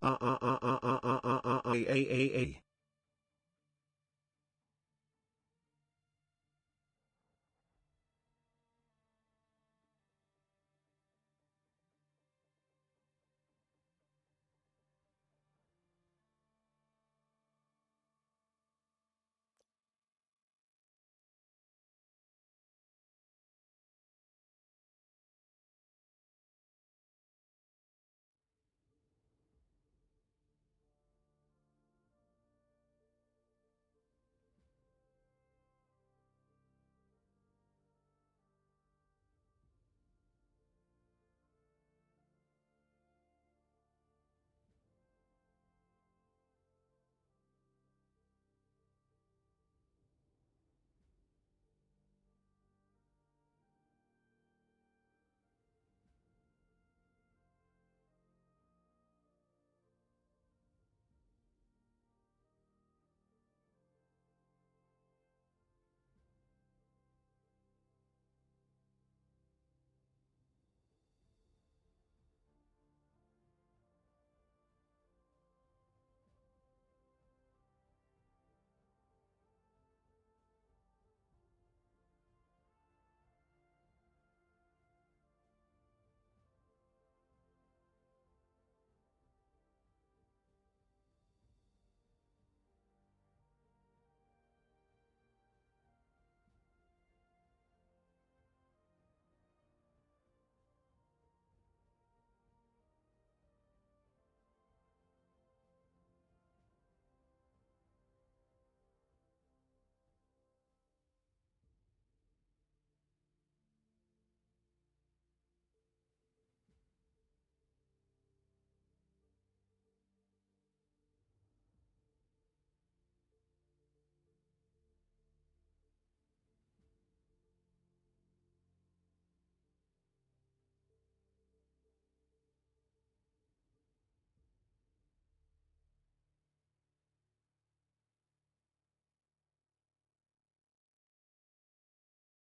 A.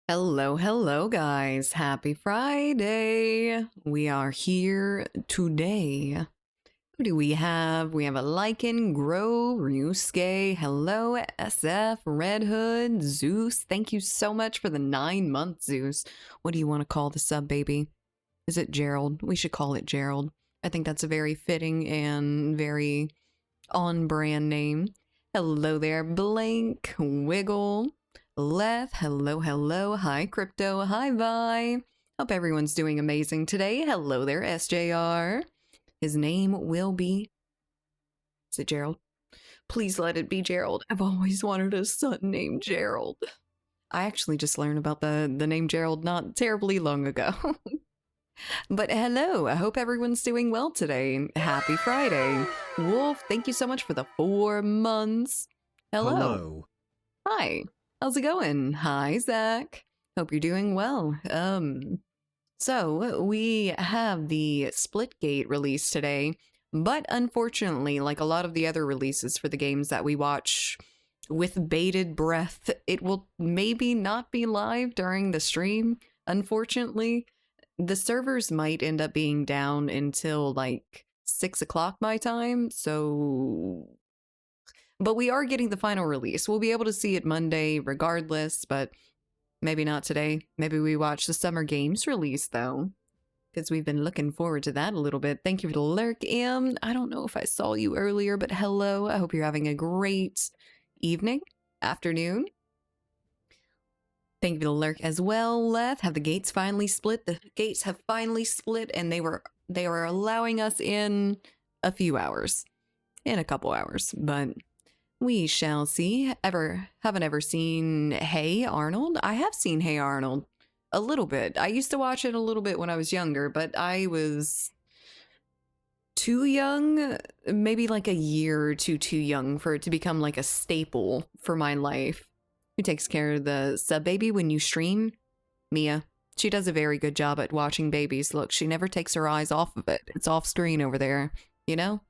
Hello, guys. Happy Friday. We are here today. Who do we have? We have a Lycan, Grow, Ryusuke. Hello, SF, Red Hood, Zeus. Thank you so much for the 9 months, Zeus. What do you want to call the sub, baby? Is it Gerald? We should call it Gerald. I think that's a very fitting and very on brand name. Hello there, Blank, Wiggle, Leth. Hello. Hi, Crypto. Hi, Vi. Hope everyone's doing amazing today. Hello there, SJR. His name will be. Is it Gerald? Please let it be Gerald. I've always wanted a son named Gerald. I actually just learned about the name Gerald not terribly long ago. But hello, I hope everyone's doing well today. Happy Friday. Wolf, thank you so much for the 4 months. Hello. Hello. Hi. How's it going? Hi, Zach. Hope you're doing well. So we have the Splitgate release today, but unfortunately, like a lot of the other releases for the games that we watch with bated breath, it will maybe not be live during the stream. Unfortunately, the servers might end up being down until like 6 o'clock my time. So, but we are getting the final release. We'll be able to see it Monday regardless, but maybe not today. Maybe we watch the Summer Games release though, because we've been looking forward to that a little bit. Thank you for the lurk, Em. I don't know if I saw you earlier, but hello. I hope you're having a great evening, afternoon. Thank you for the lurk as well, Leth. Have the gates finally split? The gates have finally split, and they are allowing us in a few hours, in a couple hours, but we shall see. Haven't ever seen Hey Arnold? I have seen Hey Arnold a little bit. I used to watch it a little bit when I was younger, but I was too young, maybe like a year or two too young for it to become like a staple for my life. Who takes care of the sub baby when you stream? Mia. She does a very good job at watching babies. Look, she never takes her eyes off of it. It's off screen over there, you know?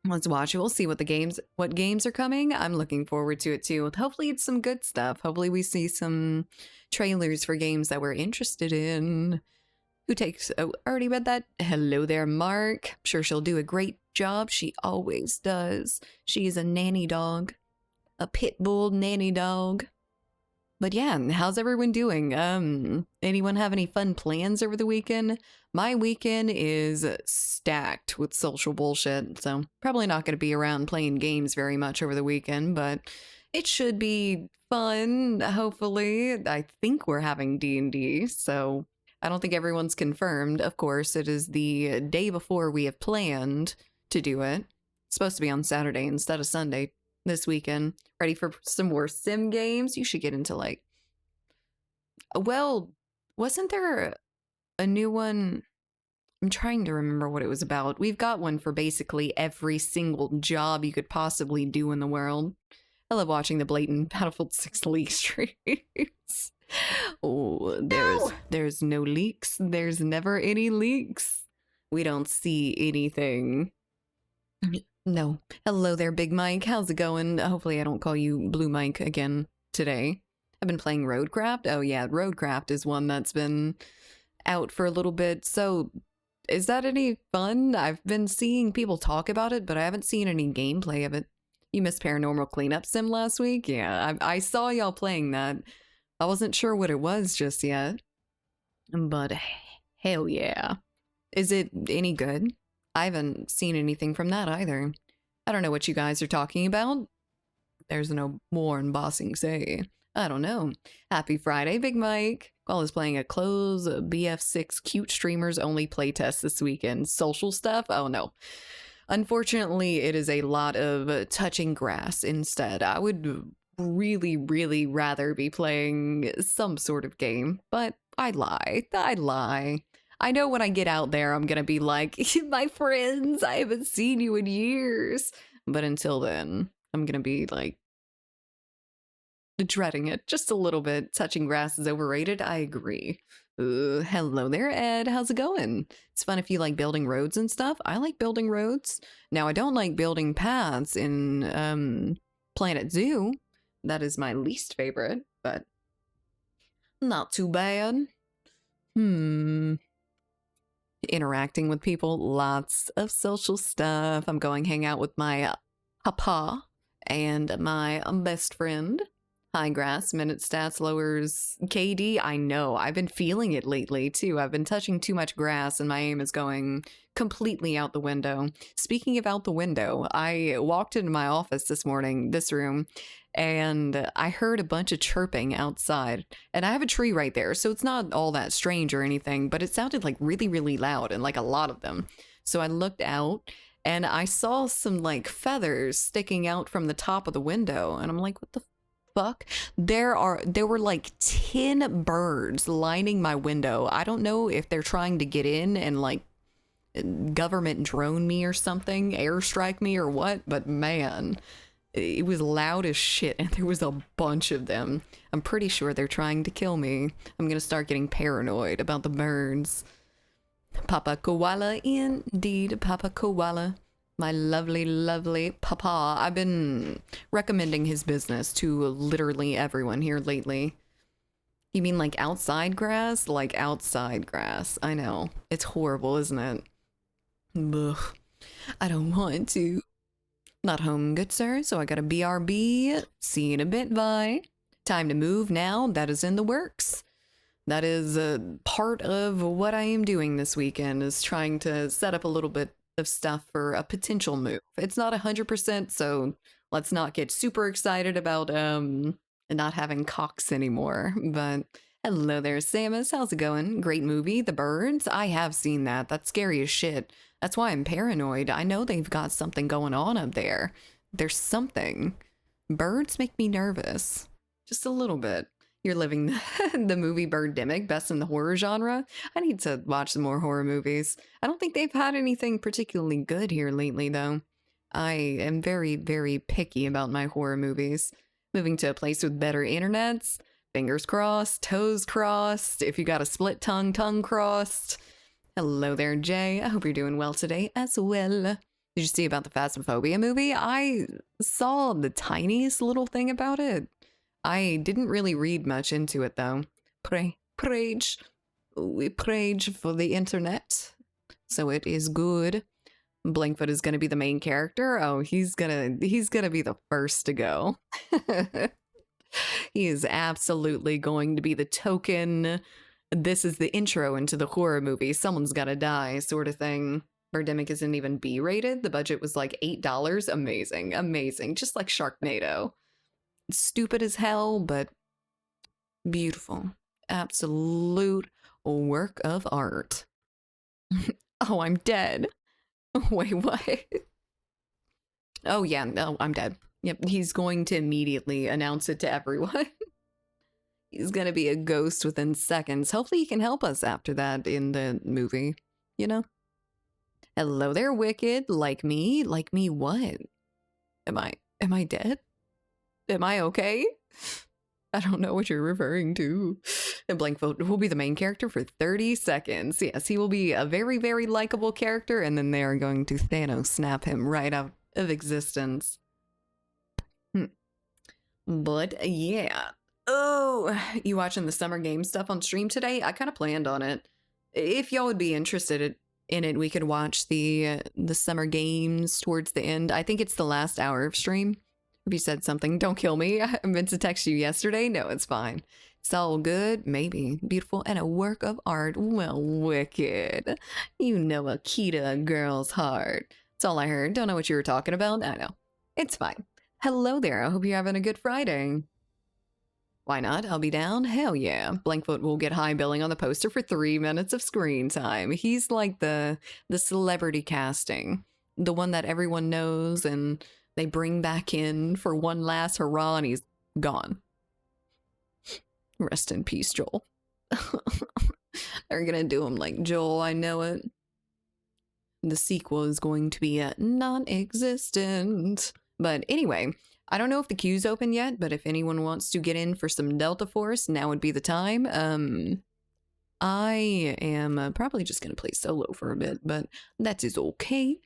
Let's watch it. We'll see what games are coming. I'm looking forward to it too. Hopefully it's some good stuff. Hopefully we see some trailers for games that we're interested in. Who takes, oh, already read that. Hello there, Mark. I'm sure she'll do a great job. She always does. She's a nanny dog, a pit bull nanny dog. But yeah, how's everyone doing? Anyone have any fun plans over the weekend? My weekend is stacked with social bullshit, so probably not going to be around playing games very much over the weekend, but it should be fun, hopefully. I think we're having D&D, so I don't think everyone's confirmed. Of course, it is the day before we have planned to do it. It's supposed to be on Saturday instead of Sunday this weekend. Ready for some more sim games? You should get into like, well, wasn't there a new one? I'm trying to remember what it was about. We've got one for basically every single job you could possibly do in the world. I love watching the blatant Battlefield 6 leak streams. Oh, there's no leaks. There's never any leaks. We don't see anything. No. Hello there, Big Mike. How's it going? Hopefully I don't call you Blue Mike again today. I've been playing Roadcraft. Oh yeah, Roadcraft is one that's been out for a little bit. So is that any fun? I've been seeing people talk about it, but I haven't seen any gameplay of it. You missed Paranormal Cleanup Sim last week? Yeah, I saw y'all playing that. I wasn't sure what it was just yet. But hell yeah. Is it any good? I haven't seen anything from that either. I don't know what you guys are talking about. There's no more embossing say. I don't know. Happy Friday, Big Mike. Call is playing a close BF6 cute streamers only playtest this weekend. Social stuff? Oh no. Unfortunately, it is a lot of touching grass instead. I would really, really rather be playing some sort of game, but I lie. I know when I get out there, I'm gonna be like, my friends, I haven't seen you in years. But until then, I'm gonna be like, dreading it just a little bit. Touching grass is overrated. I agree. Hello there, Ed. How's it going? It's fun if you like building roads and stuff. I like building roads. Now, I don't like building paths in Planet Zoo. That is my least favorite, but not too bad. Interacting with people, lots of social stuff. I'm going hang out with my papa and my best friend. High grass, minute stats lowers KD. I know, I've been feeling it lately too. I've been touching too much grass and my aim is going completely out the window. Speaking of out the window, I walked into my office this morning, this room, and I heard a bunch of chirping outside. And I have a tree right there, so it's not all that strange or anything, but it sounded like really, really loud and like a lot of them. So I looked out and I saw some like feathers sticking out from the top of the window. And I'm like, what the fuck? There were like 10 birds lining my window. I don't know if they're trying to get in and like government drone me or something, airstrike me or what, but man, it was loud as shit and there was a bunch of them. I'm pretty sure they're trying to kill me. I'm gonna start getting paranoid about the birds. Papa Koala, indeed, Papa Koala. My lovely, lovely papa. I've been recommending his business to literally everyone here lately. You mean like outside grass? Like outside grass. I know. It's horrible, isn't it? Ugh. I don't want to. Not home, good sir, so I got a BRB. See you in a bit, bye. Time to move now. That is in the works. That is a part of what I am doing this weekend, is trying to set up a little bit of stuff for a potential move. It's not 100%, so let's not get super excited about not having Cox anymore. But hello there, Samus. How's it going? Great movie, The Birds. I have seen that. That's scary as shit. That's why I'm paranoid. I know they've got something going on up there. There's something. Birds make me nervous. Just a little bit. You're living the movie Birdemic, best in the horror genre. I need to watch some more horror movies. I don't think they've had anything particularly good here lately, though. I am very, very picky about my horror movies. Moving to a place with better internets. Fingers crossed, toes crossed. If you got a split tongue, tongue crossed. Hello there, Jay. I hope you're doing well today as well. Did you see about the Phasmophobia movie? I saw the tiniest little thing about it. I didn't really read much into it, though. Preach. We prayed for the internet, so it is good. Blankfoot is gonna be the main character. Oh, he's gonna be the first to go. He is absolutely going to be the token. This is the intro into the horror movie. Someone's gotta die, sort of thing. Birdemic isn't even B rated. The budget was like $8. Amazing, amazing. Just like Sharknado. Stupid as hell, but beautiful. Absolute work of art. Oh, I'm dead. Wait, what? Oh, yeah, no, I'm dead. Yep, he's going to immediately announce it to everyone. He's gonna be a ghost within seconds. Hopefully he can help us after that in the movie, you know? Hello there, Wicked. Like me? Like me what? Am I dead? Am I okay? I don't know what you're referring to. And Blankfoot will be the main character for 30 seconds. Yes, he will be a very, very likable character, and then they are going to Thanos snap him right out of existence. But yeah. Oh, you watching the Summer Game stuff on stream today? I kind of planned on it. If y'all would be interested in it, we could watch the Summer Games towards the end. I think it's the last hour of stream. If you said something, don't kill me. I meant to text you yesterday. No, it's fine. It's all good, maybe. Beautiful, and a work of art. Well, Wicked. You know a key to a girl's heart. That's all I heard. Don't know what you were talking about. I know. It's fine. Hello there. I hope you're having a good Friday. Why not? I'll be down. Hell yeah. Blankfoot will get high billing on the poster for 3 minutes of screen time. He's like the celebrity casting. The one that everyone knows and they bring back in for one last hurrah and he's gone. Rest in peace, Joel. They're gonna do him like Joel, I know it. The sequel is going to be non-existent. But anyway, I don't know if the queue's open yet, but if anyone wants to get in for some Delta Force, now would be the time. I am probably just gonna play solo for a bit, but that is okay.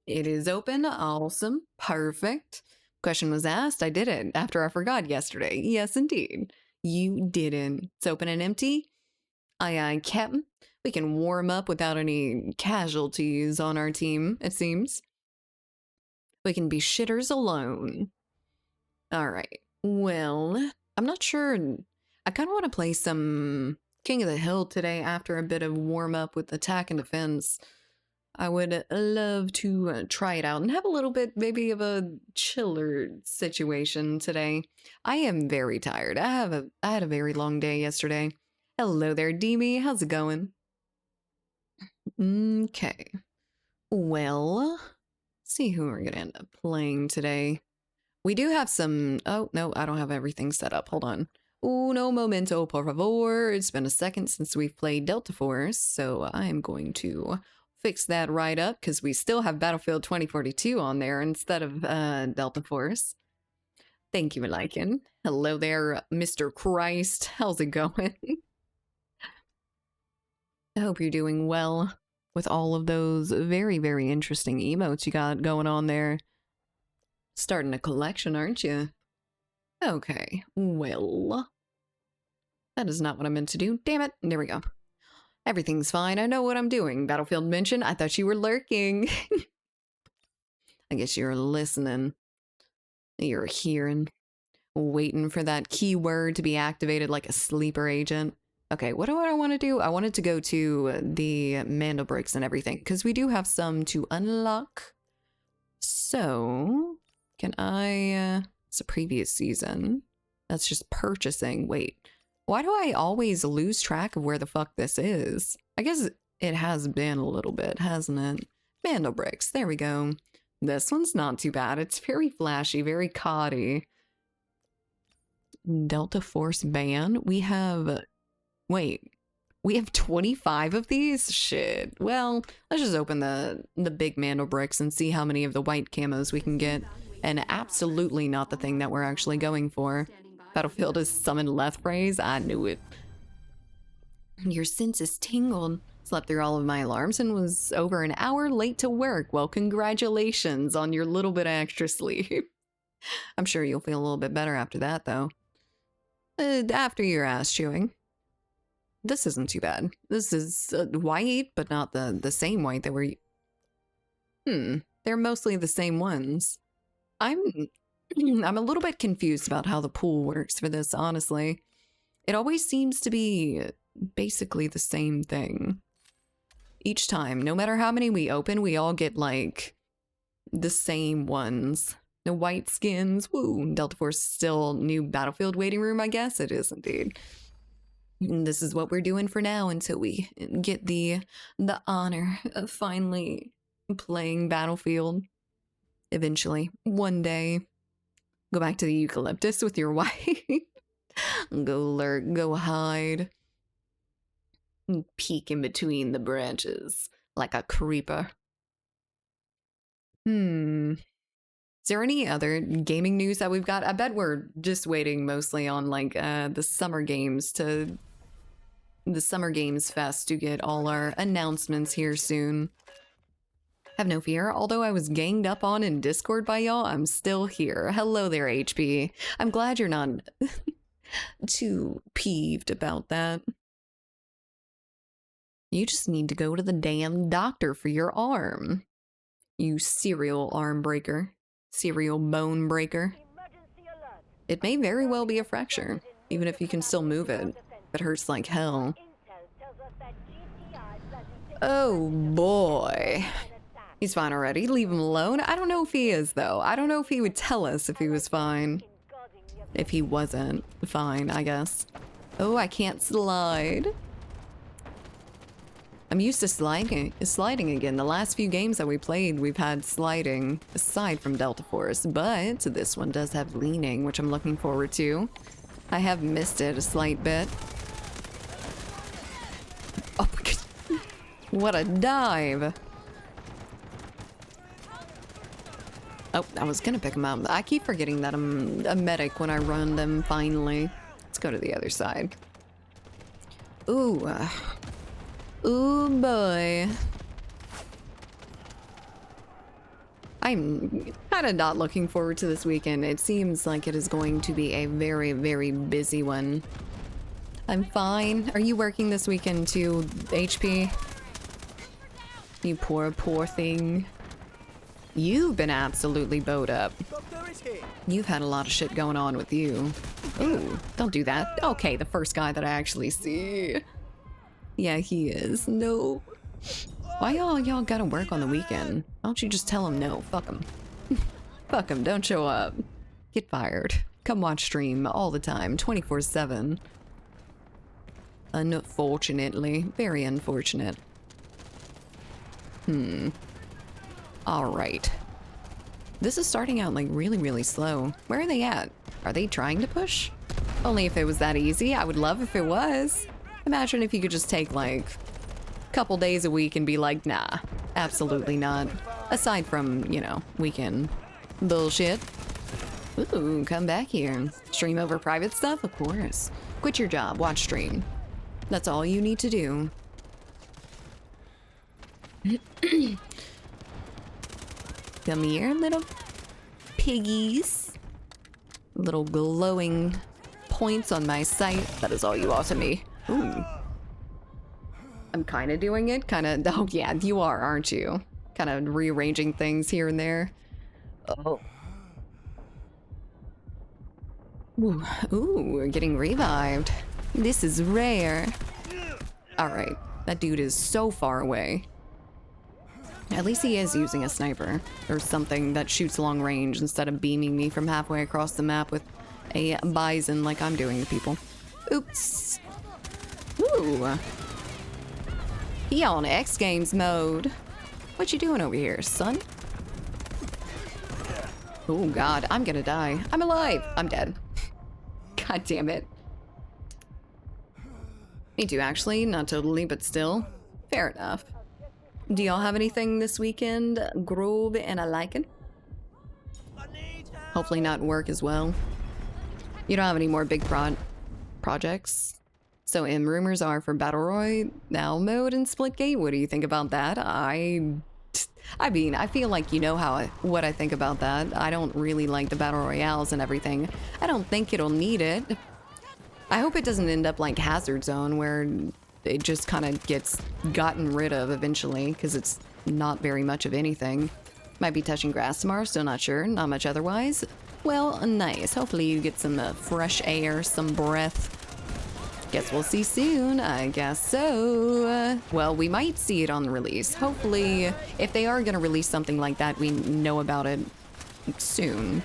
It is open. Awesome. Perfect. Question was asked. I did it after I forgot yesterday. Yes, indeed. You didn't. It's open and empty. Aye, Captain. We can warm up without any casualties on our team, it seems. We can be shitters alone. All right. Well, I'm not sure. I kind of want to play some King of the Hill today after a bit of warm up with attack and defense. I would love to try it out and have a little bit maybe of a chiller situation today. I am very tired. I had a very long day yesterday. Hello there, Demi. How's it going? Okay. Well, see who we're gonna end up playing today. We do have some. Oh no, I don't have everything set up. Hold on. Uno momento, por favor. It's been a second since we've played Delta Force, so I am going to fix that right up because we still have Battlefield 2042 on there instead of Delta Force. Thank you, Lycan. Hello there, Mr. Christ. How's it going? I hope you're doing well with all of those very, very interesting emotes you got going on there. Starting a collection, aren't you? Okay, well, that is not what I meant to do. Damn it. There we go. Everything's fine. I know what I'm doing. Battlefield mention. I thought you were lurking. I guess you're listening. You're hearing. Waiting for that keyword to be activated like a sleeper agent. Okay, what do I want to do? I wanted to go to the Mando bricks and everything, because we do have some to unlock. So, can I... it's a previous season. That's just purchasing. Wait. Why do I always lose track of where the fuck this is? I guess it has been a little bit, hasn't it? Mando bricks. There we go. This one's not too bad. It's very flashy, very COD-y. Delta Force ban. We have... Wait. We have 25 of these? Shit. Well, let's just open the big Mando bricks and see how many of the white camos we can get. And absolutely not the thing that we're actually going for. Battlefield is summoned Leth phrase. I knew it. Your senses tingled. Slept through all of my alarms and was over an hour late to work. Well, congratulations on your little bit of extra sleep. I'm sure you'll feel a little bit better after that, though. After your ass chewing. This isn't too bad. This is white, but not the same white that we're... They're mostly the same ones. I'm I'm a little bit confused about how the pool works for this, honestly. It always seems to be basically the same thing. Each time, no matter how many we open, we all get, like, the same ones. No white skins. Woo! Delta Force still new battlefield waiting room, I guess? It is indeed. And this is what we're doing for now until we get the honor of finally playing Battlefield. Eventually. One day. Go back to the eucalyptus with your wife. Go lurk, go hide. Peek in between the branches like a creeper. Is there any other gaming news that we've got? I bet we're just waiting mostly on like the Summer Games Fest to get all our announcements here soon. Have no fear, although I was ganged up on in Discord by y'all, I'm still here. Hello there, HP. I'm glad you're not too peeved about that. You just need to go to the damn doctor for your arm. You serial arm breaker. Serial bone breaker. It may very well be a fracture, even if you can still move it. It hurts like hell. Oh boy. He's fine already. Leave him alone. I don't know if he is, though. I don't know if he would tell us if he was fine. If he wasn't fine, I guess. Oh, I can't slide. I'm used to sliding again. The last few games that we played, we've had sliding, aside from Delta Force. But this one does have leaning, which I'm looking forward to. I have missed it a slight bit. Oh my god. What a dive. Oh, I was gonna pick him up. I keep forgetting that I'm a medic when I run them, finally. Let's go to the other side. Ooh. Ooh, boy. I'm kind of not looking forward to this weekend. It seems like it is going to be a very, very busy one. I'm fine. Are you working this weekend too, HP? You poor, poor thing. You've been absolutely bowed up. You've had a lot of shit going on with you. Ooh, don't do that. Okay, the first guy that I actually see. Yeah, he is. No. Why y'all gotta work on the weekend? Why don't you just tell him no? Fuck him. Fuck him, don't show up. Get fired. Come watch stream all the time, 24/7. Unfortunately. Very unfortunate. Alright. This is starting out like really, really slow. Where are they at? Are they trying to push? Only if it was that easy. I would love if it was. Imagine if you could just take like a couple days a week and be like, nah, absolutely not. Aside from, you know, weekend bullshit. Ooh, come back here. Stream over private stuff? Of course. Quit your job, watch stream. That's all you need to do. Come here, little piggies. Little glowing points on my sight. That is all you are to me. Ooh. I'm kind of doing it. Oh, yeah, you are, aren't you? Kind of rearranging things here and there. Oh. Ooh, we're getting revived. This is rare. Alright, that dude is so far away. At least he is using a sniper or something that shoots long range instead of beaming me from halfway across the map with a bison like I'm doing to people. Oops. Ooh. He on X Games mode. What you doing over here, son? Oh god, I'm gonna die. I'm alive. I'm dead. God damn it. Me too, actually. Not totally, but still. Fair enough. Do y'all have anything this weekend? Grove and a lichen? Hopefully not work as well. You don't have any more big projects? So rumors are for Battle Royale mode in Splitgate. What do you think about that? I mean, I feel like you know what I think about that. I don't really like the Battle Royales and everything. I don't think it'll need it. I hope it doesn't end up like Hazard Zone where it just kind of gets gotten rid of eventually because it's not very much of anything. Might be touching grass tomorrow, still not sure, not much otherwise. Well, nice. Hopefully you get some fresh air, some breath. Guess we'll see soon, I guess so. Well, we might see it on the release. Hopefully, if they are gonna release something like that, we know about it soon.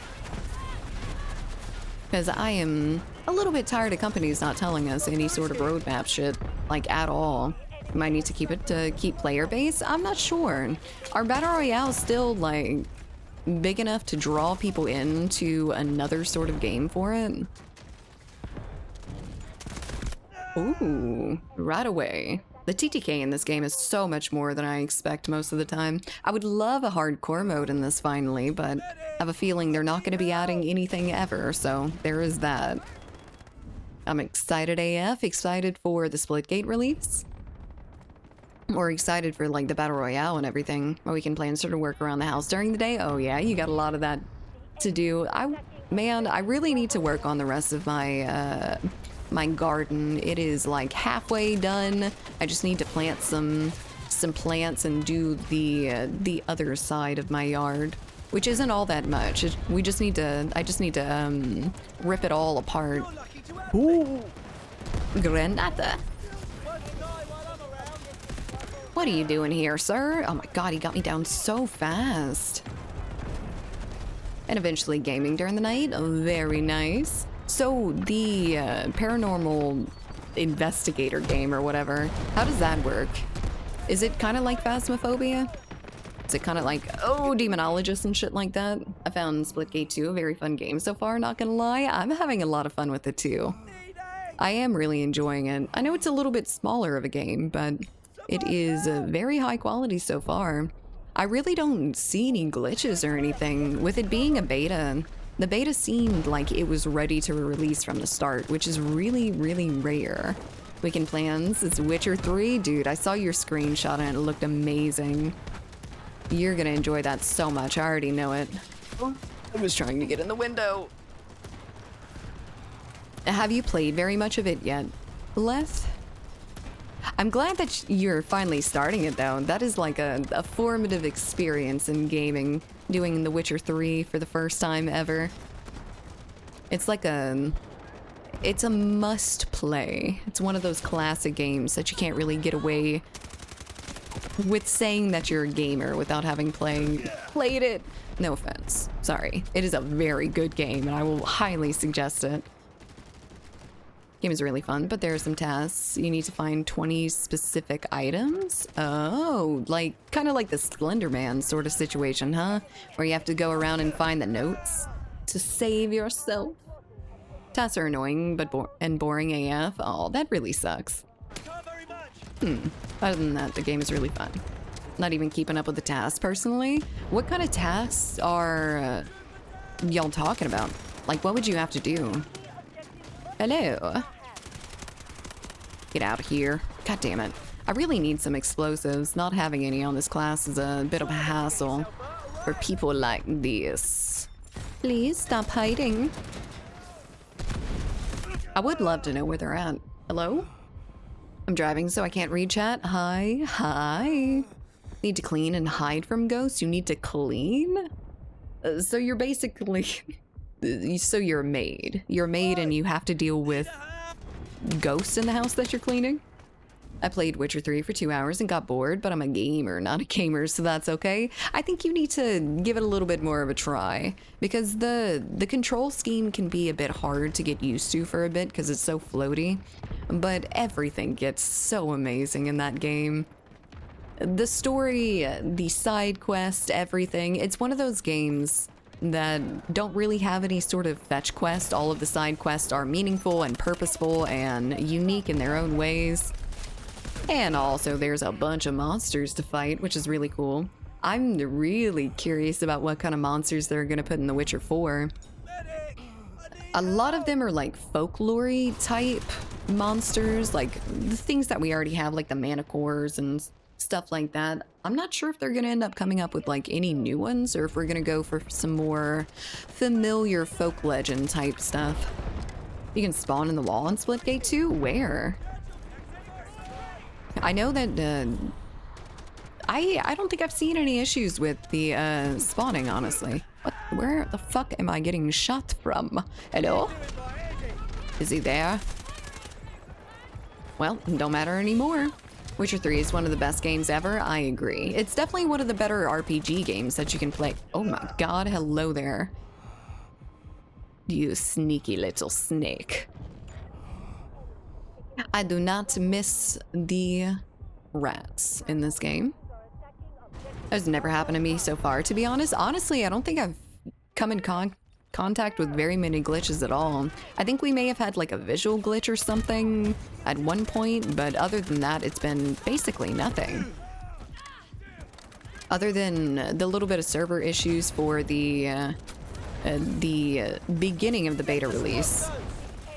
Because I am a little bit tired of companies not telling us any sort of roadmap shit, like at all. We might need to keep it to keep player base. I'm not sure. Are Battle Royale still like big enough to draw people into another sort of game for it? Ooh, right away. The TTK in this game is so much more than I expect most of the time. I would love a hardcore mode in this finally, but I have a feeling they're not going to be adding anything ever, so there is that. I'm excited AF, excited for the Splitgate release. Or excited for like the Battle Royale and everything, where we can plan sort of work around the house during the day. Oh yeah, you got a lot of that to do. Man, I really need to work on the rest of my my garden. It is like halfway done. I just need to plant some plants and do the other side of my yard, which isn't all that much. I just need to rip it all apart. Ooh, Granada. What are you doing here, sir? Oh my god, he got me down so fast. And eventually gaming during the night. Very nice. So the paranormal investigator game or whatever, how does that work? Is it kind of like Phasmophobia? Is it kind of like, oh, demonologists and shit like that? I found Splitgate 2 a very fun game so far, not gonna lie. I'm having a lot of fun with it too. I am really enjoying it. I know it's a little bit smaller of a game, but it is very high quality so far. I really don't see any glitches or anything. With it being a beta, the beta seemed like it was ready to release from the start, which is really, really rare. Weekend plans, it's Witcher 3. Dude, I saw your screenshot and it looked amazing. You're gonna enjoy that so much, I already know it. I was trying to get in the window. Have you played very much of it yet, Leth? I'm glad that you're finally starting it though. That is like a formative experience in gaming, doing The Witcher 3 for the first time ever. It's like it's a must play. It's one of those classic games that you can't really get away with saying that you're a gamer without having played it. No offense, sorry. It is a very good game and I will highly suggest it. Game is really fun, but there are some tasks. You need to find 20 specific items. Oh, like kind of like the Slender Man sort of situation, huh? Where you have to go around and find the notes to save yourself. Tasks are annoying but boring AF. Oh, that really sucks. Other than that, the game is really fun. Not even keeping up with the tasks personally. What kind of tasks are y'all talking about? Like, what would you have to do? Hello. Get out of here. God damn it. I really need some explosives. Not having any on this class is a bit of a hassle for people like this. Please stop hiding. I would love to know where they're at. Hello? I'm driving so I can't read chat. Hi. Hi. Need to clean and hide from ghosts? You need to clean? So you're basically... So you're a maid. You're a maid and you have to deal with ghosts in the house that you're cleaning? I played Witcher 3 for 2 hours and got bored, but I'm a gamer, not a gamer, so that's okay. I think you need to give it a little bit more of a try, because the control scheme can be a bit hard to get used to for a bit because it's so floaty, but everything gets so amazing in that game. The story, the side quest, everything, it's one of those games that don't really have any sort of fetch quest. All of the side quests are meaningful and purposeful and unique in their own ways. And also there's a bunch of monsters to fight, which is really cool. I'm really curious about what kind of monsters they're gonna put in The Witcher 4. A lot of them are like folklore-y type monsters, like the things that we already have, like the manticores and stuff like that. I'm not sure if they're gonna end up coming up with like any new ones or if we're gonna go for some more familiar folk legend type stuff. You can spawn in the wall in Splitgate 2? Where? I know that, I don't think I've seen any issues with the, spawning, honestly. What? Where the fuck am I getting shot from? Hello? Is he there? Well, don't matter anymore. Witcher 3 is one of the best games ever. I agree. It's definitely one of the better RPG games that you can play. Oh my god, hello there. You sneaky little snake. I do not miss the rats in this game. That's never happened to me so far, to be honest. Honestly, I don't think I've come in contact with very many glitches at all. I think we may have had like a visual glitch or something at one point, but other than that, it's been basically nothing. Other than the little bit of server issues for the beginning of the beta release,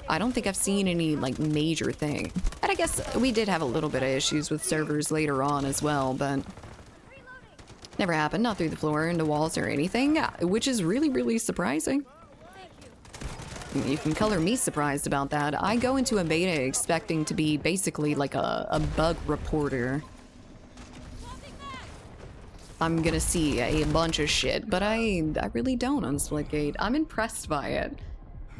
I don't think I've seen any like major thing. And I guess we did have a little bit of issues with servers later on as well, but never happened, not through the floor, into walls or anything, which is really, really surprising. You can color me surprised about that. I go into a beta expecting to be basically like a bug reporter. I'm gonna see a bunch of shit, but I really don't on Splitgate. I'm impressed by it.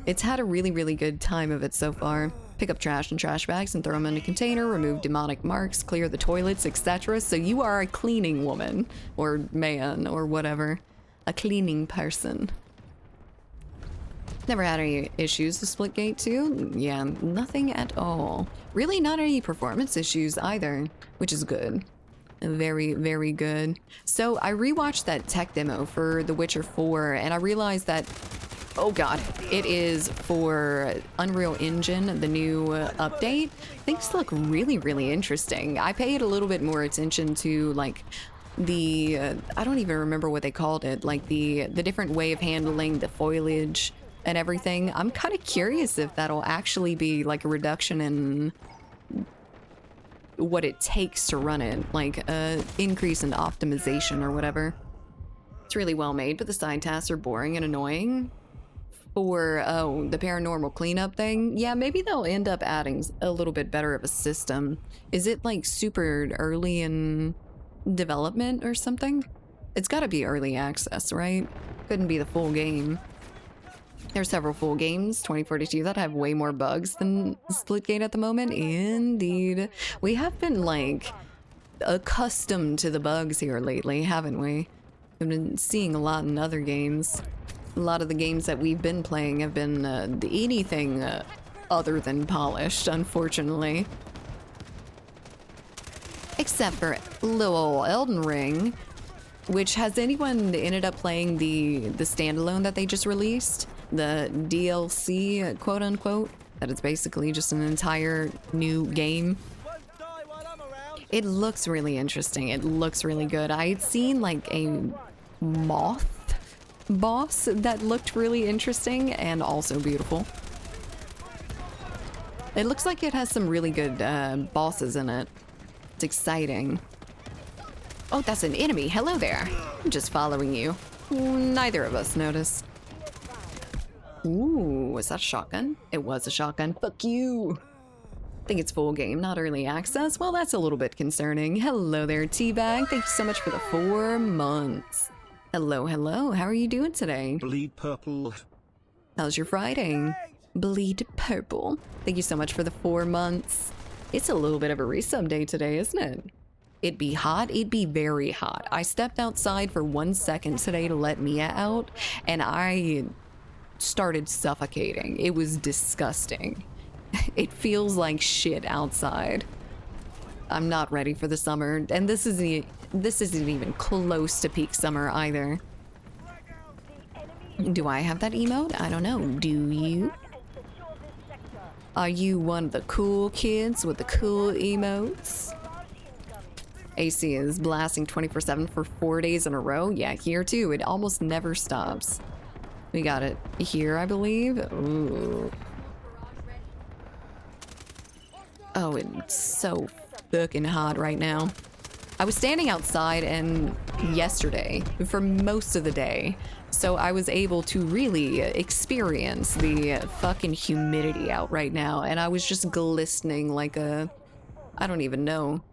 It's had a really, really good time of it so far. Pick up trash and trash bags and throw them in a container, remove demonic marks, clear the toilets, etc. So you are a cleaning woman, or man, or whatever. A cleaning person. Never had any issues with Splitgate 2. Yeah, nothing at all. Really not any performance issues either, which is good. Very, very good. So I rewatched that tech demo for The Witcher 4, and I realized that, oh god, it is for Unreal Engine, the new update. Things look really, really interesting. I paid a little bit more attention to like the, I don't even remember what they called it, like the different way of handling the foliage and everything. I'm kind of curious if that'll actually be like a reduction in what it takes to run it, like increase in optimization or whatever. It's really well made, but the side tasks are boring and annoying. For, oh, the paranormal cleanup thing, yeah, maybe they'll end up adding a little bit better of a system. Is it like super early in development or something? It's gotta be early access, right? Couldn't be the full game. There's several full games, 2042, that have way more bugs than Splitgate at the moment. Indeed. We have been, like, accustomed to the bugs here lately, haven't we? We've been seeing a lot in other games. A lot of the games that we've been playing have been anything other than polished, unfortunately. Except for little Elden Ring, which, has anyone ended up playing the standalone that they just released? The DLC, quote unquote, that it's basically just an entire new game. It looks really interesting. It looks really good. I had seen like a moth boss that looked really interesting and also beautiful. It looks like it has some really good bosses in it. It's exciting. Oh, that's an enemy. Hello there. I'm just following you. Neither of us noticed. Ooh, was that a shotgun? It was a shotgun. Fuck you. I think it's full game, not early access. Well, that's a little bit concerning. Hello there, Teabag. Thank you so much for the 4 months. Hello, hello. How are you doing today? Bleed purple. How's your Friday? Bleed purple. Thank you so much for the 4 months. It's a little bit of a resub day today, isn't it? It'd be hot. It'd be very hot. I stepped outside for 1 second today to let Mia out, and I started suffocating. It was disgusting. It feels like shit outside. I'm not ready for the summer, and this isn't even close to peak summer either. Do I have that emote? I don't know. Do you? Are you one of the cool kids with the cool emotes? AC is blasting 24/7 for 4 days in a row. Yeah, here too. It almost never stops. We got it here, I believe. Ooh. Oh, it's so fucking hot right now. I was standing outside and yesterday for most of the day. So I was able to really experience the fucking humidity out right now. And I was just glistening like a, I don't even know,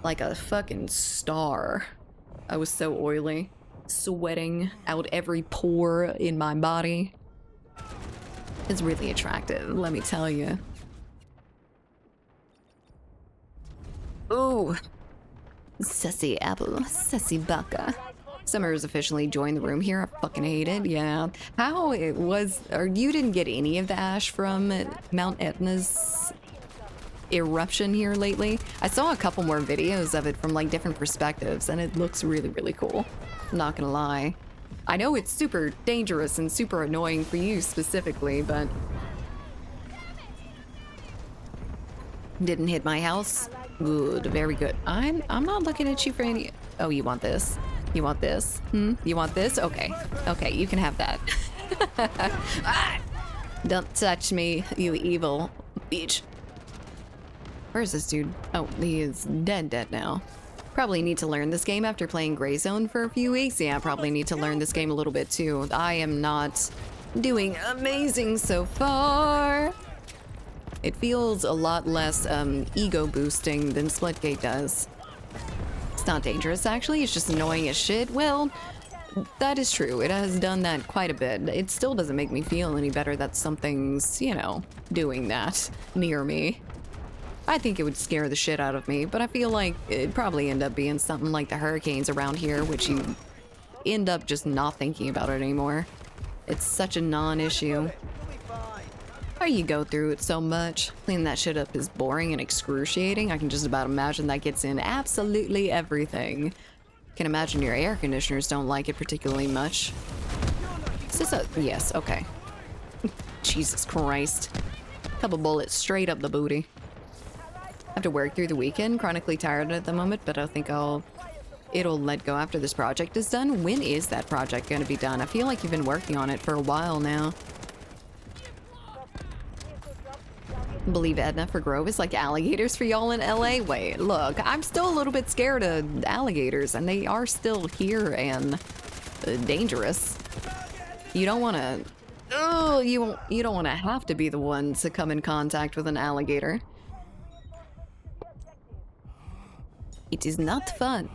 like a fucking star. I was so oily, sweating out every pore in my body. It's really attractive, let me tell you. Ooh. Sussy apple, sussy baka. Summer's officially joined the room here. I fucking hate it. Yeah. How it was, or you didn't get any of the ash from Mount Etna's eruption here lately? I saw a couple more videos of it from like different perspectives and it looks really, really cool. I'm not gonna lie. I know it's super dangerous and super annoying for you specifically, but didn't hit my house. Good, very good. I'm not looking at you for any. Oh, you want this? You want this? You want this? Okay. Okay, you can have that. Ah! Don't touch me, you evil bitch. Where is this dude? Oh, he is dead now. Probably need to learn this game after playing Gray Zone for a few weeks. Yeah, probably need to learn this game a little bit too. I am not doing amazing so far. It feels a lot less ego boosting than Splitgate does. It's not dangerous actually, it's just annoying as shit. Well, that is true. It has done that quite a bit. It still doesn't make me feel any better that something's, you know, doing that near me. I think it would scare the shit out of me, but I feel like it'd probably end up being something like the hurricanes around here, which you end up just not thinking about it anymore. It's such a non-issue. How you go through it so much? Cleaning that shit up is boring and excruciating. I can just about imagine that gets in absolutely everything. Can imagine your air conditioners don't like it particularly much. Is this a... Yes, okay. Jesus Christ. Couple bullets straight up the booty. I have to work through the weekend. Chronically tired at the moment, but I think it'll let go after this project is done. When is that project going to be done? I feel like you've been working on it for a while now. Believe Edna for Grove is like alligators for y'all in LA? Wait, look, I'm still a little bit scared of alligators, and they are still here and dangerous. You don't want to... Oh, you don't want to have to be the one to come in contact with an alligator. It is not fun.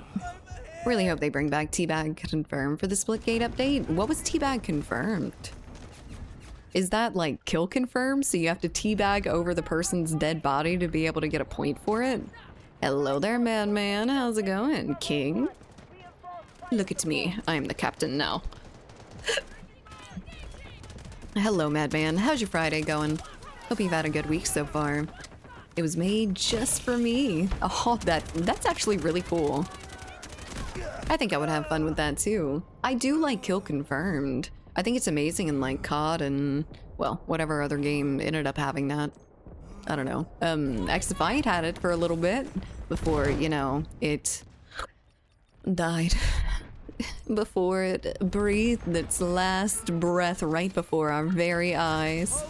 Really hope they bring back Teabag confirmed for the Splitgate update. What was Teabag confirmed? Is that like kill confirmed? So you have to teabag over the person's dead body to be able to get a point for it? Hello there, madman. How's it going, king? Look at me. I am the captain now. Hello, madman. How's your Friday going? Hope you've had a good week so far. It was made just for me. Oh, that's actually really cool. I think I would have fun with that too. I do like kill confirmed. I think it's amazing in like COD and, well, whatever other game ended up having that. I don't know. XDefiant had it for a little bit before, you know, it died. Before it breathed its last breath right before our very eyes.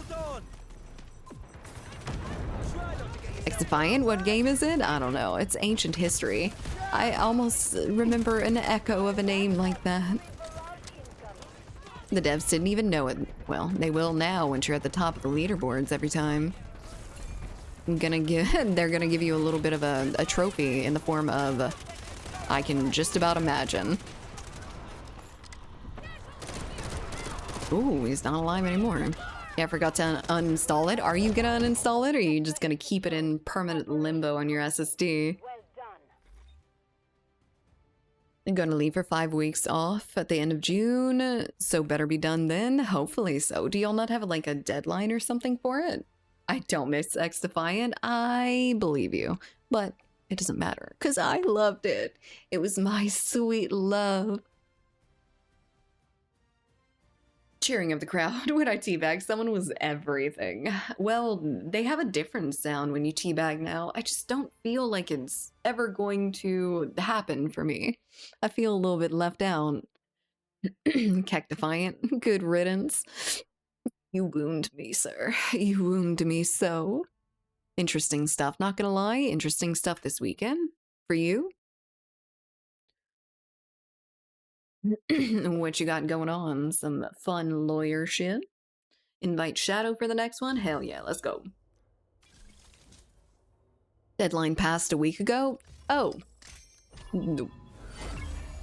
XDefiant, what game is it? I don't know. It's ancient history. I almost remember an echo of a name like that. The devs didn't even know it. Well, they will now once you're at the top of the leaderboards every time. They're gonna give you a little bit of a trophy in the form of, I can just about imagine. Ooh, he's not alive anymore. Yeah, I forgot to uninstall it. Are you gonna uninstall it, or are you just gonna keep it in permanent limbo on your SSD? I'm gonna leave for 5 weeks off at the end of June, so better be done then. Hopefully so. Do y'all not have like a deadline or something for it? I don't miss XDefiant. I believe you, but it doesn't matter because I loved it. It was my sweet love. Cheering of the crowd when I teabag someone was everything. Well, they have a different sound when you teabag now. I just don't feel like it's ever going to happen for me. I feel a little bit left out. Cactifiant, good riddance. You wound me, sir. You wound me so. Interesting stuff, not gonna lie. Interesting stuff this weekend. For you? What you got going on? Some fun lawyer shit? Invite Shadow for the next one? Hell yeah, let's go. Deadline passed a week ago? Oh.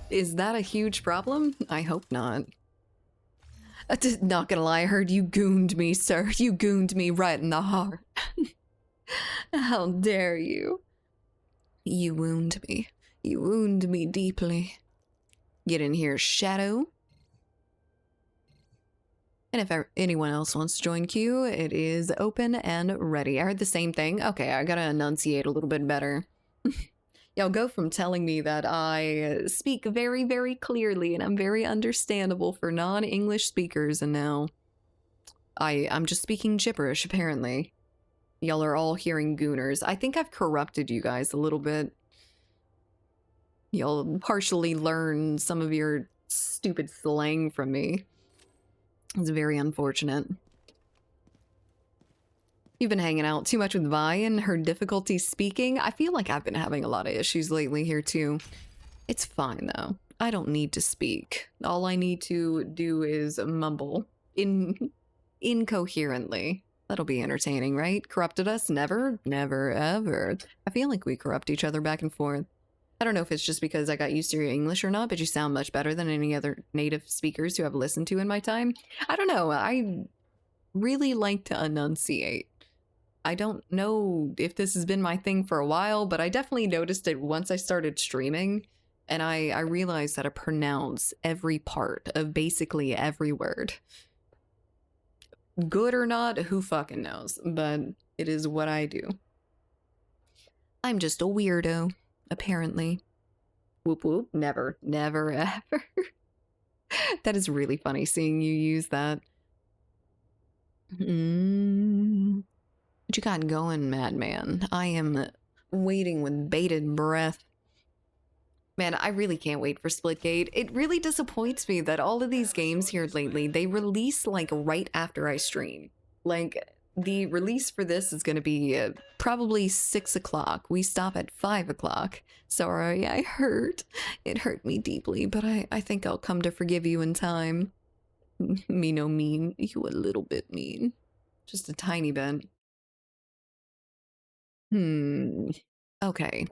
Is that a huge problem? I hope not. Not gonna lie, I heard you gooned me, sir. You gooned me right in the heart. How dare you? You wound me. You wound me deeply. Get in here, Shadow. And if anyone else wants to join queue, it is open and ready. I heard the same thing. Okay, I gotta enunciate a little bit better. Y'all go from telling me that I speak very, very clearly and I'm very understandable for non-English speakers, and now I'm just speaking gibberish, apparently. Y'all are all hearing gooners. I think I've corrupted you guys a little bit. Y'all partially learn some of your stupid slang from me. It's very unfortunate. You've been hanging out too much with Vi and her difficulty speaking. I feel like I've been having a lot of issues lately here too. It's fine though. I don't need to speak. All I need to do is mumble incoherently. That'll be entertaining, right? Corrupted us? Never, never, ever. I feel like we corrupt each other back and forth. I don't know if it's just because I got used to your English or not, but you sound much better than any other native speakers who I've listened to in my time. I don't know. I really like to enunciate. I don't know if this has been my thing for a while, but I definitely noticed it once I started streaming, and I realized that I pronounce every part of basically every word. Good or not, who fucking knows, but it is what I do. I'm just a weirdo, apparently. Whoop whoop, never, never, ever. That is really funny seeing you use that. What you got going, madman? I am waiting with bated breath. Man, I really can't wait for Splitgate. It really disappoints me that all of these games here lately, they release like right after I stream. Like, the release for this is going to be probably 6 o'clock. We stop at 5 o'clock. Sorry, I hurt. It hurt me deeply, but I think I'll come to forgive you in time. Me no mean. You a little bit mean. Just a tiny bit. Okay.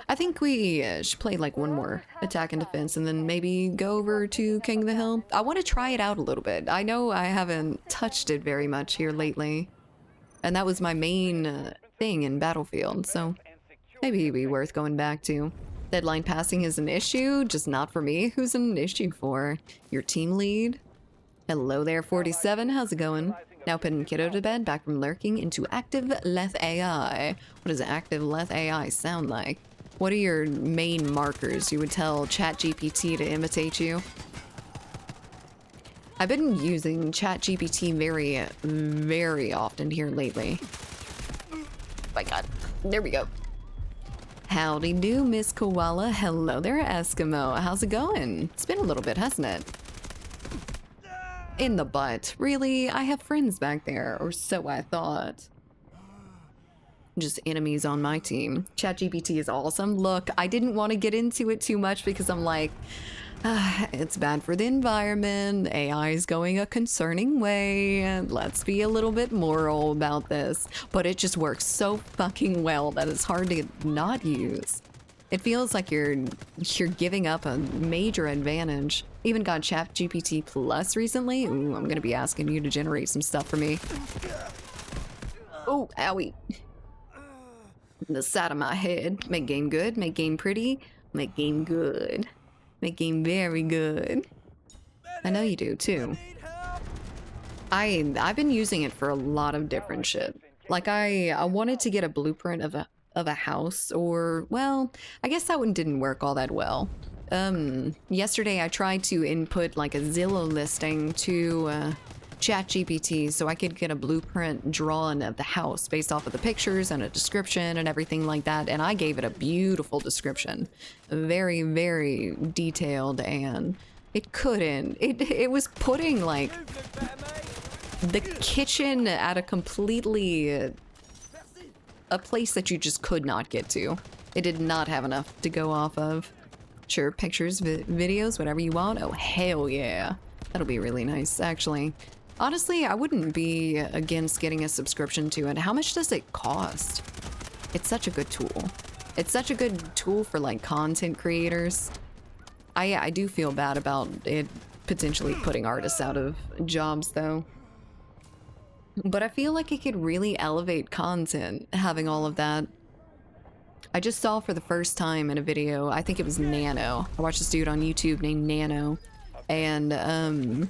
I think we should play like one more attack and defense and then maybe go over to King of the Hill. I want to try it out a little bit. I know I haven't touched it very much here lately. And that was my main thing in Battlefield, so maybe it'd be worth going back to. Deadline passing is an issue, just not for me. Who's an issue for? Your team lead? Hello there, 47. How's it going? Now putting kiddo to bed, back from lurking into active Leth AI. What does active Leth AI sound like? What are your main markers you would tell ChatGPT to imitate you? I've been using ChatGPT very, very often here lately. My god. There we go. Howdy do, Miss Koala. Hello there, Eskimo. How's it going? It's been a little bit, hasn't it? In the butt. Really? I have friends back there, or so I thought. Just enemies on my team. ChatGPT is awesome. Look, I didn't want to get into it too much because I'm like, it's bad for the environment. AI is going a concerning way. Let's be a little bit moral about this. But it just works so fucking well that it's hard to not use. It feels like you're giving up a major advantage. Even got ChatGPT Plus recently. Ooh, I'm gonna be asking you to generate some stuff for me. Oh, owie. The side of my head. Make game good, make game pretty, make game good. Make game very good. I know you do too. I've been using it for a lot of different shit. Like I wanted to get a blueprint of a house, or well, I guess that one didn't work all that well. Yesterday I tried to input like a Zillow listing to ChatGPT so I could get a blueprint drawn of the house based off of the pictures and a description and everything like that, and I gave it a beautiful description. Very, very detailed, and it couldn't. It was putting like the kitchen at a completely a place that you just could not get to. It did not have enough to go off of. Sure, pictures, videos, whatever you want. Oh, hell yeah. That'll be really nice, actually. Honestly, I wouldn't be against getting a subscription to it. How much does it cost? It's such a good tool. It's such a good tool for like content creators. I do feel bad about it potentially putting artists out of jobs though. But I feel like it could really elevate content having all of that. I just saw for the first time in a video, I think it was Nano. I watched this dude on YouTube named Nano, and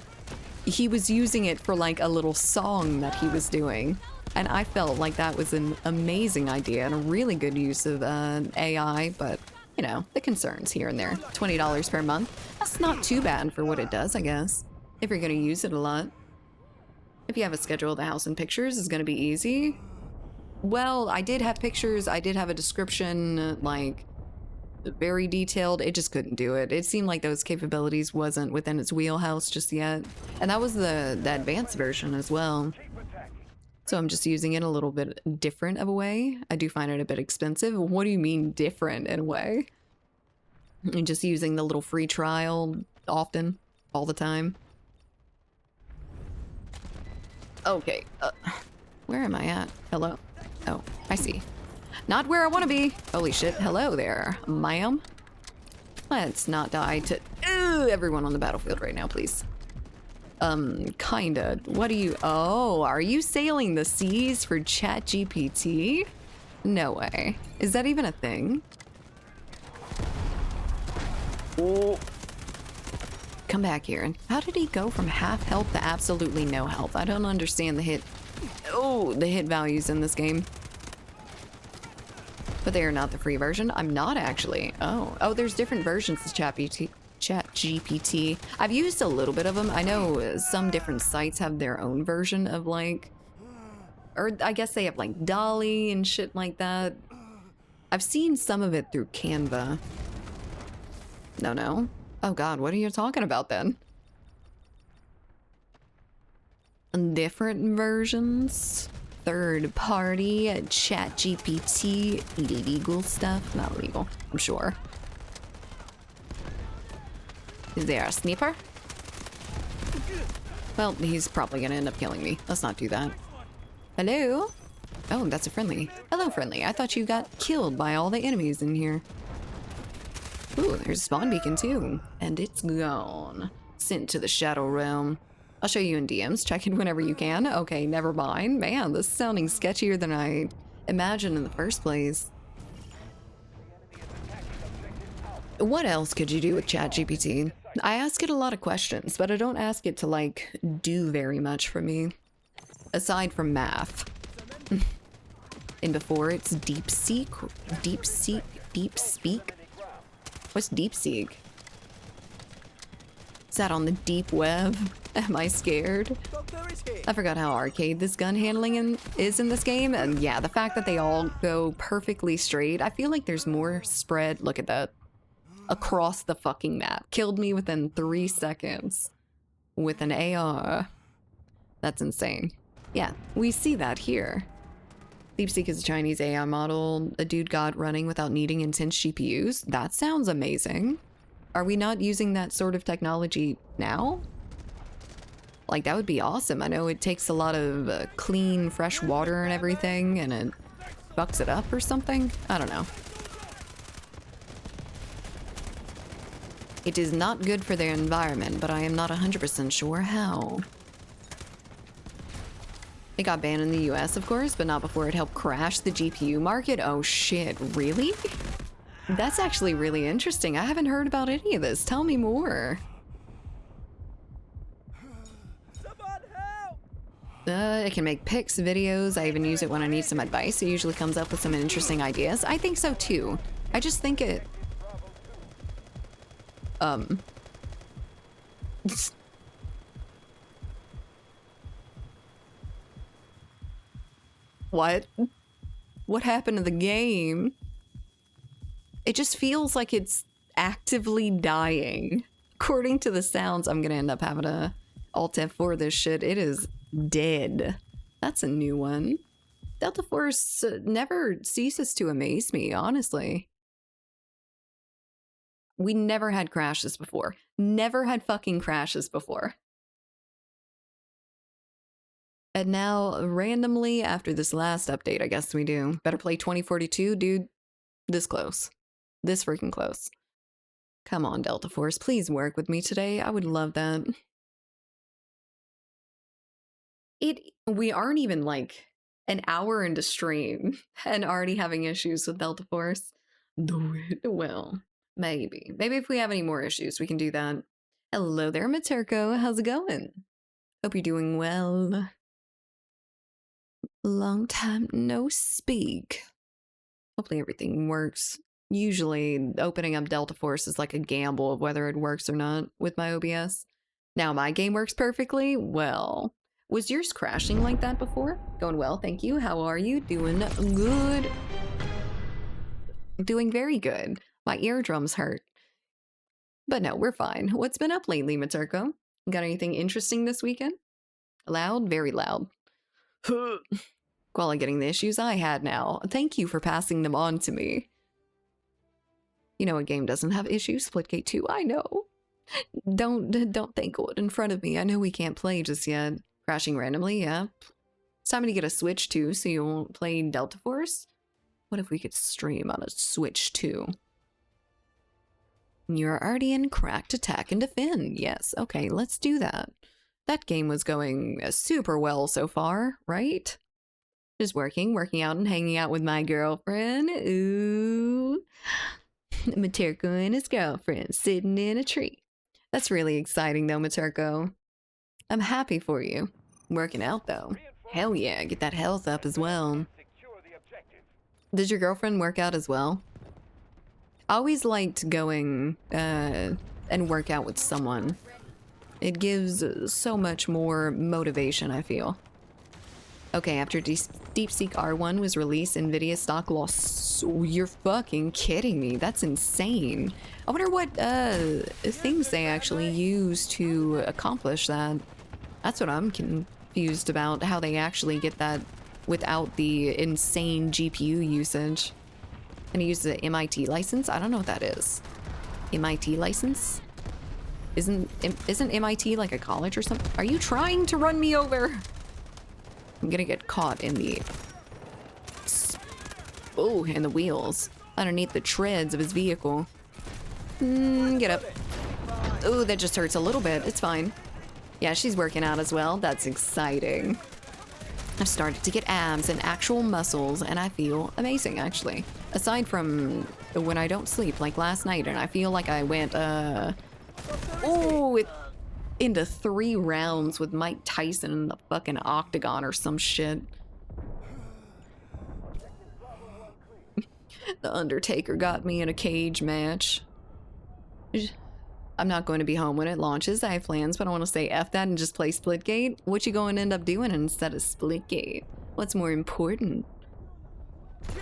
he was using it for like a little song that he was doing. And I felt like that was an amazing idea and a really good use of AI, but you know, the concerns here and there. $20 per month. That's not too bad for what it does, I guess, if you're gonna use it a lot. If you have a schedule of the house and pictures, it's gonna be easy. Well, I did have pictures, I did have a description, like, very detailed. It just couldn't do it. It seemed like those capabilities wasn't within its wheelhouse just yet. And that was the advanced version as well. So I'm just using it a little bit different of a way. I do find it a bit expensive. What do you mean different in a way? I'm just using the little free trial often, all the time. Okay, where am I at? Hello? Oh, I see. Not where I want to be. Holy shit. Hello there, ma'am. Let's not die to everyone on the battlefield right now, please. Kinda. What do you... Oh, are you sailing the seas for ChatGPT? No way. Is that even a thing? Oh. Come back here. How did he go from half health to absolutely no health? I don't understand the hit... Oh, the hit values in this game. But they are not the free version. I'm not actually. Oh, there's different versions of ChatGPT. I've used a little bit of them. I know some different sites have their own version of like, or I guess they have like Dolly and shit like that. I've seen some of it through Canva. No. Oh God, what are you talking about then? Different versions. Third party ChatGPT. Illegal stuff. Not illegal, I'm sure. Is there a sniper? Well, he's probably gonna end up killing me. Let's not do that. Hello? Oh, that's a friendly. Hello, friendly. I thought you got killed by all the enemies in here. Ooh, there's a spawn beacon too. And it's gone. Sent to the Shadow Realm. I'll show you in DMs. Check it whenever you can. Okay, never mind. Man, this is sounding sketchier than I imagined in the first place. What else could you do with ChatGPT? I ask it a lot of questions, but I don't ask it to, like, do very much for me. Aside from math. And before it's DeepSeek? DeepSpeak? What's DeepSeek? Is that on the deep web? Am I scared? I forgot how arcade this gun handling is in this game. And yeah, the fact that they all go perfectly straight. I feel like there's more spread. Look at that. Across the fucking map. Killed me within 3 seconds. With an AR. That's insane. Yeah, we see that here. DeepSeek is a Chinese AI model a dude got running without needing intense GPUs. That sounds amazing. Are we not using that sort of technology now? Like, that would be awesome. I know it takes a lot of clean, fresh water and everything, and it fucks it up or something. I don't know. It is not good for their environment, but I am not 100% sure how. It got banned in the US, of course, but not before it helped crash the GPU market. Oh shit, really? That's actually really interesting. I haven't heard about any of this. Tell me more. It can make pics, videos. I even use it when I need some advice. It usually comes up with some interesting ideas. I think so too. I just think it... What? What happened to the game? It just feels like it's actively dying. According to the sounds, I'm gonna end up having to Alt F4 this shit. It is dead. That's a new one. Delta Force never ceases to amaze me, honestly. We never had crashes before. Never had fucking crashes before. And now, randomly, after this last update, I guess we do. Better play 2042, dude. This close. This freaking close. Come on, Delta Force, please work with me today. I would love that. We aren't even like an hour into stream and already having issues with Delta Force. Do it. Well, maybe. Maybe if we have any more issues, we can do that. Hello there, Materko. How's it going? Hope you're doing well. Long time no speak. Hopefully everything works. Usually opening up Delta Force is like a gamble of whether it works or not with my OBS. Now my game works perfectly. Well, was yours crashing like that before? Going well, thank you. How are you? Doing good. Doing very good. My eardrums hurt. But no, we're fine. What's been up lately, Materko? Got anything interesting this weekend? Loud? Very loud. Quality getting the issues I had now. Thank you for passing them on to me. You know a game doesn't have issues? Splitgate 2, I know. Don't think it in front of me. I know we can't play just yet. Crashing randomly, yeah. It's time to get a Switch too, so you won't play Delta Force? What if we could stream on a Switch too? You're already in Cracked Attack and Defend. Yes, okay, let's do that. That game was going super well so far, right? Just working out and hanging out with my girlfriend. Ooh. Materko and his girlfriend sitting in a tree. That's really exciting though, Materko. I'm happy for you. Working out though. Hell yeah, get that health up as well. Did your girlfriend work out as well? I always liked going and work out with someone. It gives so much more motivation, I feel. Okay, after DeepSeek R1 was released, NVIDIA stock lost. Oh, you're fucking kidding me. That's insane. I wonder what things they actually use to accomplish that. That's what I'm confused about, how they actually get that without the insane GPU usage. And he uses the MIT license? I don't know what that is. MIT license? Isn't MIT like a college or something? Are you trying to run me over? I'm gonna get caught in the... Oh, in the wheels. Underneath the treads of his vehicle. Get up. Oh, that just hurts a little bit. It's fine. Yeah, she's working out as well. That's exciting. I've started to get abs and actual muscles, and I feel amazing, actually. Aside from when I don't sleep, like last night, and I feel like I went, into 3 rounds with Mike Tyson in the fucking octagon or some shit. The Undertaker got me in a cage match. I'm not going to be home when it launches. I have plans, but I want to say F that and just play Splitgate. What you going to end up doing instead of Splitgate? What's more important?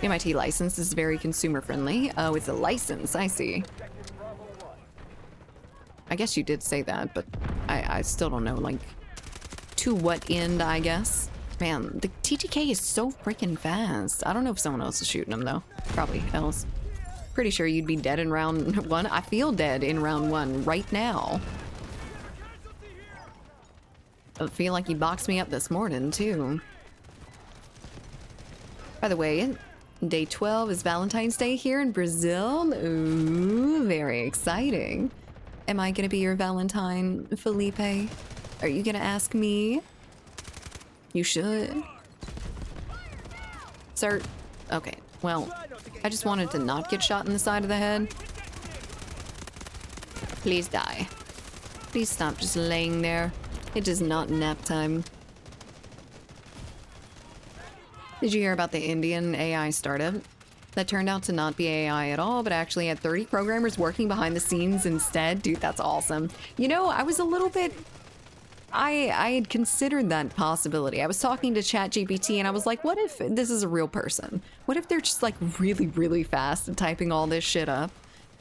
MIT license is very consumer friendly. Oh, it's a license. I see. I guess you did say that, but I still don't know, like, to what end, I guess. Man, the TTK is so freaking fast. I don't know if someone else is shooting him, though. Probably else. Pretty sure you'd be dead in round 1. I feel dead in round 1 right now. I feel like he boxed me up this morning, too. By the way, day 12 is Valentine's Day here in Brazil. Ooh, very exciting. Am I gonna be your Valentine, Felipe? Are you gonna ask me? You should. Sir, okay, well, I just wanted to not get shot in the side of the head. Please die. Please stop just laying there. It is not nap time. Did you hear about the Indian AI startup? That turned out to not be AI at all, but actually had 30 programmers working behind the scenes instead. Dude, that's awesome. You know, I was a little bit... I had considered that possibility. I was talking to ChatGPT and I was like, what if this is a real person? What if they're just like really, really fast at typing all this shit up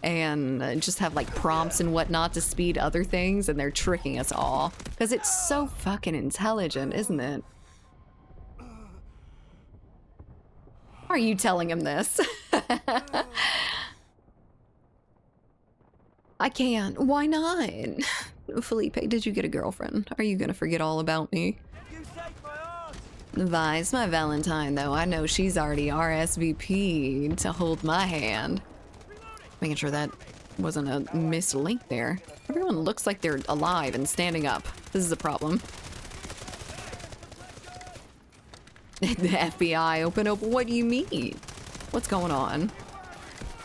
and just have like prompts and whatnot to speed other things and they're tricking us all? Because it's so fucking intelligent, isn't it? Are you telling him this? I can't. Why not? Felipe, did you get a girlfriend? Are you gonna forget all about me? Vi's my Valentine, though. I know she's already RSVP'd to hold my hand. Making sure that wasn't a mislink there. Everyone looks like they're alive and standing up. This is a problem. The FBI, open up. What do you mean? What's going on?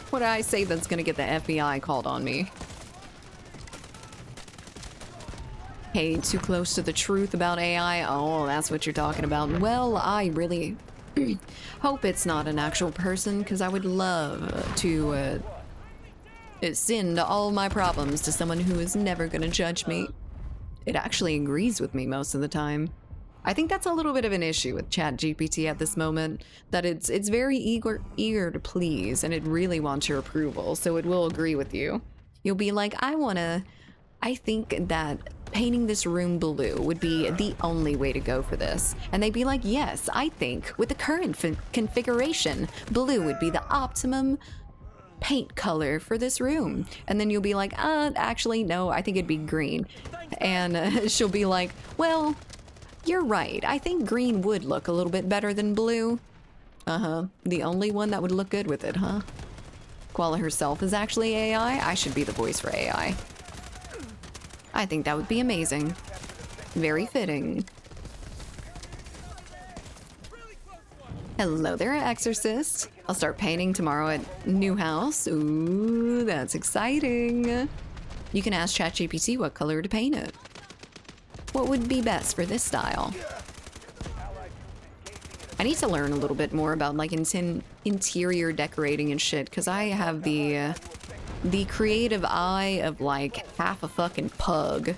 What did I say that's gonna get the FBI called on me? Hey, too close to the truth about AI? Oh, that's what you're talking about. Well, I really hope it's not an actual person, because I would love to send all my problems to someone who is never gonna judge me. It actually agrees with me most of the time. I think that's a little bit of an issue with ChatGPT at this moment, that it's very eager to please, and it really wants your approval, so it will agree with you. You'll be like, I think that painting this room blue would be the only way to go for this. And they'd be like, yes, I think with the current configuration, blue would be the optimum paint color for this room. And then you'll be like, actually, no, I think it'd be green. And she'll be like, well, you're right. I think green would look a little bit better than blue. The only one that would look good with it, huh? Koala herself is actually AI. I should be the voice for AI. I think that would be amazing. Very fitting. Hello there, Exorcist. I'll start painting tomorrow at new house. Ooh, that's exciting. You can ask ChatGPT what color to paint it. What would be best for this style? I need to learn a little bit more about like interior decorating and shit, because I have the creative eye of like half a fucking pug.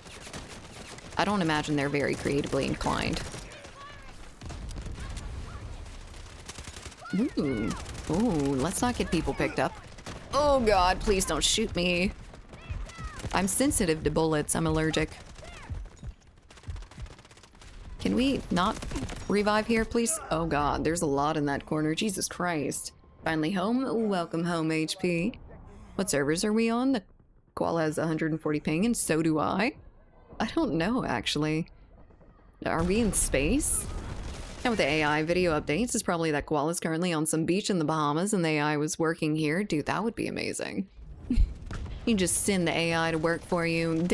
I don't imagine they're very creatively inclined. Ooh, let's not get people picked up. Oh god, please don't shoot me. I'm sensitive to bullets, I'm allergic. Can we not revive here, please? Oh god, there's a lot in that corner, Jesus Christ. Finally home? Welcome home, HP. What servers are we on? The Koala has 140 ping, and so do I. I don't know, actually. Are we in space? And with the AI video updates, it's probably that Koala's currently on some beach in the Bahamas and the AI was working here. Dude, that would be amazing. You just send the AI to work for you.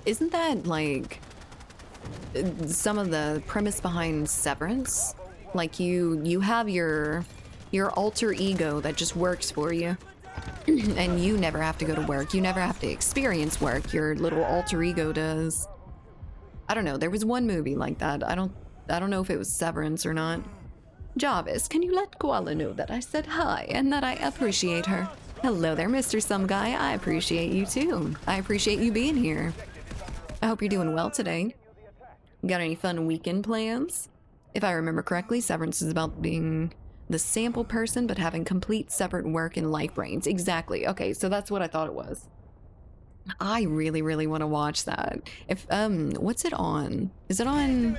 Isn't that, like, some of the premise behind Severance? Like, you have your alter ego that just works for you. And you never have to go to work. You never have to experience work. Your little alter ego does. I don't know. There was one movie like that. I don't know if it was Severance or not. Jarvis, can you let Koala know that I said hi and that I appreciate her? Hello there, Mr. Some Guy. I appreciate you too. I appreciate you being here. I hope you're doing well today. Got any fun weekend plans? If I remember correctly, Severance is about being the sample person, but having complete separate work and life brains. Exactly. Okay, so that's what I thought it was. I really, really want to watch that. If, what's it on? Is it on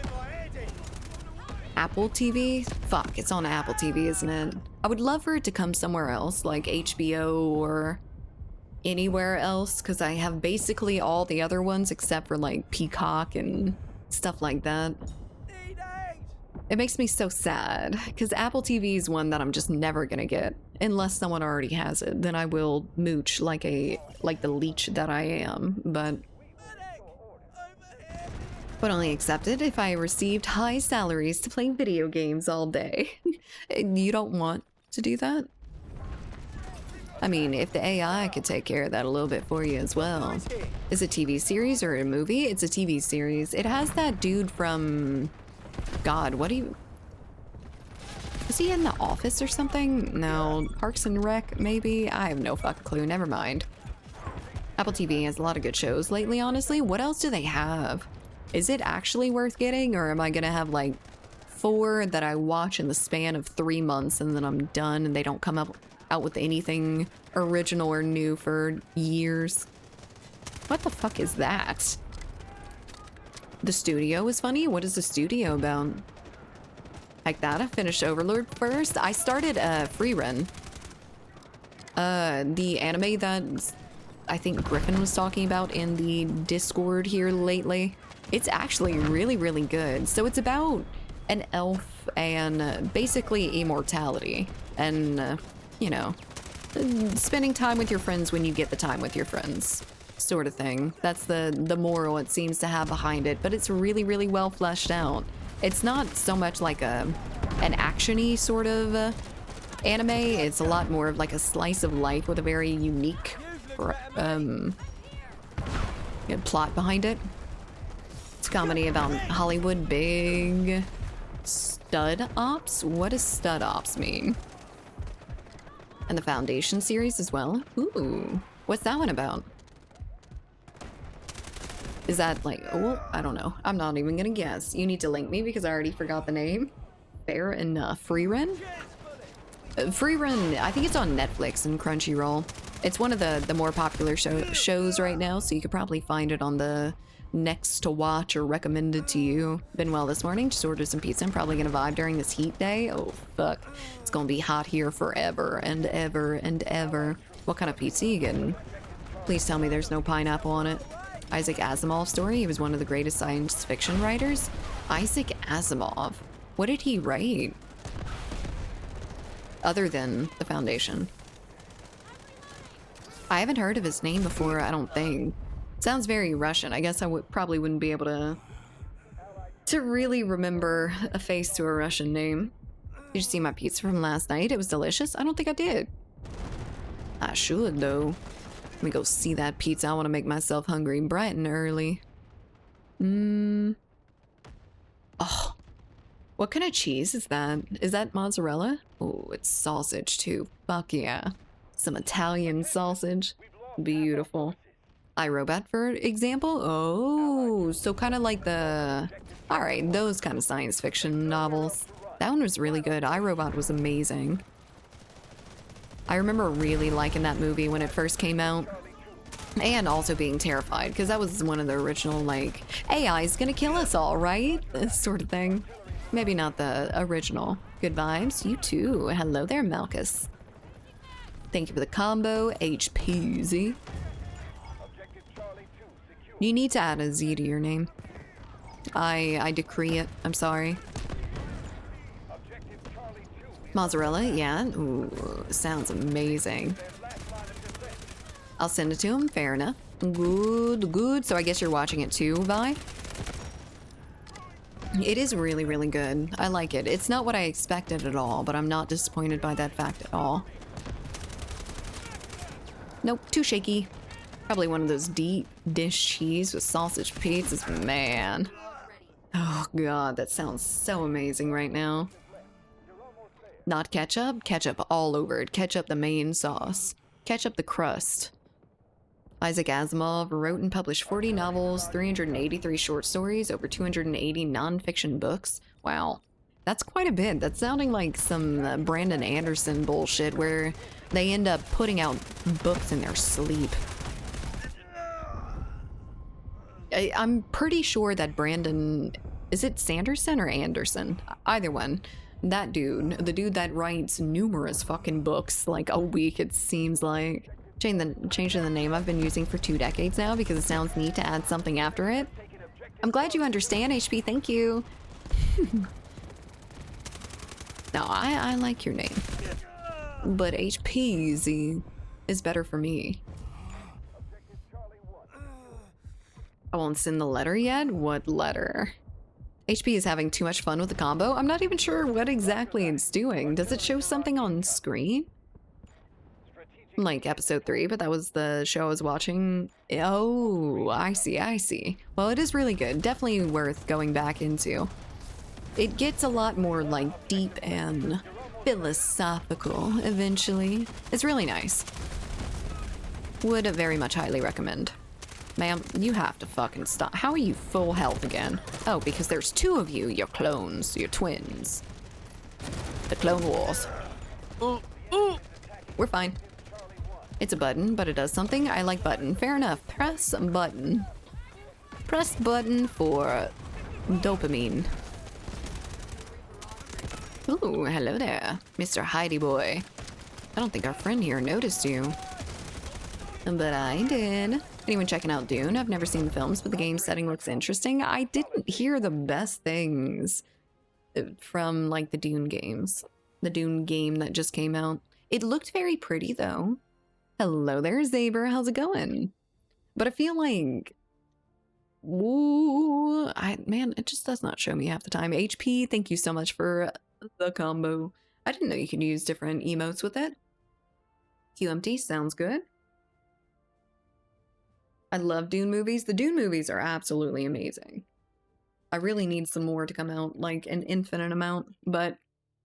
Apple TV? Fuck, it's on Apple TV, isn't it? I would love for it to come somewhere else, like HBO or anywhere else, because I have basically all the other ones except for like Peacock and stuff like that. It makes me so sad, because Apple TV is one that I'm just never gonna get. Unless someone already has it, then I will mooch like the leech that I am, but would only accept it if I received high salaries to play video games all day. You don't want to do that? I mean, if the AI could take care of that a little bit for you as well. Is it a TV series or a movie? It's a TV series. It has that dude from... God, what do you... Was he in The Office or something? No, Parks and Rec, maybe? I have no fucking clue, never mind. Apple TV has a lot of good shows lately, honestly. What else do they have? Is it actually worth getting, or am I gonna have like 4 that I watch in the span of 3 months and then I'm done and they don't come out with anything original or new for years? What the fuck is that? The studio is funny? What is the studio about? Like that? I finished Overlord first. I started Free Run. The anime that I think Griffin was talking about in the Discord here lately. It's actually really, really good. So it's about an elf and basically immortality. And, you know, spending time with your friends when you get the time with your friends. Sort of thing. That's the moral it seems to have behind it. But it's really, really well fleshed out. It's not so much like an action-y sort of anime. It's a lot more of like a slice of life with a very unique plot behind it. It's a comedy about Hollywood big stud ops. What does stud ops mean? And the Foundation series as well. Ooh, what's that one about? Is that like, oh, I don't know. I'm not even gonna guess. You need to link me because I already forgot the name. Fair enough. Free Run? Free Run, I think it's on Netflix and Crunchyroll. It's one of the more popular shows right now, so you could probably find it on the next to watch or recommended to you. Been well this morning, just ordered some pizza. I'm probably gonna vibe during this heat day. Oh, fuck. It's gonna be hot here forever and ever and ever. What kind of pizza you getting? Please tell me there's no pineapple on it. Isaac Asimov story. He was one of the greatest science fiction writers. Isaac Asimov. What did he write? Other than The Foundation. I haven't heard of his name before, I don't think. Sounds very Russian. I guess I probably wouldn't be able to really remember a face to a Russian name. Did you see my pizza from last night? It was delicious. I don't think I did. I should, though. Let me go see that pizza. I want to make myself hungry bright and early. Oh. What kind of cheese is that? Is that mozzarella? Oh, it's sausage too. Fuck yeah. Some Italian sausage. Beautiful. iRobot, for example? Oh, so kind of like the... Alright, those kind of science fiction novels. That one was really good. iRobot was amazing. I remember really liking that movie when it first came out. And also being terrified, because that was one of the original, like, AI's gonna kill us all, right? This sort of thing. Maybe not the original. Good vibes. You too. Hello there, Malchus. Thank you for the combo. HPZ. You need to add a Z to your name. I decree it. I'm sorry. Mozzarella, yeah. Ooh, sounds amazing. I'll send it to him. Fair enough. Good, good. So I guess you're watching it too, Vi? It is really, really good. I like it. It's not what I expected at all, but I'm not disappointed by that fact at all. Nope, too shaky. Probably one of those deep dish cheese with sausage pizzas, man. Oh god, that sounds so amazing right now. Not ketchup? Ketchup all over it. Ketchup the main sauce. Ketchup the crust. Isaac Asimov wrote and published 40 novels, 383 short stories, over 280 non-fiction books. Wow. That's quite a bit. That's sounding like some Brandon Anderson bullshit where they end up putting out books in their sleep. I'm pretty sure that Brandon... Is it Sanderson or Anderson? Either one. That dude. The dude that writes numerous fucking books like a week, it seems like. Changing the name I've been using for 2 decades now because it sounds neat to add something after it. I'm glad you understand, HP. Thank you. No, I like your name. But HPZ is better for me. I won't send the letter yet? What letter? HP is having too much fun with the combo. I'm not even sure what exactly it's doing. Does it show something on screen? Like episode 3, but that was the show I was watching. Oh, I see, I see. Well, it is really good. Definitely worth going back into. It gets a lot more like deep and philosophical eventually. It's really nice. Would very much highly recommend. Ma'am, you have to fucking stop. How are you full health again? Oh, because there's 2 of you. You're clones. You're twins. The Clone Wars. We're fine. It's a button, but it does something. I like button. Fair enough. Press button. Press button for dopamine. Ooh, hello there, Mr. Heidi boy. I don't think our friend here noticed you. but I did. Anyone checking out Dune? I've never seen the films, but the game setting looks interesting. I didn't hear the best things from like the Dune games. The Dune game that just came out. It looked very pretty though. Hello there, Zaber. How's it going? But I feel like, ooh, man, it just does not show me half the time. HP, thank you so much for the combo. I didn't know you could use different emotes with it. QMT sounds good. I love Dune movies. The Dune movies are absolutely amazing. I really need some more to come out, like an infinite amount, but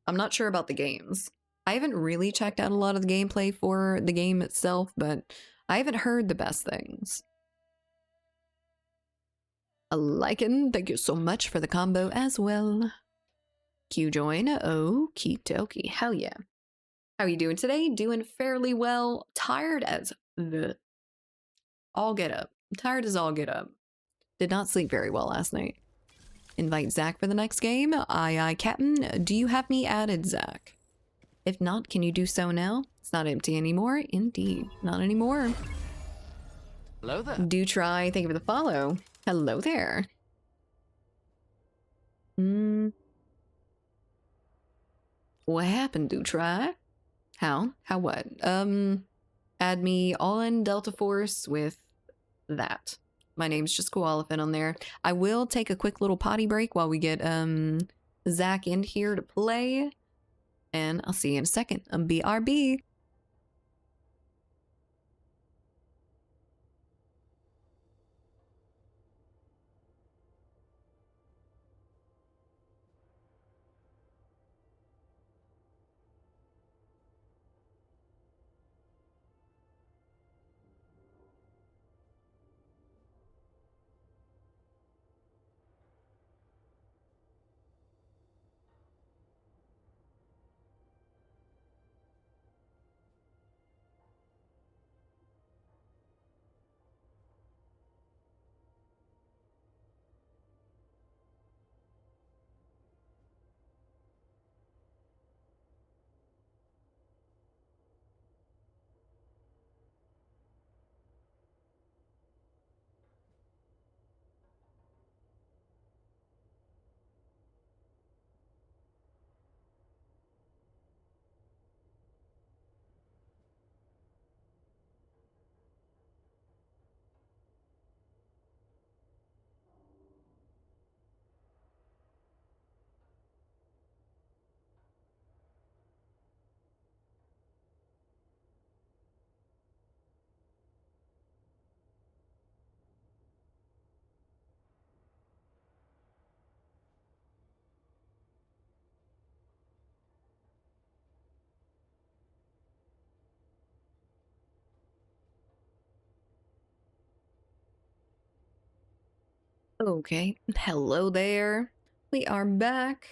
I'm not sure about the games. I haven't really checked out a lot of the gameplay for the game itself, but I haven't heard the best things. A Lycan, thank you so much for the combo as well. Q join, okie dokie, hell yeah. How are you doing today? Doing fairly well. Tired as the all get up. Tired as all get up. Did not sleep very well last night. Invite Zach for the next game. Aye, Captain. Do you have me added, Zach? If not, can you do so now? It's not empty anymore. Indeed, not anymore. Hello there. Do try. Thank you for the follow. Hello there. What happened, do try? How? How what? Add me on Delta Force with that. My name's just Koalafin on there. I will take a quick little potty break while we get Zach in here to play. And I'll see you in a second. BRB. Okay, hello there. We are back.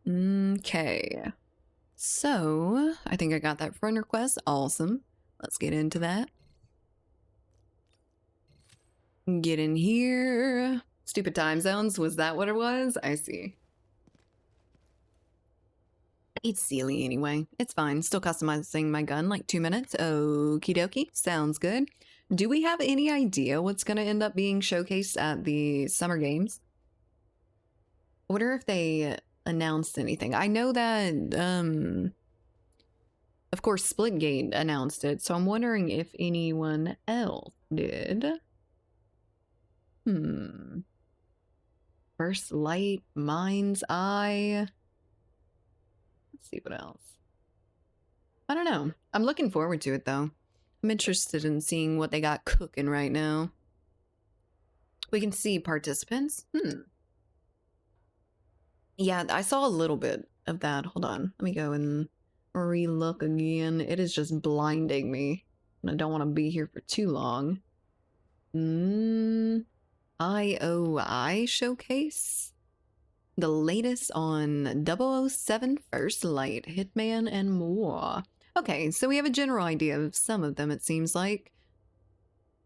Okay. So, I think I got that friend request. Awesome. Let's get into that. Get in here. Stupid time zones. Was that what it was? I see. It's silly anyway. It's fine. Still customizing my gun like 2 minutes. Okie dokie. Sounds good. Do we have any idea what's going to end up being showcased at the Summer Games? I wonder if they announced anything. I know that, of course, Splitgate announced it, so I'm wondering if anyone else did. First Light, Mind's Eye. Let's see what else. I don't know. I'm looking forward to it, though. I'm interested in seeing what they got cooking right now. We can see participants. Yeah, I saw a little bit of that. Hold on. Let me go and re-look again. It is just blinding me. And I don't want to be here for too long. IOI showcase? The latest on 007 First Light, Hitman, and more. Okay, so we have a general idea of some of them, it seems like.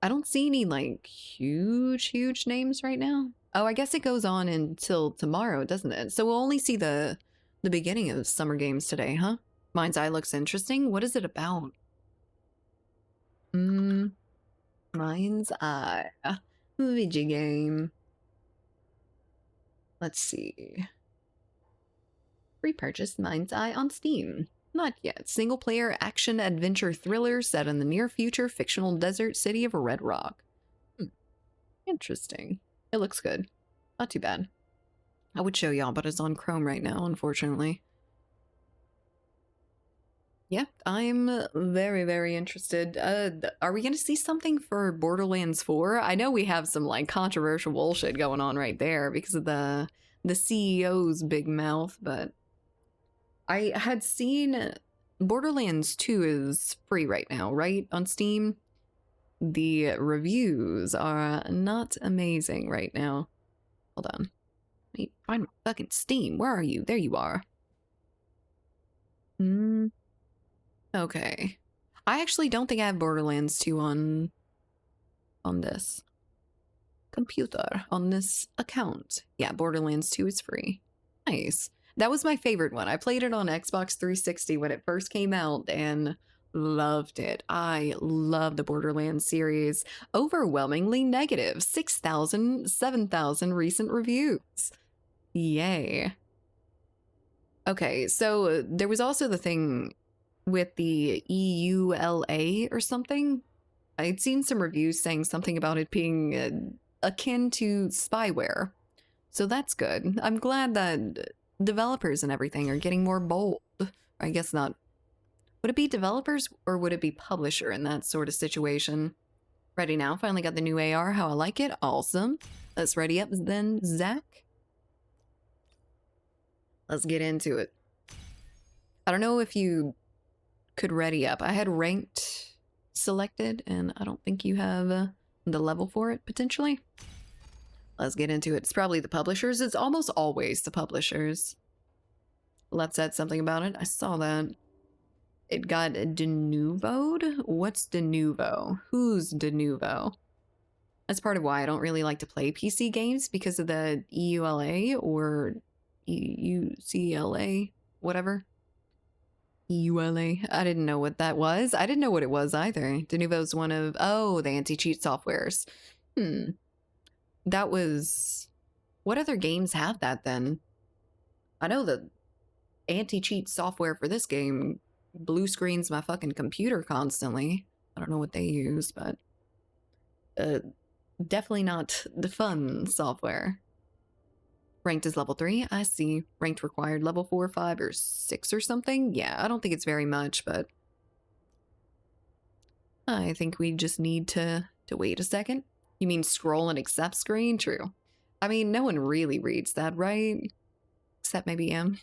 I don't see any, like, huge names right now. Oh, I guess it goes on until tomorrow, doesn't it? So we'll only see the beginning of Summer Games today, huh? Mind's Eye looks interesting. What is it about? Mind's Eye. Video game. Let's see. Repurchase Mind's Eye on Steam. Not yet. Single player action adventure thriller set in the near future fictional desert city of Red Rock. Interesting. It looks good. Not too bad. I would show y'all, but it's on Chrome right now, unfortunately. Yeah, I'm very, very interested. Are we going to see something for Borderlands 4? I know we have some like controversial bullshit going on right there because of the CEO's big mouth, but I had seen Borderlands 2 is free right now, right? On Steam. The reviews are not amazing right now. Hold on. Let me find my fucking Steam. Where are you? There you are. Okay. I actually don't think I have Borderlands 2 on this computer, on this account. Yeah, Borderlands 2 is free. Nice. That was my favorite one. I played it on Xbox 360 when it first came out and loved it. I love the Borderlands series. Overwhelmingly negative. 6,000, 7,000 recent reviews. Yay. Okay, so there was also the thing with the EULA or something. I'd seen some reviews saying something about it being akin to spyware. So that's good. I'm glad that developers and everything are getting more bold. I guess not. Would it be developers or would it be publisher in that sort of situation? Ready now. Finally got the new AR. How I like it. Awesome. Let's ready up then, Zach. Let's get into it. I don't know if you could ready up. I had ranked selected and I don't think you have the level for it potentially. Let's get into it. It's probably the publishers. It's almost always the publishers. Let's said something about it. I saw that. It got denuvoed? What's denuvo? Who's denuvo? That's part of why I don't really like to play PC games because of the EULA or EUCLA, whatever. EULA. I didn't know what that was. I didn't know what it was either. Denuvo's one of, oh, the anti-cheat softwares. That was... What other games have that then? I know the anti-cheat software for this game blue screens my fucking computer constantly. I don't know what they use, but definitely not the fun software. Ranked is level 3. I see. Ranked required level 4, 5, or 6 or something. Yeah, I don't think it's very much, but I think we just need to wait a second. You mean scroll and accept screen? True. I mean, no one really reads that, right? Except maybe him.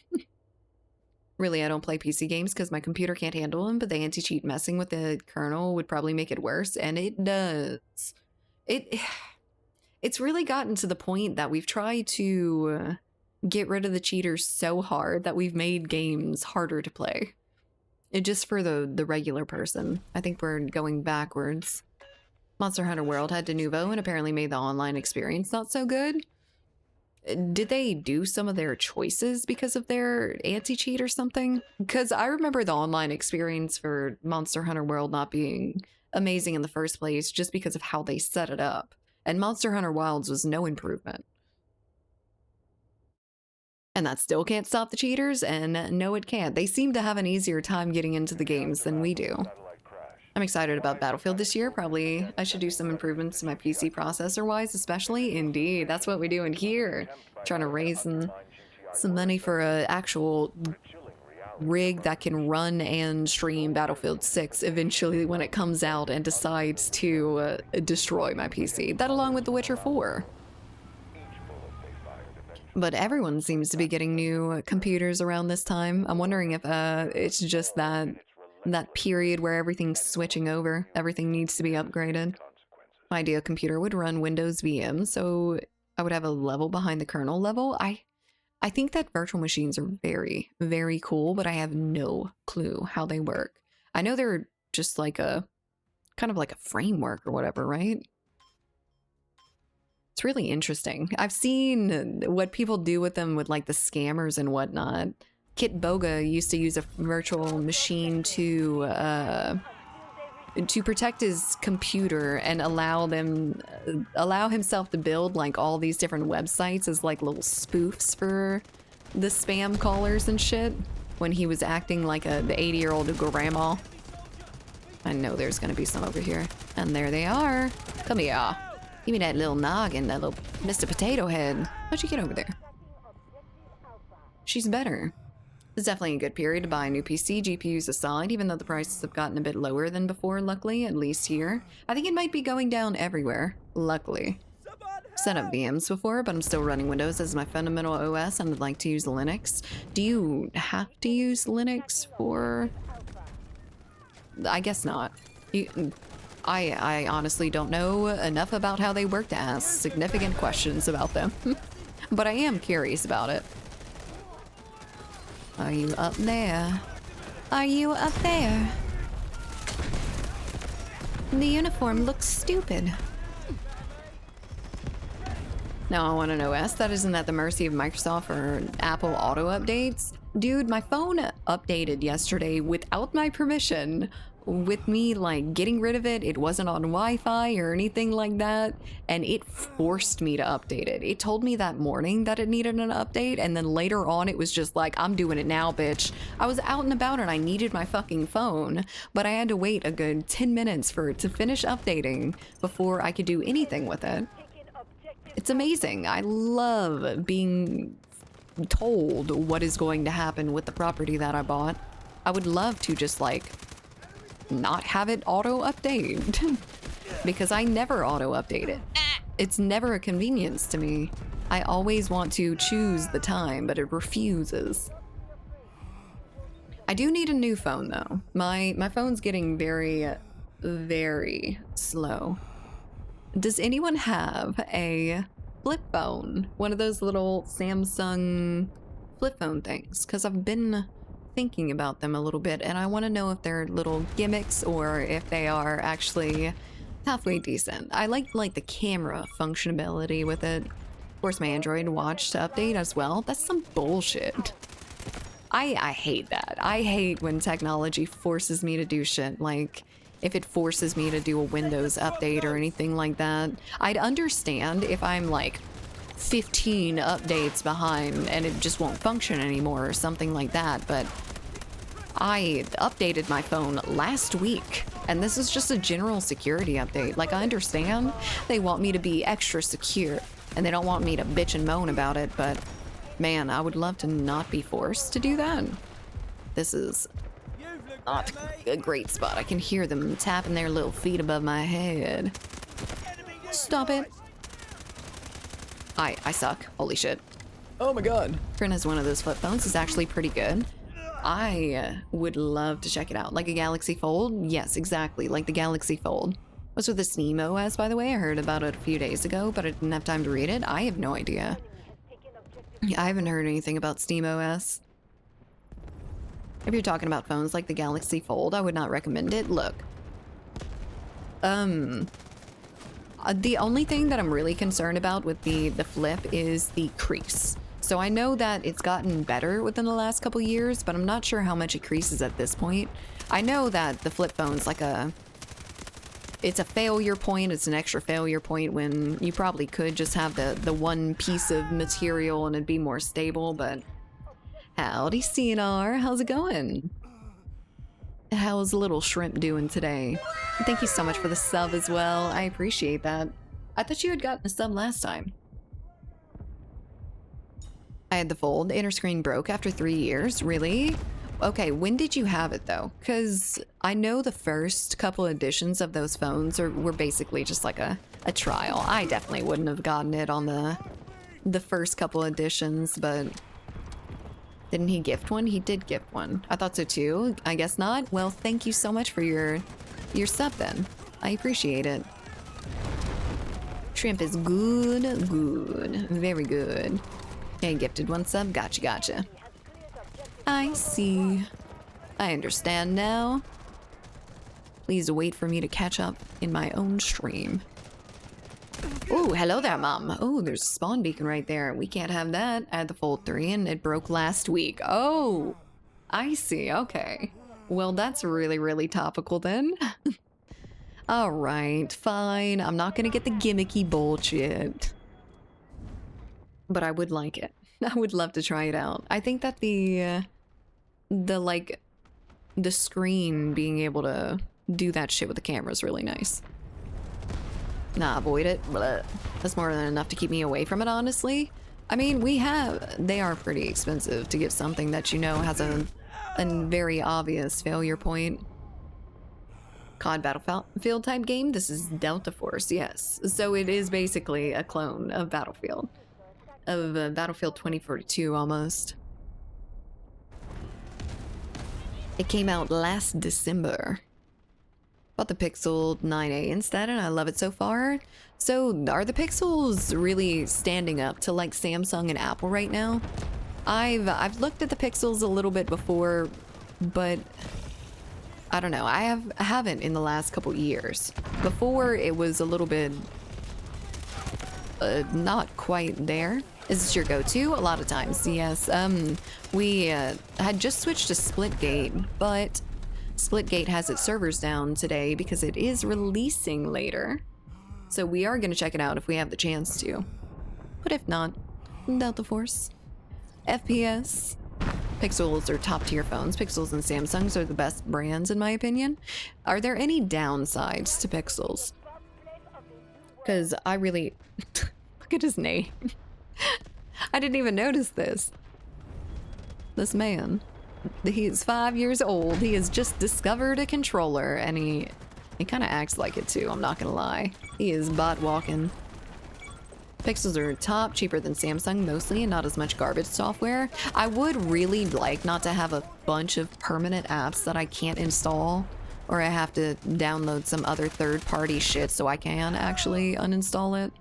Really, I don't play PC games because my computer can't handle them, but the anti-cheat messing with the kernel would probably make it worse, and it does. It's really gotten to the point that we've tried to get rid of the cheaters so hard that we've made games harder to play. Just for the regular person. I think we're going backwards. Monster Hunter World had Denuvo and apparently made the online experience not so good. Did they do some of their choices because of their anti-cheat or something? Because I remember the online experience for Monster Hunter World not being amazing in the first place just because of how they set it up. And Monster Hunter Wilds was no improvement. And that still can't stop the cheaters, and no it can't. They seem to have an easier time getting into the games than we do. I'm excited about Battlefield this year. Probably I should do some improvements to my PC processor-wise, especially. Indeed, that's what we're doing here. Trying to raise some money for an actual rig that can run and stream Battlefield 6 eventually when it comes out and decides to destroy my PC. That along with The Witcher 4. But everyone seems to be getting new computers around this time. I'm wondering if it's just that period where everything's switching over. Everything needs to be upgraded. My ideal computer would run Windows VM, so I would have a level behind the kernel level. I think that virtual machines are very, very cool, but I have no clue how they work. I know they're just like a, kind of like a framework or whatever, right? It's really interesting. I've seen what people do with them with like the scammers and whatnot. Kit Boga used to use a virtual machine to to protect his computer and allow himself to build like all these different websites as like little spoofs for the spam callers and shit when he was acting like the 80-year-old grandma. I know there's gonna be some over here. And there they are. Come here. Give me that little noggin, that little Mr. Potato Head. How'd you get over there? She's better. It's definitely a good period to buy a new PC, GPUs aside, even though the prices have gotten a bit lower than before, luckily, at least here. I think it might be going down everywhere, luckily. Set up VMs before, but I'm still running Windows as my fundamental OS and I'd like to use Linux. Do you have to use Linux for... I guess not. I honestly don't know enough about how they work to ask significant questions about them. But I am curious about it. Are you up there? Are you up there? The uniform looks stupid. Now I want an OS that isn't at the mercy of Microsoft or Apple auto updates. Dude, my phone updated yesterday without my permission. With me like getting rid of it, it wasn't on Wi-Fi or anything like that, and it forced me to update it. It told me that morning that it needed an update, and then later on it was just like, I'm doing it now, bitch. I was out and about and I needed my fucking phone, but I had to wait a good 10 minutes for it to finish updating before I could do anything with it. It's amazing. I love being told what is going to happen with the property that I bought. I would love to just like not have it auto update because I never auto update it. It's never a convenience to me. I always want to choose the time, but it refuses. I do need a new phone though. My phone's getting very, very slow. Does anyone have a flip phone? One of those little Samsung flip phone things? Because I've been thinking about them a little bit and I want to know if they're little gimmicks or if they are actually halfway decent. I like the camera functionality with it. Of course, my Android Watch to update as well. That's some bullshit. I hate that. I hate when technology forces me to do shit. Like, if it forces me to do a Windows update or anything like that. I'd understand if I'm like 15 updates behind and it just won't function anymore or something like that, but I updated my phone last week and this is just a general security update. Like, I understand they want me to be extra secure and they don't want me to bitch and moan about it, but man, I would love to not be forced to do that. This is not a great spot. I can hear them tapping their little feet above my head. Stop it. I suck. Holy shit. Oh my god. Friend has one of those flip phones. It's actually pretty good. I would love to check it out. Like a Galaxy Fold? Yes, exactly. Like the Galaxy Fold. What's with the Steam OS, by the way? I heard about it a few days ago, but I didn't have time to read it. I have no idea. I haven't heard anything about Steam OS. If you're talking about phones like the Galaxy Fold, I would not recommend it. Look. The only thing that I'm really concerned about with the Flip is the crease. So I know that it's gotten better within the last couple years, but I'm not sure how much it creases at this point. I know that the Flip phone's like it's a failure point. It's an extra failure point when you probably could just have the one piece of material and it'd be more stable, but howdy, CNR. How's it going? How's little shrimp doing today? Thank you so much for the sub as well. I appreciate that. I thought you had gotten a sub last time. I had the Fold. The inner screen broke after 3 years. Really? Okay, when did you have it though? Because I know the first couple editions of those phones were basically just like a trial. I definitely wouldn't have gotten it on the first couple editions, but didn't he gift one? He did gift one. I thought so too. I guess not. Well, thank you so much for your sub then. I appreciate it. Shrimp is good, good, very good. Okay, gifted one sub. Gotcha, gotcha. I see. I understand now. Please wait for me to catch up in my own stream. Oh, hello there, Mom. Oh, there's a spawn beacon right there. We can't have that. I had the Fold 3 and it broke last week. Oh, I see. Okay. Well, that's really, really topical then. Alright, fine. I'm not gonna get the gimmicky bullshit. But I would like it. I would love to try it out. I think that the screen being able to do that shit with the camera is really nice. Nah, avoid it. Blech. That's more than enough to keep me away from it, honestly. I mean, they are pretty expensive to get something that you know has a very obvious failure point. COD Battlefield type game. This is Delta Force, yes. So it is basically a clone of Battlefield. Of Battlefield 2042 almost. It came out last December. Bought the Pixel 9a instead, and I love it so far. So are the Pixels really standing up to like Samsung and Apple right now? I've looked at the Pixels a little bit before, but I don't know. I haven't in the last couple years. Before it was a little bit not quite there. Is this your go-to? A lot of times, yes. We had just switched to Splitgate, but Splitgate has its servers down today because it is releasing later. So we are going to check it out if we have the chance to. But if not, Delta Force. FPS. Pixels are top-tier phones. Pixels and Samsungs are the best brands in my opinion. Are there any downsides to Pixels? Because I really... Look at his name. I didn't even notice this. This man. He is 5 years old. He has just discovered a controller, and he kind of acts like it too, I'm not gonna lie. He is bot walking. Pixels are top, cheaper than Samsung mostly, and not as much garbage software. I would really like not to have a bunch of permanent apps that I can't install, or I have to download some other third-party shit so I can actually uninstall it.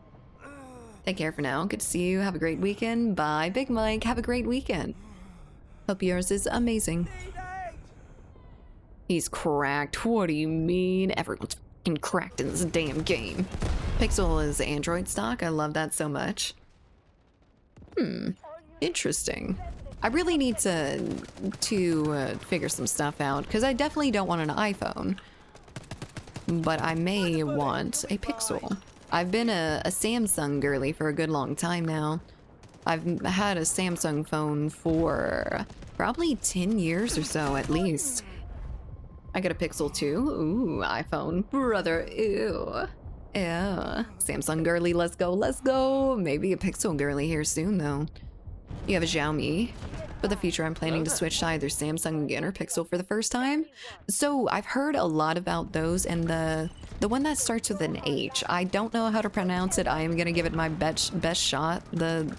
Take care for now. Good to see you. Have a great weekend. Bye, Big Mike. Have a great weekend. Hope yours is amazing. He's cracked. What do you mean? Everyone's fucking cracked in this damn game. Pixel is Android stock. I love that so much. Interesting. I really need to figure some stuff out because I definitely don't want an iPhone, but I may want a Pixel. I've been a Samsung girly for a good long time now. I've had a Samsung phone for probably 10 years or so at least. I got a Pixel too. Ooh, iPhone. Brother, ew. Yeah. Samsung girly, let's go, let's go. Maybe a Pixel girly here soon though. You have a Xiaomi. For the future, I'm planning to switch to either Samsung again or Pixel for the first time. So I've heard a lot about those, and the one that starts with an H. I don't know how to pronounce it. I am gonna give it my best shot. The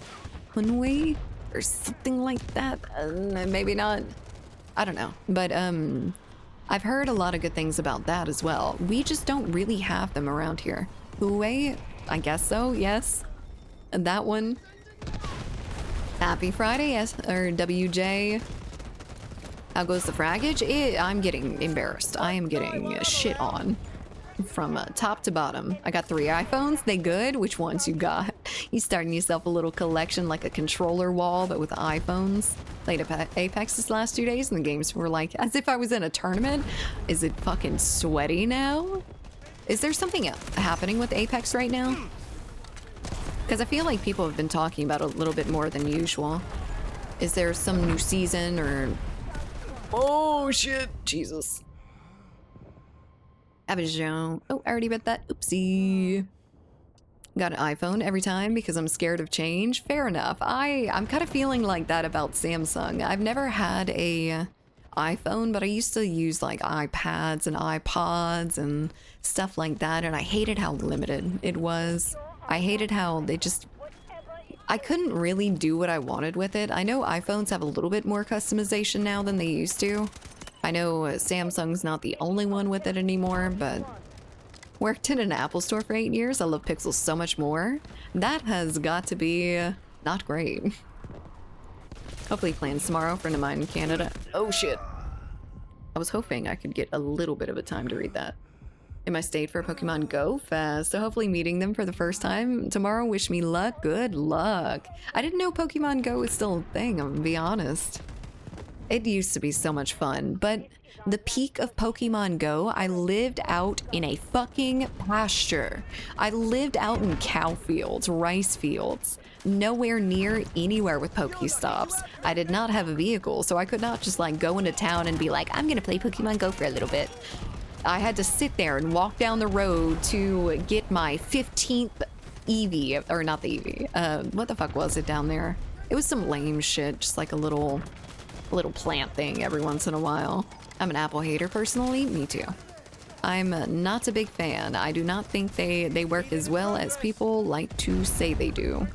Hunwei or something like that. Maybe not. I don't know. But I've heard a lot of good things about that as well. We just don't really have them around here. Huawei? I guess so. Yes. And that one. Happy Friday, yes, or WJ. How goes the fraggage? I'm getting embarrassed. I am getting shit on from top to bottom. I got 3 iPhones. They good? Which ones you got? You starting yourself a little collection like a controller wall, but with iPhones. Played Apex this last 2 days, and the games were like as if I was in a tournament. Is it fucking sweaty now? Is there something happening with Apex right now? Because I feel like people have been talking about it a little bit more than usual. Is there some new season or... Oh, shit. Jesus. Abijon. Oh, I already bet that. Oopsie. Got an iPhone every time because I'm scared of change. Fair enough. I'm kind of feeling like that about Samsung. I've never had a iPhone, but I used to use like iPads and iPods and stuff like that, and I hated how limited it was. I hated how they just... I couldn't really do what I wanted with it. I know iPhones have a little bit more customization now than they used to. I know Samsung's not the only one with it anymore, but... Worked in an Apple store for 8 years. I love Pixels so much more. That has got to be not great. Hopefully plans tomorrow. Friend of mine in Canada. Oh shit. I was hoping I could get a little bit of a time to read that. In my state for Pokemon Go Fest, so hopefully meeting them for the first time tomorrow. Wish me luck. Good luck. I didn't know Pokemon Go was still a thing, I'm gonna be honest. It used to be so much fun, but the peak of Pokemon Go, I lived out in a fucking pasture. I lived out in cow fields, rice fields, nowhere near anywhere with Pokestops. I did not have a vehicle, so I could not just like go into town and be like, I'm gonna play Pokemon Go for a little bit. I had to sit there and walk down the road to get my 15th Eevee, or not the Eevee. What the fuck was it down there? It was some lame shit, just like a little plant thing every once in a while. I'm an Apple hater personally, me too. I'm not a big fan. I do not think they work as well as people like to say they do.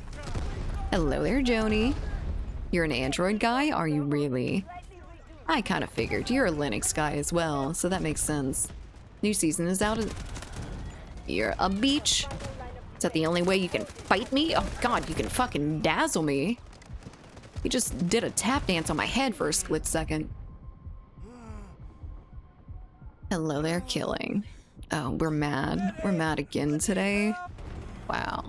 Hello there, Joni. You're an Android guy, are you really? I kind of figured. You're a Linux guy as well, so that makes sense. New season is out. You're a beach. Is that the only way you can fight me? Oh god, you can fucking dazzle me. He just did a tap dance on my head for a split second. Hello there, Killing. Oh, we're mad. We're mad again today. Wow.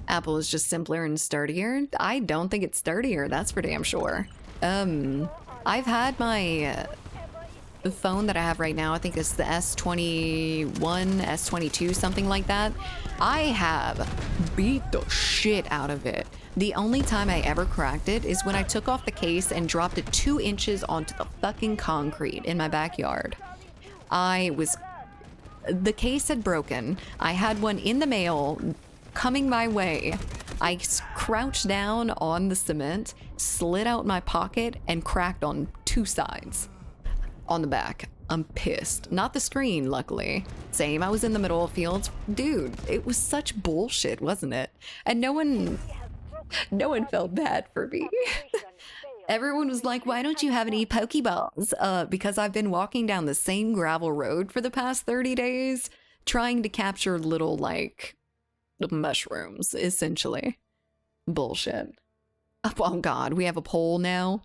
Apple is just simpler and sturdier. I don't think it's sturdier, that's for damn sure. I've had my the phone that I have right now, I think it's the S21, S22, something like that. I have beat the shit out of it. The only time I ever cracked it is when I took off the case and dropped it 2 inches onto the fucking concrete in my backyard. The case had broken. I had one in the mail coming my way. I crouched down on the cement, slid out my pocket, and cracked on 2 sides. On the back. I'm pissed. Not the screen, luckily. Same, I was in the middle of fields. Dude, it was such bullshit, wasn't it? And no one felt bad for me. Everyone was like, why don't you have any Pokeballs? Because I've been walking down the same gravel road for the past 30 days, trying to capture little, like, mushrooms, essentially. Bullshit. Oh god, we have a poll now.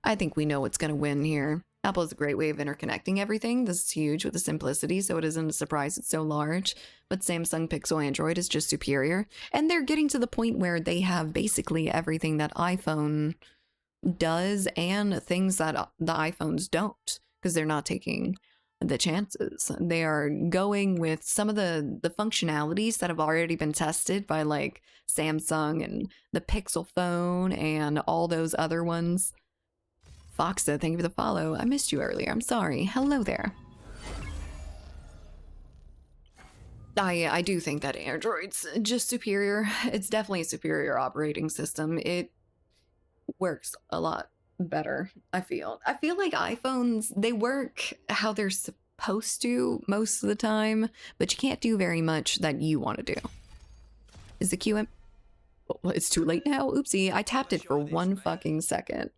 I think we know what's gonna win here. Apple is a great way of interconnecting everything. This is huge with the simplicity, so it isn't a surprise it's so large. But Samsung Pixel Android is just superior. And they're getting to the point where they have basically everything that iPhone does and things that the iPhones don't, because they're not taking the chances. They are going with some of the functionalities that have already been tested by like Samsung and the Pixel phone and all those other ones. Foxa, thank you for the follow. I missed you earlier. I'm sorry. Hello there. I do think that Android's just superior. It's definitely a superior operating system. It works a lot better, I feel. I feel like iPhones, they work how they're supposed to most of the time, but you can't do very much that you want to do. Is the QM... Well, it's too late now. Oopsie, I tapped it for 1 fucking second.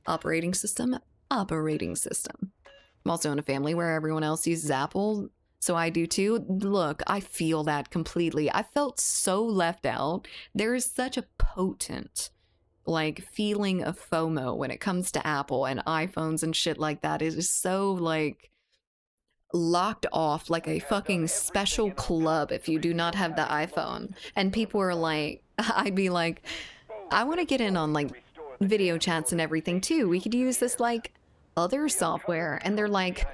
Operating system. I'm also in a family where everyone else uses Apple, so I do too. Look, I feel that completely. I felt so left out. There is such a potent, like, feeling of FOMO when it comes to Apple and iPhones and shit like that. It is so, like, locked off like a fucking special club if you do not have the iPhone. And people are like, I'd be like, I want to get in on, like, video chats and everything too. We could use this like other software, and they're like,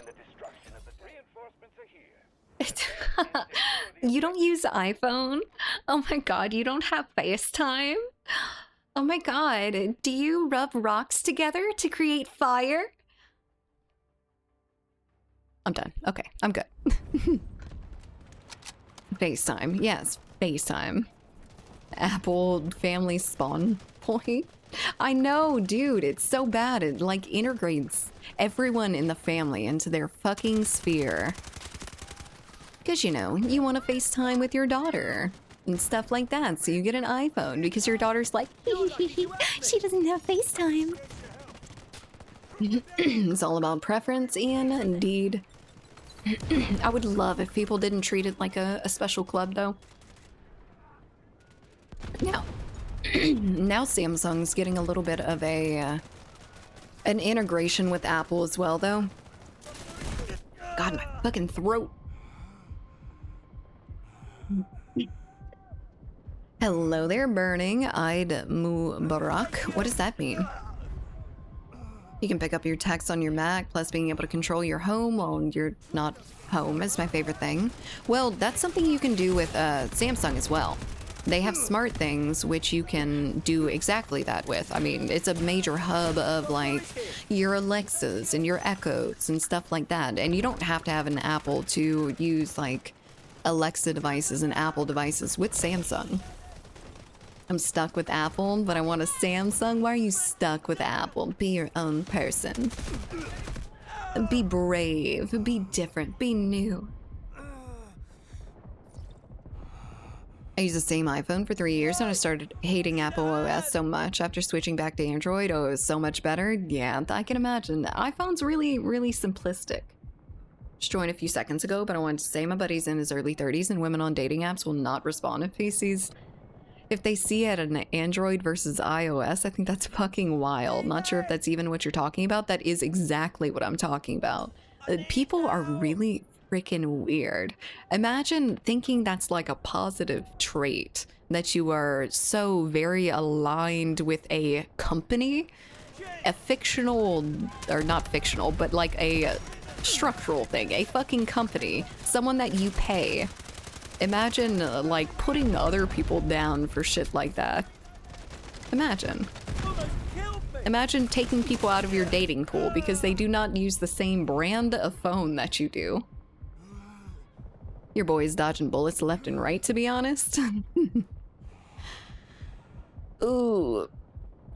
you don't use iPhone? Oh my god, you don't have FaceTime? Oh my god, do you rub rocks together to create fire? I'm done. Okay, I'm good. FaceTime, yes, FaceTime. Apple family spawn point. I know, dude, it's so bad. It like integrates everyone in the family into their fucking sphere. Because, you know, you want to FaceTime with your daughter and stuff like that, so you get an iPhone because your daughter's like, she doesn't have FaceTime. It's all about preference, Ian, indeed. I would love if people didn't treat it like a special club, though. Now, now Samsung's getting a little bit of an integration with Apple as well, though. God, my fucking throat. Hello there, Burning Eid Mubarak. What does that mean? You can pick up your text on your Mac, plus being able to control your home while you're not home is my favorite thing. Well, that's something you can do with Samsung as well. They have smart things which you can do exactly that with. I mean, it's a major hub of like your Alexas and your Echoes and stuff like that. And you don't have to have an Apple to use like Alexa devices and Apple devices with Samsung. I'm stuck with Apple, but I want a Samsung. Why are you stuck with Apple? Be your own person. Be brave. Be different. Be new. I used the same iPhone for 3 years and I started hating Apple OS so much after switching back to Android. Oh, it was so much better. Yeah, I can imagine. iPhone's really, really simplistic. Just joined a few seconds ago, but I wanted to say my buddy's in his early 30s and women on dating apps will not respond if they see it an Android versus iOS. I think that's fucking wild. Not sure if that's even what you're talking about. That is exactly what I'm talking about. People are really freaking weird. Imagine thinking that's like a positive trait, that you are so very aligned with a company, a fictional, or not fictional, but like a structural thing, a fucking company, someone that you pay. Imagine like putting other people down for shit like that. Imagine taking people out of your dating pool because they do not use the same brand of phone that you do. Your boy is dodging bullets left and right, to be honest. Ooh.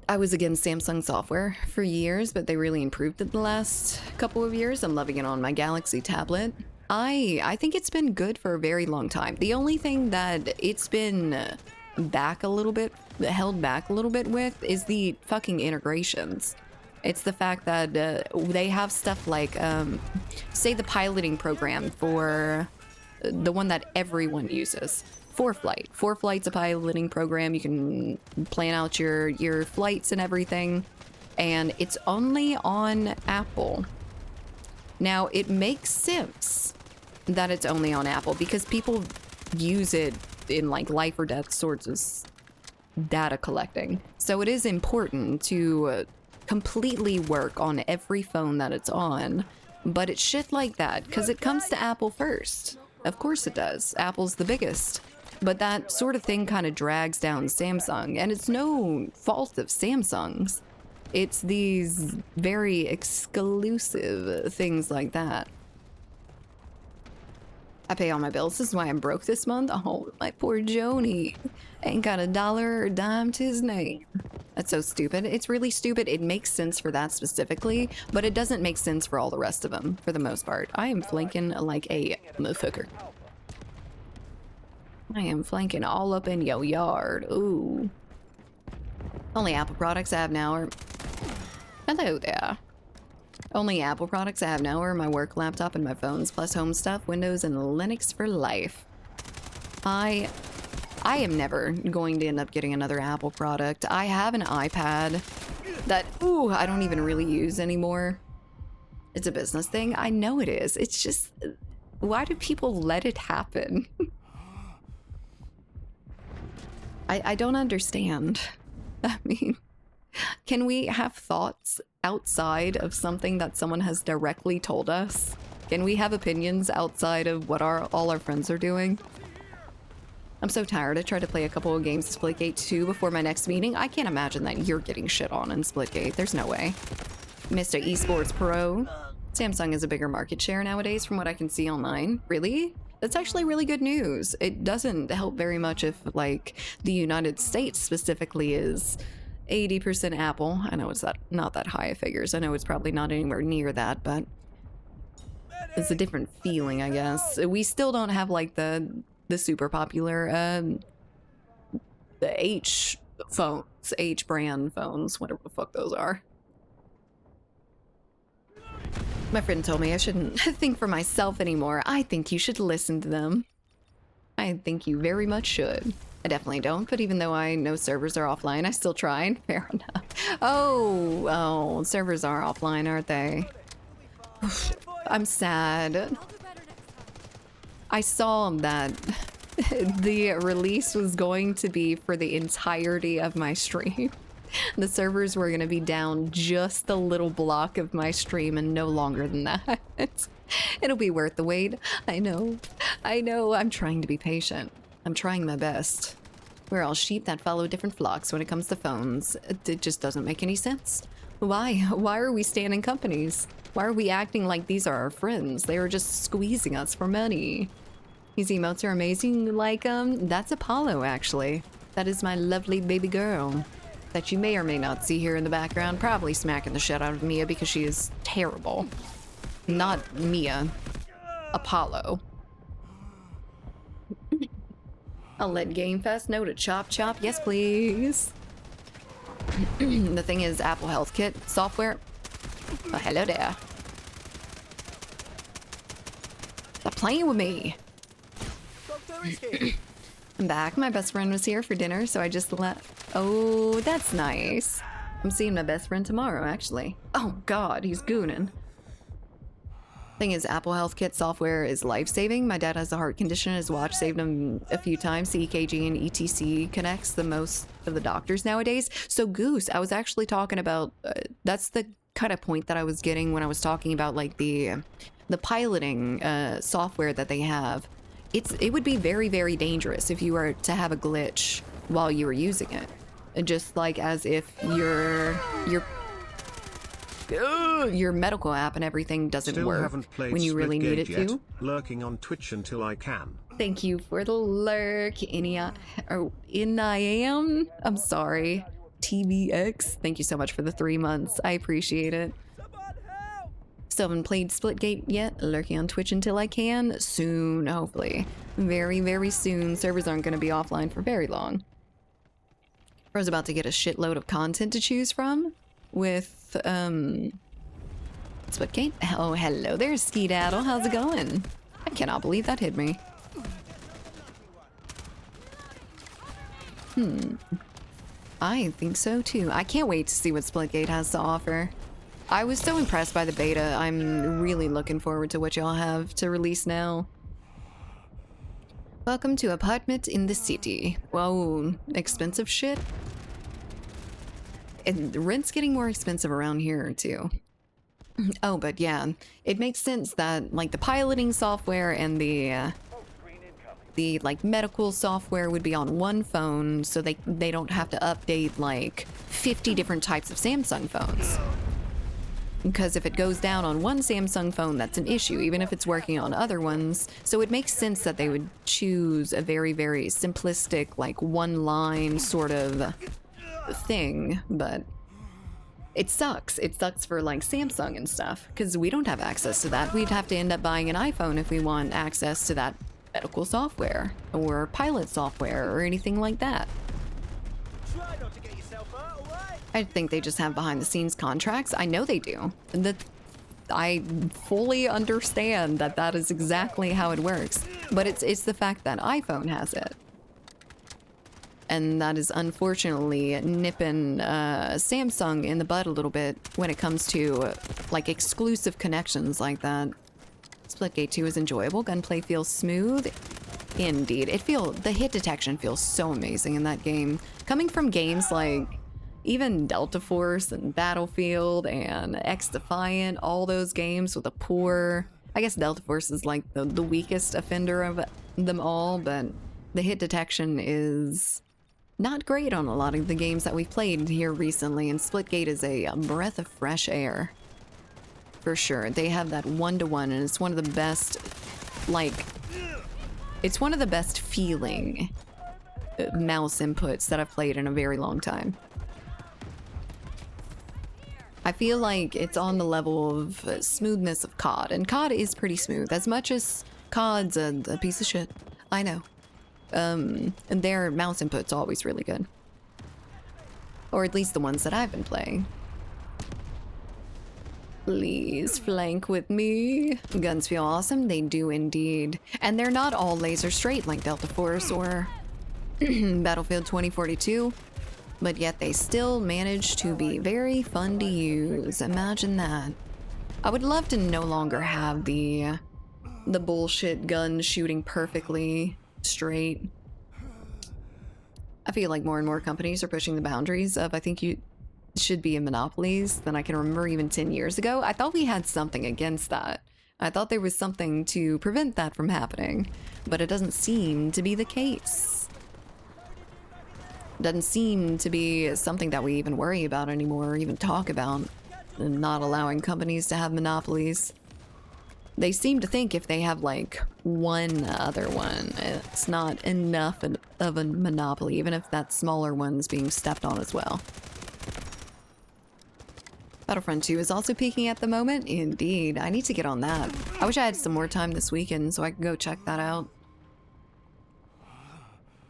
I was against Samsung software for years, but they really improved it the last couple of years. I'm loving it on my Galaxy tablet. I think it's been good for a very long time. The only thing that it's been held back a little bit with is the fucking integrations. It's the fact that they have stuff like, say the piloting program for the one that everyone uses. ForeFlight. ForeFlight's a piloting program. You can plan out your flights and everything, and it's only on Apple. Now, it makes sense that it's only on Apple because people use it in like life or death sorts of data collecting. So it is important to completely work on every phone that it's on, but it's shit like that because it comes to Apple first. Of course it does. Apple's the biggest. But that sort of thing kind of drags down Samsung, and it's no fault of Samsung's. It's these very exclusive things like that. I pay all my bills. This is why I'm broke this month. Oh, my poor Joni. Ain't got a dollar or dime to his name. That's so stupid. It's really stupid. It makes sense for that specifically, but it doesn't make sense for all the rest of them, for the most part. I am flanking like a motherfucker. I am flanking all up in your yard. Ooh. Only Apple products I have now are... Hello there. Only Apple products I have now are my work laptop and my phones, plus home stuff, Windows, and Linux for life. I am never going to end up getting another Apple product. I have an iPad that, ooh, I don't even really use anymore. It's a business thing. I know it is. It's just, why do people let it happen? I don't understand. I mean, can we have thoughts outside of something that someone has directly told us? Can we have opinions outside of what all our friends are doing? I'm so tired. I tried to play a couple of games of Splitgate 2 before my next meeting. I can't imagine that you're getting shit on in Splitgate. There's no way. Mr. Esports Pro. Samsung has a bigger market share nowadays from what I can see online. Really? That's actually really good news. It doesn't help very much if, like, the United States specifically is 80% Apple. I know it's not that high of figures. I know it's probably not anywhere near that, but it's a different feeling, I guess. We still don't have, like, the super popular, the H phones, H brand phones, whatever the fuck those are. My friend told me I shouldn't think for myself anymore. I think you should listen to them. I think you very much should. I definitely don't, but even though I know servers are offline, I still tried. Fair enough. Oh, servers are offline, aren't they? I'm sad. I saw that the release was going to be for the entirety of my stream. The servers were gonna be down just a little block of my stream and no longer than that. It'll be worth the wait. I know. I'm trying to be patient. I'm trying my best. We're all sheep that follow different flocks when it comes to phones. It just doesn't make any sense. Why? Why are we staying in companies? Why are we acting like these are our friends? They are just squeezing us for money. These emotes are amazing. Like, that's Apollo, actually. That is my lovely baby girl that you may or may not see here in the background, probably smacking the shit out of Mia because she is terrible. Not Mia. Apollo. I'll let Game Fest know to chop chop. Yes, please. The thing is, Apple Health Kit software. Oh, hello there. Stop playing with me. I'm back. My best friend was here for dinner, so I just left. Oh, that's nice. I'm seeing my best friend tomorrow, actually. Oh god, he's gooning. Thing is, Apple Health Kit software is life-saving. My dad has a heart condition. His watch saved him a few times. The EKG and ETC connects the most of the doctors nowadays. So Goose, I was actually talking about, that's the kind of point that I was getting when I was talking about like the piloting software that they have. It would be very, very dangerous if you were to have a glitch while you were using it. Just like as if your medical app and everything doesn't Still work haven't played when you really need it Splitgate to. yet. Lurking on Twitch until I can. Thank you for the lurk, NIAM. I'm sorry. TVX. Thank you so much for the 3 months. I appreciate it. Still haven't played Splitgate yet. Lurking on Twitch until I can. Soon, hopefully. Very, very soon. Servers aren't going to be offline for very long. I was about to get a shitload of content to choose from with, Splitgate. Oh, hello there, Skedaddle. How's it going? I cannot believe that hit me. I think so too. I can't wait to see what Splitgate has to offer. I was so impressed by the beta. I'm really looking forward to what y'all have to release now. Welcome to apartment in the city. Whoa, expensive shit. And rent's getting more expensive around here too. Oh, but yeah, it makes sense that like the piloting software and the like medical software would be on one phone, so they don't have to update like 50 different types of Samsung phones. Because if it goes down on one Samsung phone, that's an issue, even if it's working on other ones. So it makes sense that they would choose a very, very simplistic, like one-line sort of thing, but it sucks. It sucks for like Samsung and stuff, because we don't have access to that. We'd have to end up buying an iPhone if we want access to that medical software or pilot software or anything like that. I think they just have behind the scenes contracts. I know they do. I fully understand that that is exactly how it works, but it's the fact that iPhone has it. And that is unfortunately nipping Samsung in the butt a little bit when it comes to like exclusive connections like that. Splitgate 2 is enjoyable. Gunplay feels smooth. Indeed. The hit detection feels so amazing in that game. Coming from games like even Delta Force and Battlefield and X-Defiant, all those games with a poor... I guess Delta Force is like the weakest offender of them all, but the hit detection is not great on a lot of the games that we've played here recently, and Splitgate is a breath of fresh air. For sure. They have that one-to-one, and it's one of the best, like... It's one of the best feeling mouse inputs that I've played in a very long time. I feel like it's on the level of smoothness of COD, and COD is pretty smooth, as much as COD's a piece of shit. I know. And their mouse input's always really good. Or at least the ones that I've been playing. Please flank with me. Guns feel awesome. They do indeed. And they're not all laser straight like Delta Force or Battlefield 2042. But yet they still manage to be very fun to use. Imagine that. I would love to no longer have the bullshit gun shooting perfectly straight. I feel like more and more companies are pushing the boundaries of, I think you should be in monopolies than I can remember even 10 years ago. I thought we had something against that. I thought there was something to prevent that from happening, but it doesn't seem to be the case. Doesn't seem to be something that we even worry about anymore or even talk about, not allowing companies to have monopolies. They seem to think if they have like one other one, it's not enough of a monopoly, even if that smaller one's being stepped on as well. Battlefront 2 is also peaking at the moment. Indeed, I need to get on that. I wish I had some more time this weekend so I could go check that out.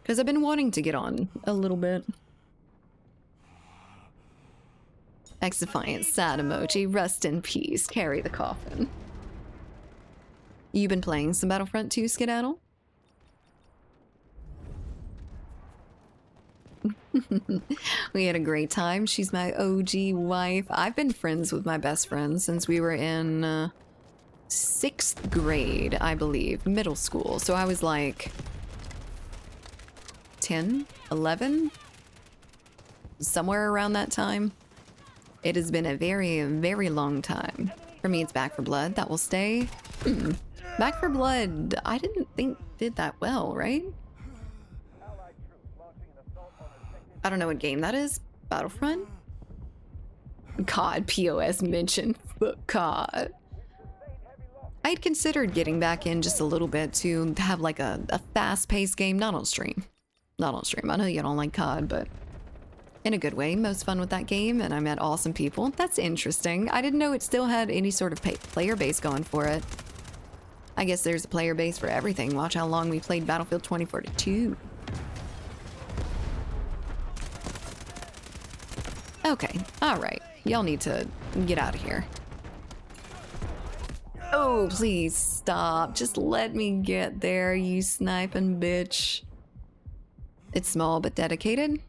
Because I've been wanting to get on a little bit. X-Defiant, sad emoji, rest in peace, carry the coffin. You been playing some Battlefront 2, Skedaddle? We had a great time. She's my OG wife. I've been friends with my best friend since we were in 6th grade, I believe, middle school. So I was like 10, 11, somewhere around that time. It has been a very, very long time. For me, it's Back 4 Blood that will stay. Back 4 Blood, I didn't think did that well, right? I don't know what game that is. Battlefront? COD, POS mentioned. COD. I'd considered getting back in just a little bit to have like a fast-paced game, not on stream. Not on stream. I know you don't like COD, but in a good way. Most fun with that game, and I met awesome people. That's interesting. I didn't know it still had any sort of player base going for it. I guess there's a player base for everything. Watch how long we played Battlefield 2042. Okay, alright. Y'all need to get out of here. Oh, please stop. Just let me get there, you sniping bitch. It's small but dedicated.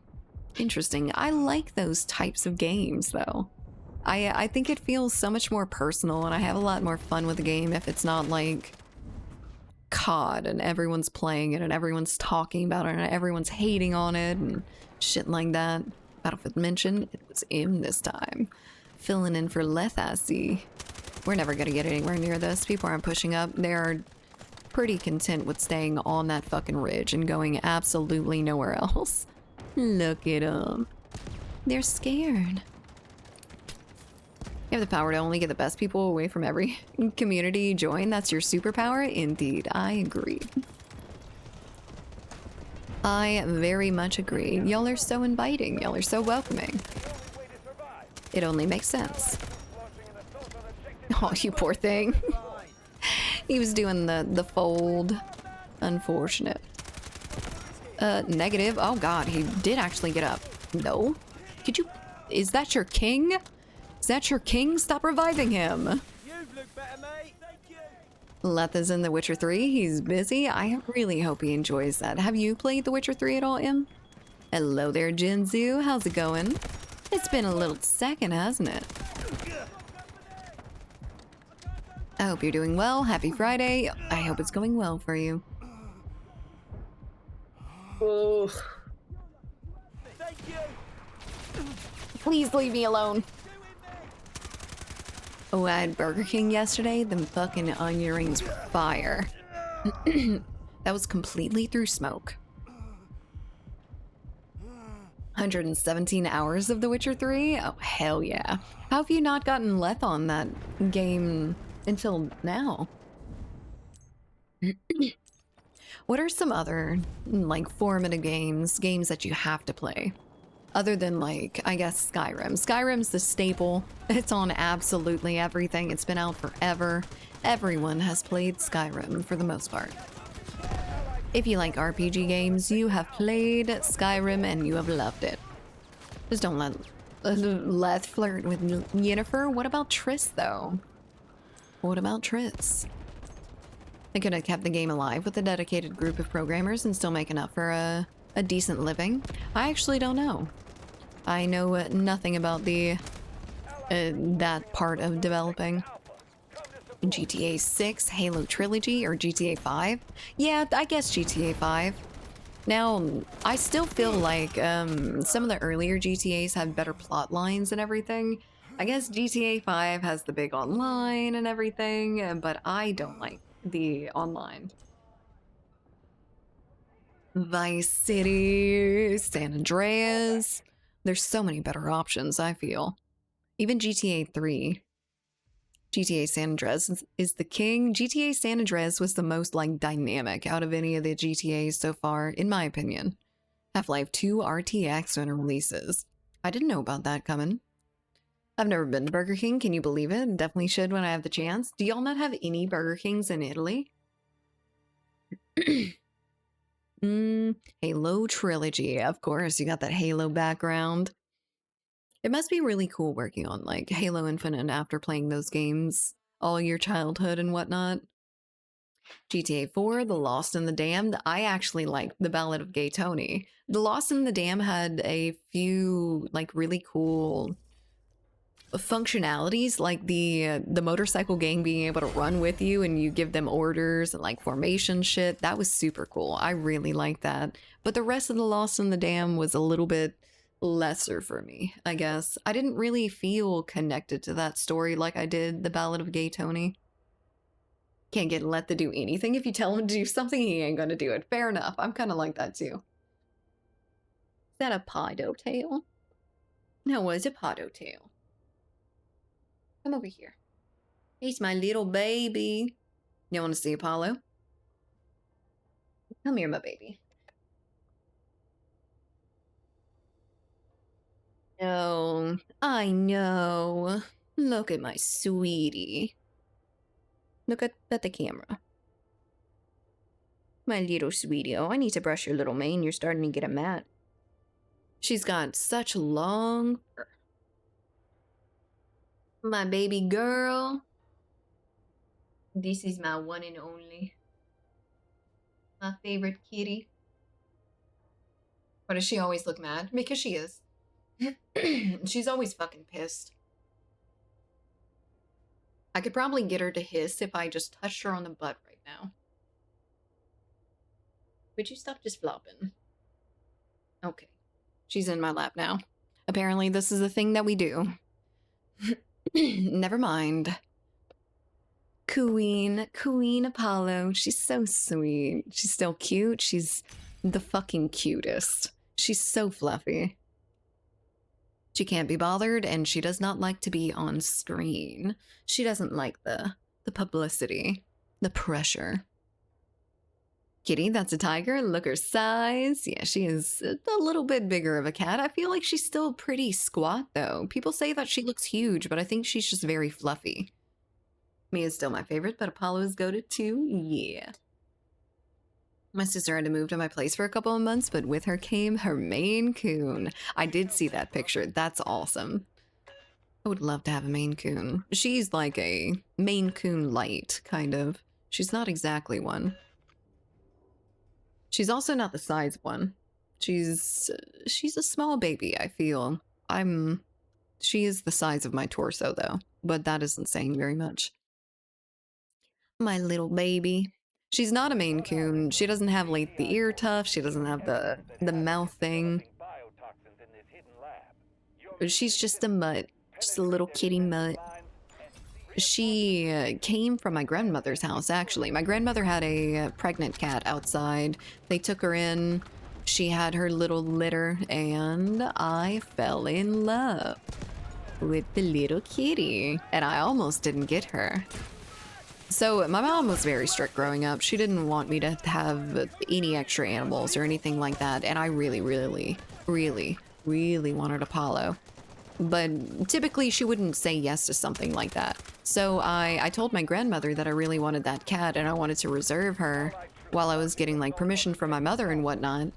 Interesting. I like those types of games, though. I think it feels so much more personal, and I have a lot more fun with the game if it's not like COD and everyone's playing it and everyone's talking about it and everyone's hating on it and shit like that. Battlefield mentioned it was M this time. Filling in for Leth, I see. We're never gonna get anywhere near this. People aren't pushing up. They're pretty content with staying on that fucking ridge and going absolutely nowhere else. Look at them. They're scared. You have the power to only get the best people away from every community you join. That's your superpower? Indeed, I agree. I very much agree. Y'all are so inviting. Y'all are so welcoming. It only makes sense. Oh, you poor thing. He was doing the fold. Unfortunate. Negative. Oh god, he did actually get up. No. Could you... Is that your king? Is that your king? Stop reviving him. Leth is in The Witcher 3. He's busy. I really hope he enjoys that. Have you played The Witcher 3 at all, Em? Hello there, Jinzu. How's it going? It's been a little second, hasn't it? I hope you're doing well. Happy Friday. I hope it's going well for you. Ugh. Please leave me alone. Oh, I had Burger King yesterday. Them fucking onion rings were fire. That was completely through smoke. 117 hours of The Witcher 3? Oh, hell yeah. How have you not gotten Leth on that game until now? What are some other, like, formative games that you have to play? Other than, like, I guess Skyrim. Skyrim's the staple. It's on absolutely everything. It's been out forever. Everyone has played Skyrim for the most part. If you like RPG games, you have played Skyrim and you have loved it. Just don't let Leth flirt with Yennefer. What about Triss, though? What about Triss? They could have kept the game alive with a dedicated group of programmers and still make enough for a decent living. I actually don't know. I know nothing about the that part of developing. GTA 6, Halo Trilogy, or GTA 5? Yeah, I guess GTA 5. Now, I still feel like some of the earlier GTAs had better plot lines and everything. I guess GTA 5 has the big online and everything, but I don't like the online. Vice City, San Andreas. There's so many better options, I feel. Even GTA 3. GTA San Andreas is the king. GTA San Andreas was the most like dynamic out of any of the GTAs so far, in my opinion. Half-Life 2 RTX when it releases. I didn't know about that coming. I've never been to Burger King, can you believe it? Definitely should when I have the chance. Do y'all not have any Burger Kings in Italy? Halo Trilogy, of course, you got that Halo background. It must be really cool working on like Halo Infinite after playing those games all your childhood and whatnot. GTA 4, The Lost and the Damned. I actually liked The Ballad of Gay Tony. The Lost and the Damned had a few like really cool functionalities, like the motorcycle gang being able to run with you and you give them orders and like formation shit. That was super cool. I really liked that. But the rest of The Lost and the Damned was a little bit lesser for me, I guess. I didn't really feel connected to that story like I did The Ballad of Gay Tony. Can't get let to do anything. If you tell him to do something, he ain't gonna do it. Fair enough. I'm kind of like that too. Is that a Podo tail? No, it's a Podo tail. Come over here. He's my little baby. You want to see Apollo? Come here, my baby. No, I know. Look at my sweetie. Look at the camera. My little sweetie. Oh, I need to brush your little mane. You're starting to get a mat. She's got such long fur. My baby girl. This is my one and only. My favorite kitty. Why does she always look mad? Because she is. She's always fucking pissed. I could probably get her to hiss if I just touched her on the butt right now. Would you stop just flopping? Okay. She's in my lap now. Apparently this is a thing that we do. Never mind. Queen Apollo. She's so sweet. She's still cute. She's the fucking cutest. She's so fluffy. She can't be bothered, and she does not like to be on screen. She doesn't like the publicity, the pressure. Kitty, that's a tiger. Look her size. Yeah, she is a little bit bigger of a cat. I feel like she's still pretty squat, though. People say that she looks huge, but I think she's just very fluffy. Mia's still my favorite, but Apollo is goated too. Yeah. My sister had to move to my place for a couple of months, but with her came her Maine Coon. I did see that picture. That's awesome. I would love to have a Maine Coon. She's like a Maine Coon light, kind of. She's not exactly one. She's also not the size one. She's a small baby, I feel. She is the size of my torso, though, but that isn't saying very much. My little baby. She's not a Maine Coon. She doesn't have like the ear tuft. She doesn't have the mouth thing. She's just a mutt. Just a little kitty mutt. She came from my grandmother's house, actually. My grandmother had a pregnant cat outside. They took her in. She had her little litter, and I fell in love with the little kitty. And I almost didn't get her. So my mom was very strict growing up. She didn't want me to have any extra animals or anything like that. And I really, really, really, really wanted Apollo. But typically she wouldn't say yes to something like that. So I told my grandmother that I really wanted that cat and I wanted to reserve her while I was getting like permission from my mother and whatnot.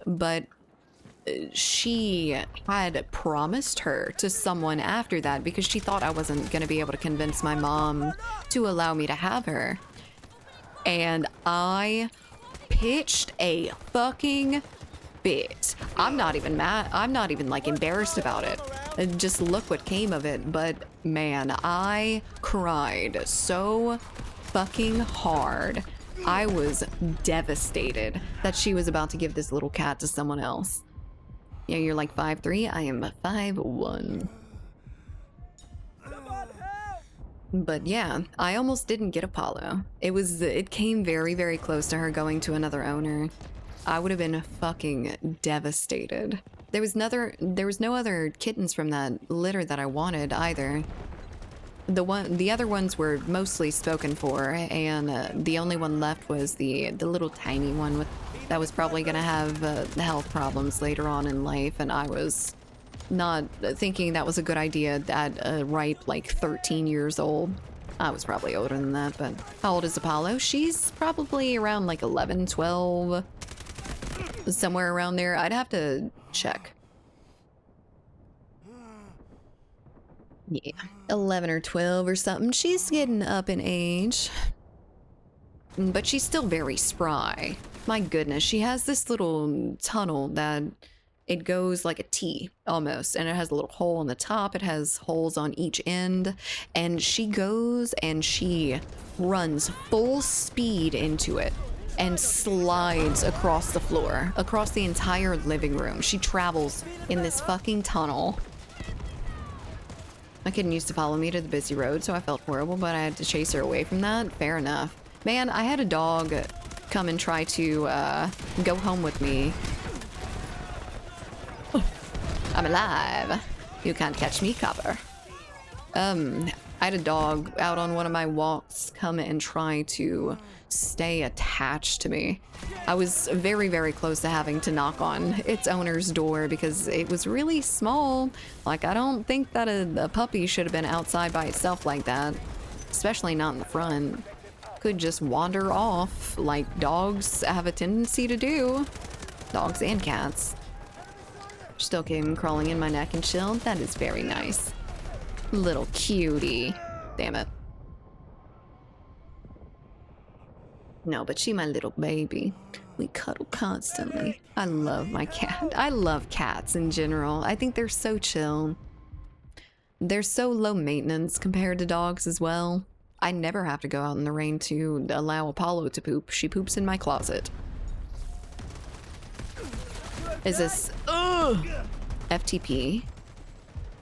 But she had promised her to someone after that because she thought I wasn't going to be able to convince my mom to allow me to have her. And I pitched a fucking fit. I'm not even mad. I'm not even like embarrassed about it. And just look what came of it. But man, I cried so fucking hard I was devastated that she was about to give this little cat to someone else. Yeah, you're like 5'3", I am 5'1". But yeah, I almost didn't get Apollo. It came very, very close to her going to another owner. I would have been fucking devastated. There was no other kittens from that litter that I wanted either. The other ones were mostly spoken for, and the only one left was the little tiny one that was probably gonna have health problems later on in life, and I was not thinking that was a good idea at a ripe, like 13 years old. I was probably older than that, but how old is Apollo? She's probably around like 11, 12, somewhere around there. I'd have to check. Yeah, 11 or 12 or something. She's getting up in age, but she's still very spry. My goodness, she has this little tunnel that it goes like a T almost, and it has a little hole on the top. It has holes on each end, and she goes and she runs full speed into it and slides across the floor, across the entire living room. She travels in this fucking tunnel. My kitten used to follow me to the busy road, so I felt horrible, but I had to chase her away from that. Fair enough. Man, I had a dog come and try to go home with me. I'm alive. You can't catch me, copper. I had a dog out on one of my walks come and try to stay attached to me. I was very, very close to having to knock on its owner's door because it was really small. Like, I don't think that a puppy should have been outside by itself like that, especially not in the front. Could just wander off like dogs have a tendency to do. Dogs and cats. Still came crawling in my neck and chilled. That is very nice. Little cutie. Damn it. No, but she my little baby. We cuddle constantly. I love my cat. I love cats in general. I think they're so chill. They're so low maintenance compared to dogs as well. I never have to go out in the rain to allow Apollo to poop. She poops in my closet. Is this... Ugh! FTP?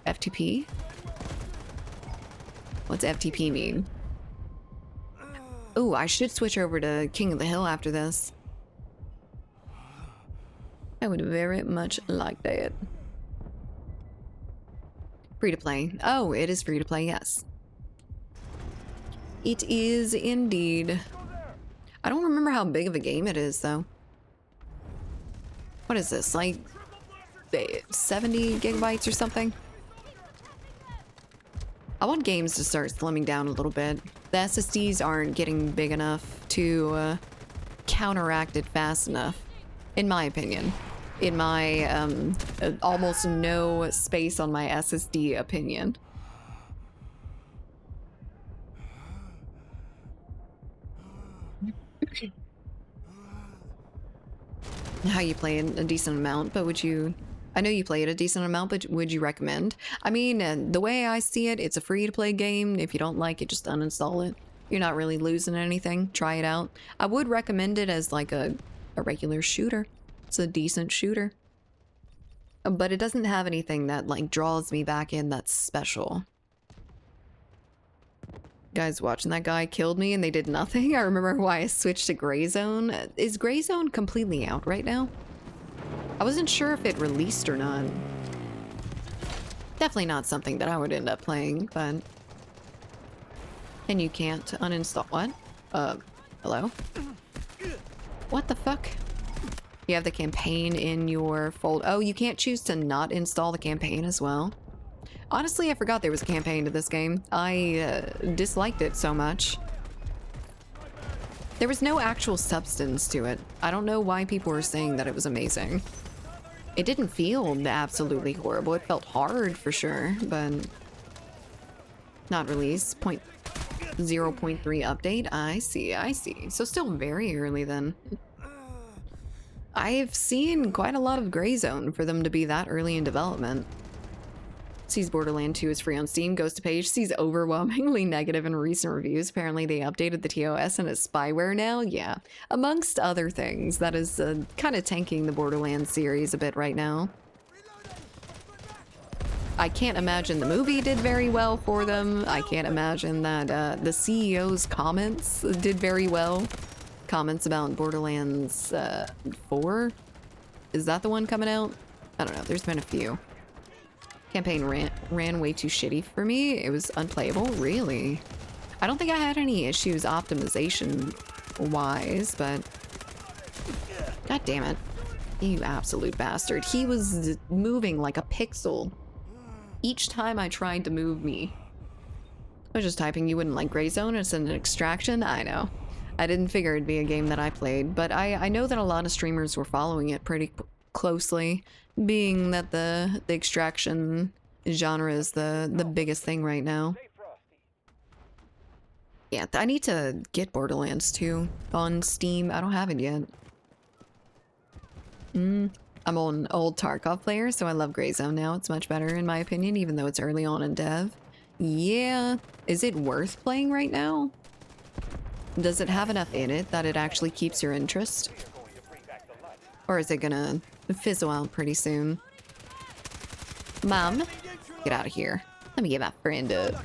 FTP? What's FTP mean? Ooh, I should switch over to King of the Hill after this. I would very much like that. Free to play. Oh, it is free to play, yes. It is indeed. I don't remember how big of a game it is, though. What is this, like 70 gigabytes or something? I want games to start slimming down a little bit. The SSDs aren't getting big enough to counteract it fast enough, in my opinion. In my almost no space on my SSD opinion. How you play a decent amount, but would you... I know you play it a decent amount, but would you recommend? I mean, the way I see it, it's a free-to-play game. If you don't like it, just uninstall it. You're not really losing anything. Try it out. I would recommend it as like a regular shooter. It's a decent shooter. But it doesn't have anything that like draws me back in that's special. Guys watching that guy killed me and they did nothing. I remember why I switched to Gray Zone. Is Gray Zone completely out right now? I wasn't sure if it released or not. Definitely not something that I would end up playing, but... And you can't uninstall... What? Hello? What the fuck? You have the campaign in your folder. Oh, you can't choose to not install the campaign as well? Honestly, I forgot there was a campaign to this game. I disliked it so much. There was no actual substance to it. I don't know why people were saying that it was amazing. It didn't feel absolutely horrible. It felt hard for sure, but not released. 0.3 update. I see, I see. So still very early then. I've seen quite a lot of Gray Zone for them to be that early in development. Sees Borderlands 2 is free on Steam, goes to page, sees overwhelmingly negative in recent reviews. Apparently they updated the TOS and it's spyware now. Yeah, amongst other things, that is kind of tanking the Borderlands series a bit right now. I can't imagine the movie did very well for them. I can't imagine that the CEO's comments did very well. Comments about Borderlands 4? Is that the one coming out? I don't know, there's been a few. Campaign ran way too shitty for me. It was unplayable, really. I don't think I had any issues optimization-wise, but... God damn it. You absolute bastard. He was moving like a pixel each time I tried to move me. I was just typing you wouldn't like Gray Zone, it's an extraction. I know. I didn't figure it'd be a game that I played, but I know that a lot of streamers were following it pretty closely, being that the extraction genre is the biggest thing right now. Yeah, I need to get Borderlands 2 on Steam. I don't have it yet. I'm an old Tarkov player, so I love Gray Zone now. It's much better in my opinion, even though it's early on in dev. Yeah, is it worth playing right now? Does it have enough in it that it actually keeps your interest? Or is it gonna fizzle out pretty soon? Mom, get out of here. Let me get my friend up.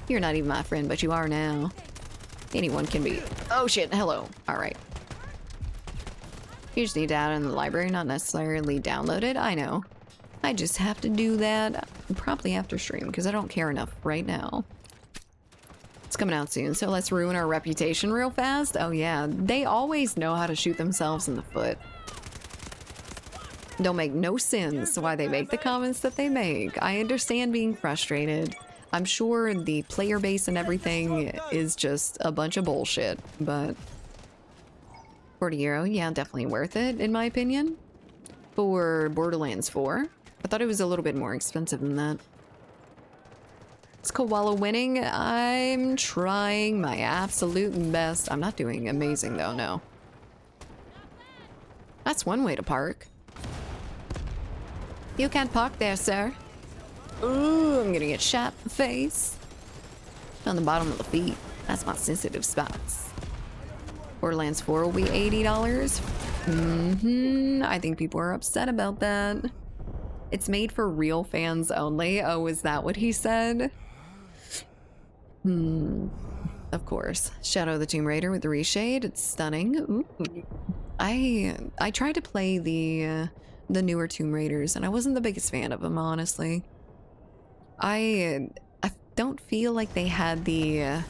You're not even my friend, but you are now. Anyone can be. Oh shit, hello. Alright. You just need to add it in the library, not necessarily download it. I know. I just have to do that probably after stream, because I don't care enough right now. It's coming out soon, so let's ruin our reputation real fast. Oh yeah, they always know how to shoot themselves in the foot. Don't make no sense why they make the comments that they make. I understand being frustrated. I'm sure the player base and everything is just a bunch of bullshit, but... €40, yeah, definitely worth it, in my opinion. For Borderlands 4. I thought it was a little bit more expensive than that. Is Koala winning? I'm trying my absolute best. I'm not doing amazing though, no. That's one way to park. You can't park there, sir. Ooh, I'm gonna get shot in the face. On the bottom of the feet. That's my sensitive spots. Borderlands 4 will be $80. I think people are upset about that. It's made for real fans only. Oh, is that what he said? Of course. Shadow of the Tomb Raider with the reshade. It's stunning. Ooh. I tried to play the newer Tomb Raiders, and I wasn't the biggest fan of them, honestly. I don't feel like they had the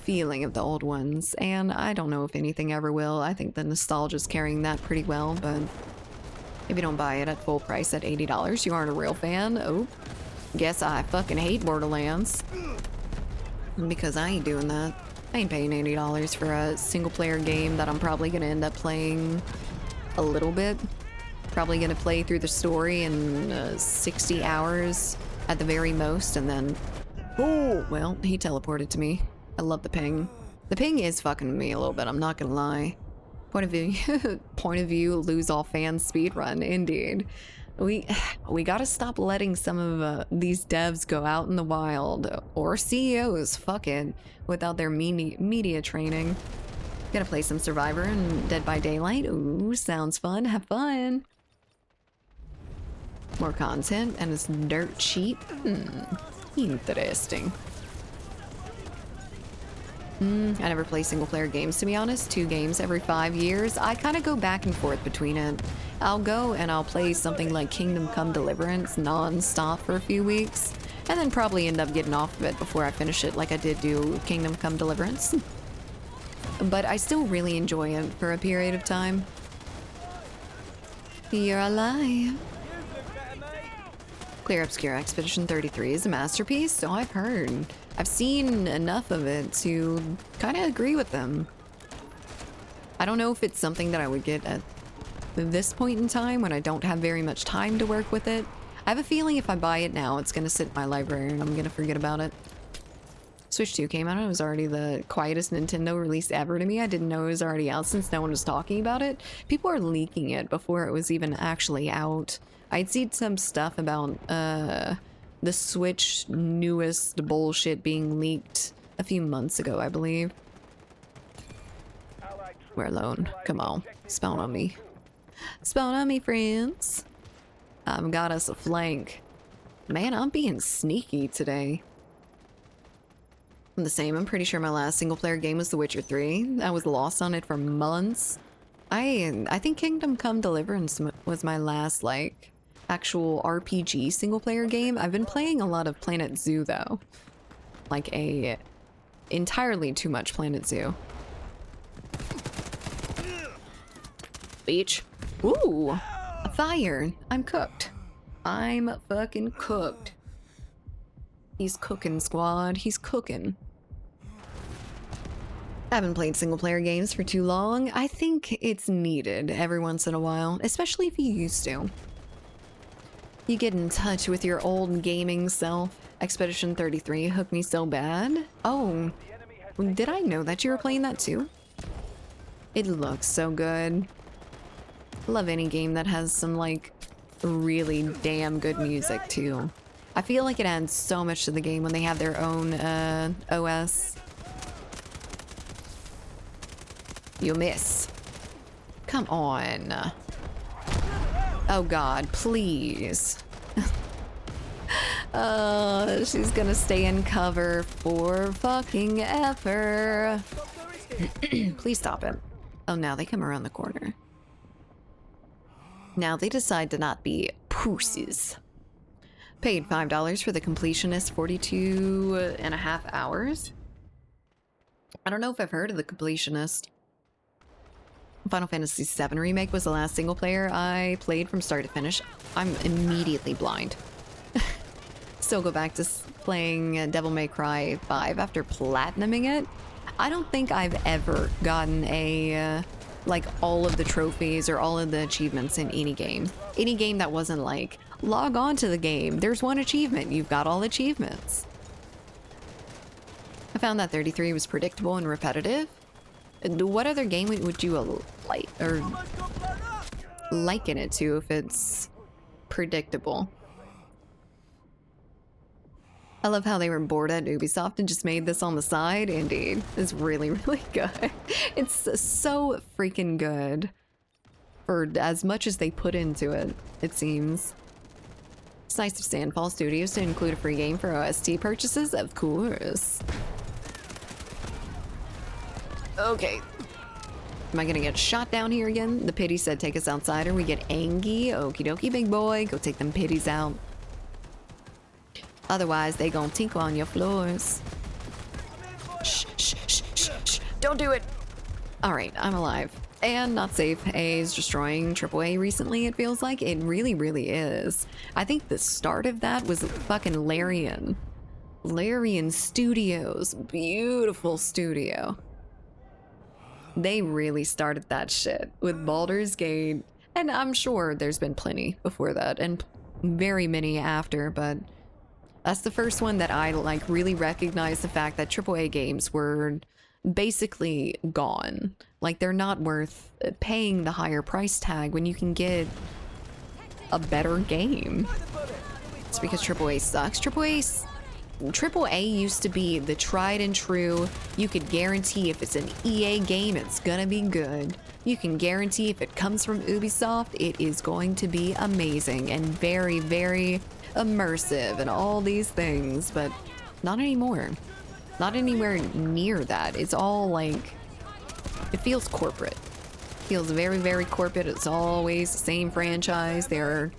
feeling of the old ones, and I don't know if anything ever will. I think the nostalgia's carrying that pretty well, but if you don't buy it at full price at $80, you aren't a real fan. Oh, guess I fucking hate Borderlands. Because I ain't doing that. I ain't paying $80 for a single-player game that I'm probably gonna end up playing a little bit. Probably gonna play through the story in 60 hours at the very most, and then... Oh, well, he teleported to me. I love the ping. The ping is fucking me a little bit, I'm not gonna lie. Point of view, lose all fans speedrun, indeed. We gotta stop letting some of these devs go out in the wild, or CEOs, fuck it, without their media training. Gonna play some Survivor and Dead by Daylight. Ooh, sounds fun, have fun. More content, and it's dirt cheap. Interesting. I never play single-player games, to be honest. 2 games every 5 years. I kind of go back and forth between it. I'll go and I'll play something like Kingdom Come Deliverance non-stop for a few weeks, and then probably end up getting off of it before I finish it, like I did do Kingdom Come Deliverance. But I still really enjoy it for a period of time. You're alive. Clear Obscure Expedition 33 is a masterpiece, so I've heard. I've seen enough of it to kind of agree with them. I don't know if it's something that I would get at this point in time when I don't have very much time to work with it. I have a feeling if I buy it now, it's gonna sit in my library and I'm gonna forget about it. Switch 2 came out. It was already the quietest Nintendo release ever to me. I didn't know it was already out since no one was talking about it. People are leaking it before it was even actually out. I'd seen some stuff about the Switch newest bullshit being leaked a few months ago, I believe. We're alone. Come on. Spawn on me. Spawn on me, friends. I've got us a flank. Man, I'm being sneaky today. I'm the same. I'm pretty sure my last single player game was The Witcher 3. I was lost on it for months. I think Kingdom Come Deliverance was my last, like, actual RPG single player game. I've been playing a lot of Planet Zoo, though. Like, entirely too much Planet Zoo. Beach. Ooh! A fire! I'm cooked. I'm fucking cooked. He's cooking, squad. He's cooking. I haven't played single player games for too long. I think it's needed every once in a while, especially if you used to. You get in touch with your old gaming self. Expedition 33 hooked me so bad. Oh, did I know that you were playing that too? It looks so good. Love any game that has some, like, really damn good music too. I feel like it adds so much to the game when they have their own OS. You miss. Come on. Oh god, please. She's gonna stay in cover for fucking ever. Please stop it. Oh, now they come around the corner. Now they decide to not be pussies. Paid $5 for the completionist, 42.5 hours. I don't know if I've heard of the completionist. Final Fantasy VII Remake was the last single player I played from start to finish. I'm immediately blind. Still go back to playing Devil May Cry 5 after platinuming it. I don't think I've ever gotten a, like, all of the trophies or all of the achievements in any game. Any game that wasn't like, log on to the game, there's one achievement, you've got all achievements. I found that 33 was predictable and repetitive. What other game would you like or liken it to if it's predictable? I love how they were bored at Ubisoft and just made this on the side. Indeed, it's really, really good. It's so freaking good for as much as they put into it, it seems. It's nice of Sandfall Studios to include a free game for OST purchases, of course. Okay. Am I gonna get shot down here again? The pity said take us outside or we get angy. Okie dokie, big boy. Go take them pitties out. Otherwise, they gon' tinkle on your floors. Shh, shh, shh, shh, shh. Don't do it. Alright, I'm alive. And not safe. A is destroying AAA recently, it feels like. It really, really is. I think the start of that was fucking Larian. Larian Studios. Beautiful studio. They really started that shit with Baldur's Gate, and I'm sure there's been plenty before that and very many after, but that's the first one that I like really recognized the fact that AAA games were basically gone. Like, they're not worth paying the higher price tag when you can get a better game. It's because AAA sucks. AAA used to be the tried and true. You could guarantee if it's an EA game, it's gonna be good. You can guarantee if it comes from Ubisoft, it is going to be amazing and very, very immersive and all these things, but not anymore. Not anywhere near that. It's all like, it feels corporate. Feels very, very corporate. It's always the same franchise. They're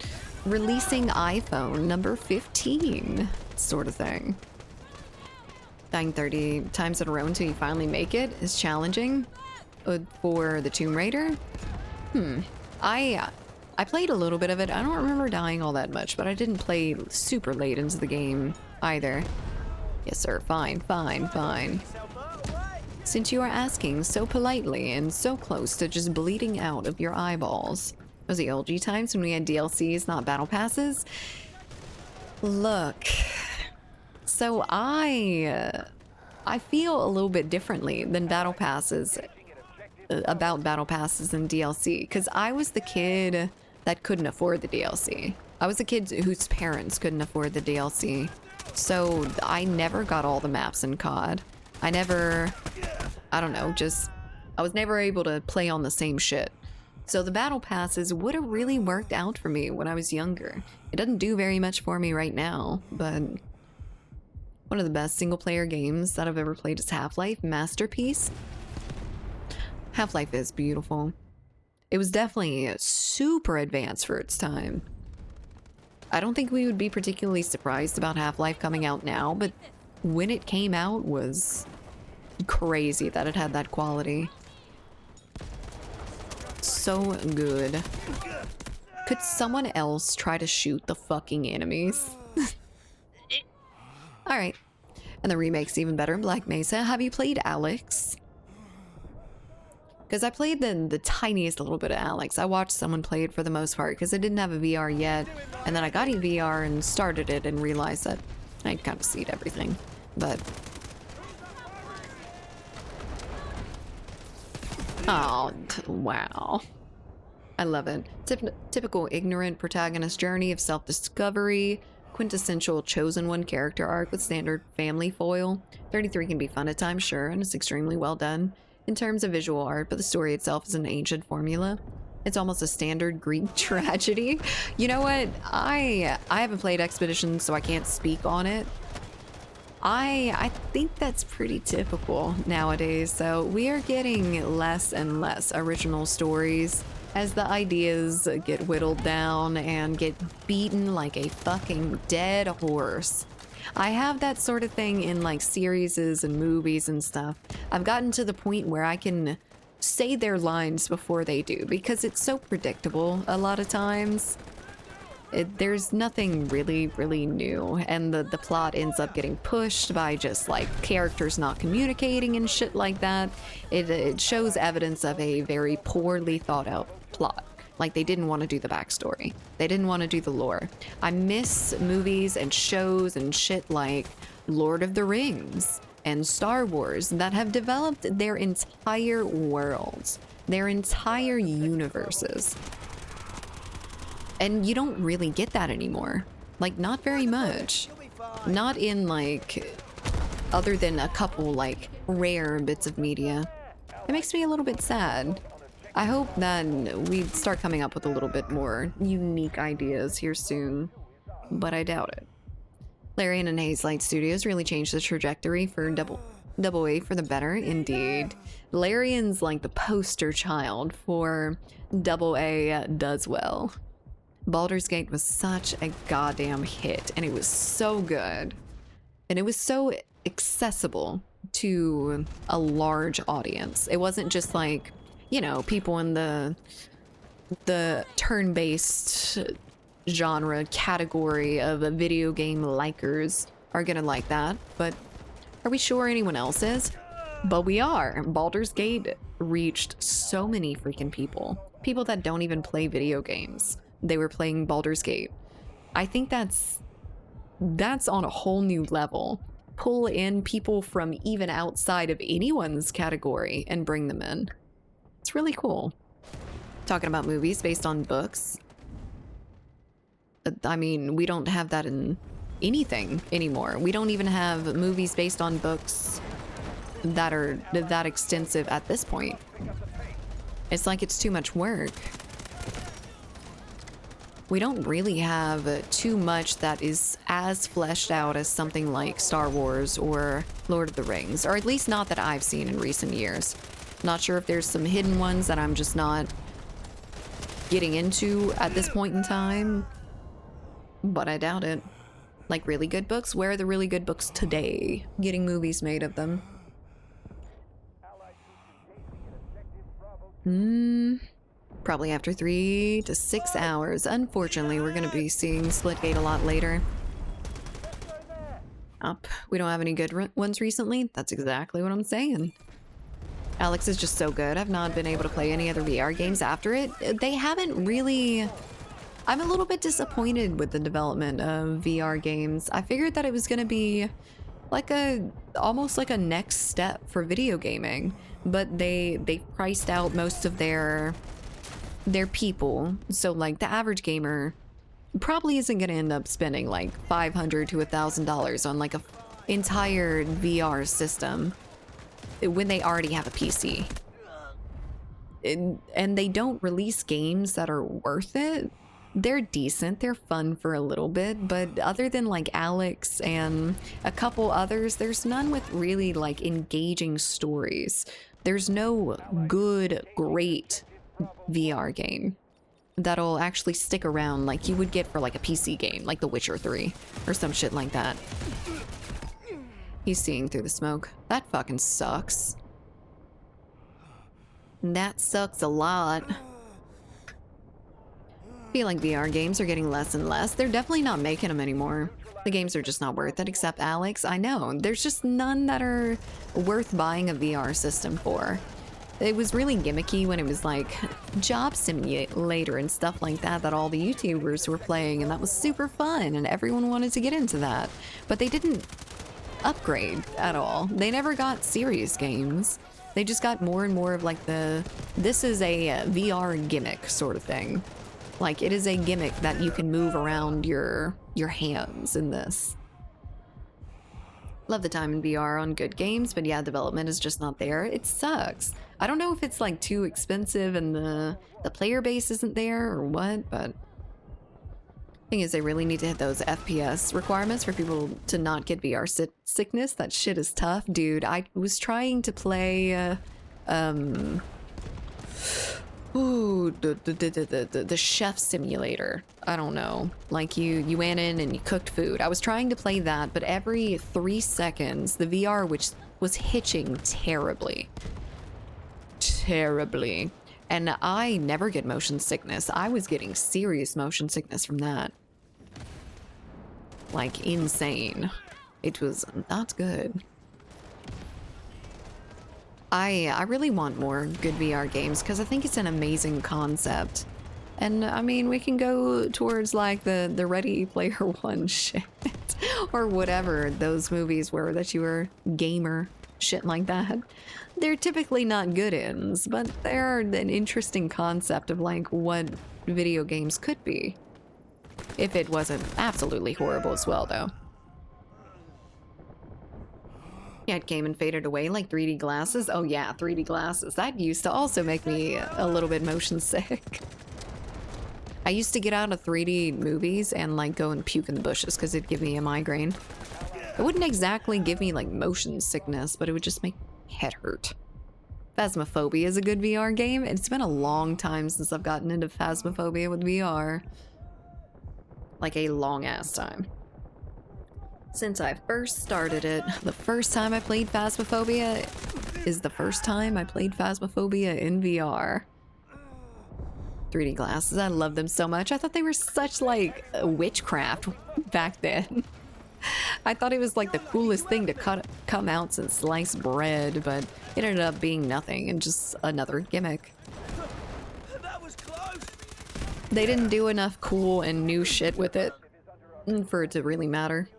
releasing iPhone number 15 sort of thing. Dying 30 times in a row until you finally make it is challenging. For the Tomb Raider? I played a little bit of it. I don't remember dying all that much, but I didn't play super late into the game either. Yes, sir. Fine, fine, fine. Since you are asking so politely and so close to just bleeding out of your eyeballs. Was the LG times when we had DLCs, not battle passes? Look. So I feel a little bit differently than battle passes about battle passes and DLC, because I was the kid that couldn't afford the DLC. I was a kid whose parents couldn't afford the DLC, so I never got all the maps in COD. I don't know, I was never able to play on the same shit. So the battle passes would have really worked out for me when I was younger. It doesn't do very much for me right now, but one of the best single player games that I've ever played is Half-Life, masterpiece. Half-Life is beautiful. It was definitely super advanced for its time. I don't think we would be particularly surprised about Half-Life coming out now, but when it came out was crazy that it had that quality. So good. Could someone else try to shoot the fucking enemies? Alright. And the remake's even better in Black Mesa. Have you played Alex? Because I played the tiniest little bit of Alex. I watched someone play it for the most part because I didn't have a VR yet. And then I got a VR and started it and realized that I kind of see everything. But... oh, wow. I love it. Typical ignorant protagonist journey of self-discovery. Quintessential chosen one character arc with standard family foil. 33 can be fun at times, sure, and it's extremely well done in terms of visual art, but the story itself is an ancient formula. It's almost a standard Greek tragedy. You know what? I haven't played Expedition, so I can't speak on it. I think that's pretty typical nowadays, so we are getting less and less original stories as the ideas get whittled down and get beaten like a fucking dead horse. I have that sort of thing in like series and movies and stuff. I've gotten to the point where I can say their lines before they do because it's so predictable a lot of times. There's nothing really new, and the plot ends up getting pushed by just like characters not communicating and shit like that. It shows evidence of a very poorly thought out plot. Like they didn't want to do the backstory. They didn't want to do the lore. I miss movies and shows and shit like Lord of the Rings and Star Wars that have developed their entire worlds, their entire universes. And you don't really get that anymore. Like, not very much. Not in, like, other than a couple, like, rare bits of media. It makes me a little bit sad. I hope that we start coming up with a little bit more unique ideas here soon, but I doubt it. Larian and Hazelight Studios really changed the trajectory for Double A for the better, indeed. Larian's like the poster child for Double A does well. Baldur's Gate was such a goddamn hit, and it was so good. And it was so accessible to a large audience. It wasn't just like, you know, people in the turn-based genre category of video game likers are gonna like that, but are we sure anyone else is? But we are. Baldur's Gate reached so many freaking people. People that don't even play video games. They were playing Baldur's Gate. I think that's on a whole new level. Pull in people from even outside of anyone's category and bring them in. It's really cool. Talking about movies based on books. I mean, we don't have that in anything anymore. We don't even have movies based on books that are that extensive at this point. It's like it's too much work. We don't really have too much that is as fleshed out as something like Star Wars or Lord of the Rings, or at least not that I've seen in recent years. Not sure if there's some hidden ones that I'm just not getting into at this point in time, but I doubt it. Like really good books? Where are the really good books today? Getting movies made of them. Probably after 3 to 6 hours. Unfortunately, we're gonna be seeing Splitgate a lot later. We don't have any good ones recently. That's exactly what I'm saying. Alex is just so good. I've not been able to play any other VR games after it. They haven't really... I'm a little bit disappointed with the development of VR games. I figured that it was gonna be like almost like a next step for video gaming, but they priced out most of their people. So like the average gamer probably isn't going to end up spending like $500 to $1,000 on like a entire VR system when they already have a PC. And they don't release games that are worth it. They're decent, they're fun for a little bit, but other than like Alex and a couple others, there's none with really like engaging stories. There's no good, great VR game that'll actually stick around like you would get for like a PC game, like The Witcher 3 or some shit like that. He's seeing through the smoke. That fucking sucks. That sucks a lot. I feel like VR games are getting less and less. They're definitely not making them anymore. The games are just not worth it, except Alex. I know. There's just none that are worth buying a VR system for. It was really gimmicky when it was like Job Simulator and stuff like that all the YouTubers were playing, and that was super fun, and everyone wanted to get into that. But they didn't upgrade at all. They never got serious games. They just got more and more of like this is a VR gimmick sort of thing. Like, it is a gimmick that you can move around your hands in this. Love the time in VR on good games, but yeah, development is just not there. It sucks. I don't know if it's like too expensive and the player base isn't there or what, but thing is they really need to hit those FPS requirements for people to not get VR sickness. That shit is tough, dude. I was trying to play the chef simulator. I don't know. Like you went in and you cooked food. I was trying to play that, but every 3 seconds the VR which was hitching terribly. Terribly. And I never get motion sickness. I was getting serious motion sickness from that. Like insane. It was not good. I really want more good VR games because I think it's an amazing concept. And I mean, we can go towards like the Ready Player One shit or whatever those movies were that you were gamer shit like that. They're typically not good ends, but they're an interesting concept of like what video games could be. If it wasn't absolutely horrible as well, though. Yeah, it came and faded away like 3D glasses. Oh yeah, 3D glasses. That used to also make me a little bit motion sick. I used to get out of 3D movies and like go and puke in the bushes because it'd give me a migraine. It wouldn't exactly give me like motion sickness, but it would just make my head hurt. Phasmophobia is a good VR game. It's been a long time since I've gotten into Phasmophobia with VR. Like a long ass time. Since I first started it, the first time I played Phasmophobia is the first time I played Phasmophobia in VR. 3D glasses, I love them so much. I thought they were such like witchcraft back then. I thought it was like the coolest thing to come out and slice bread, but it ended up being nothing and just another gimmick. That was close. They didn't do enough cool and new shit with it for it to really matter.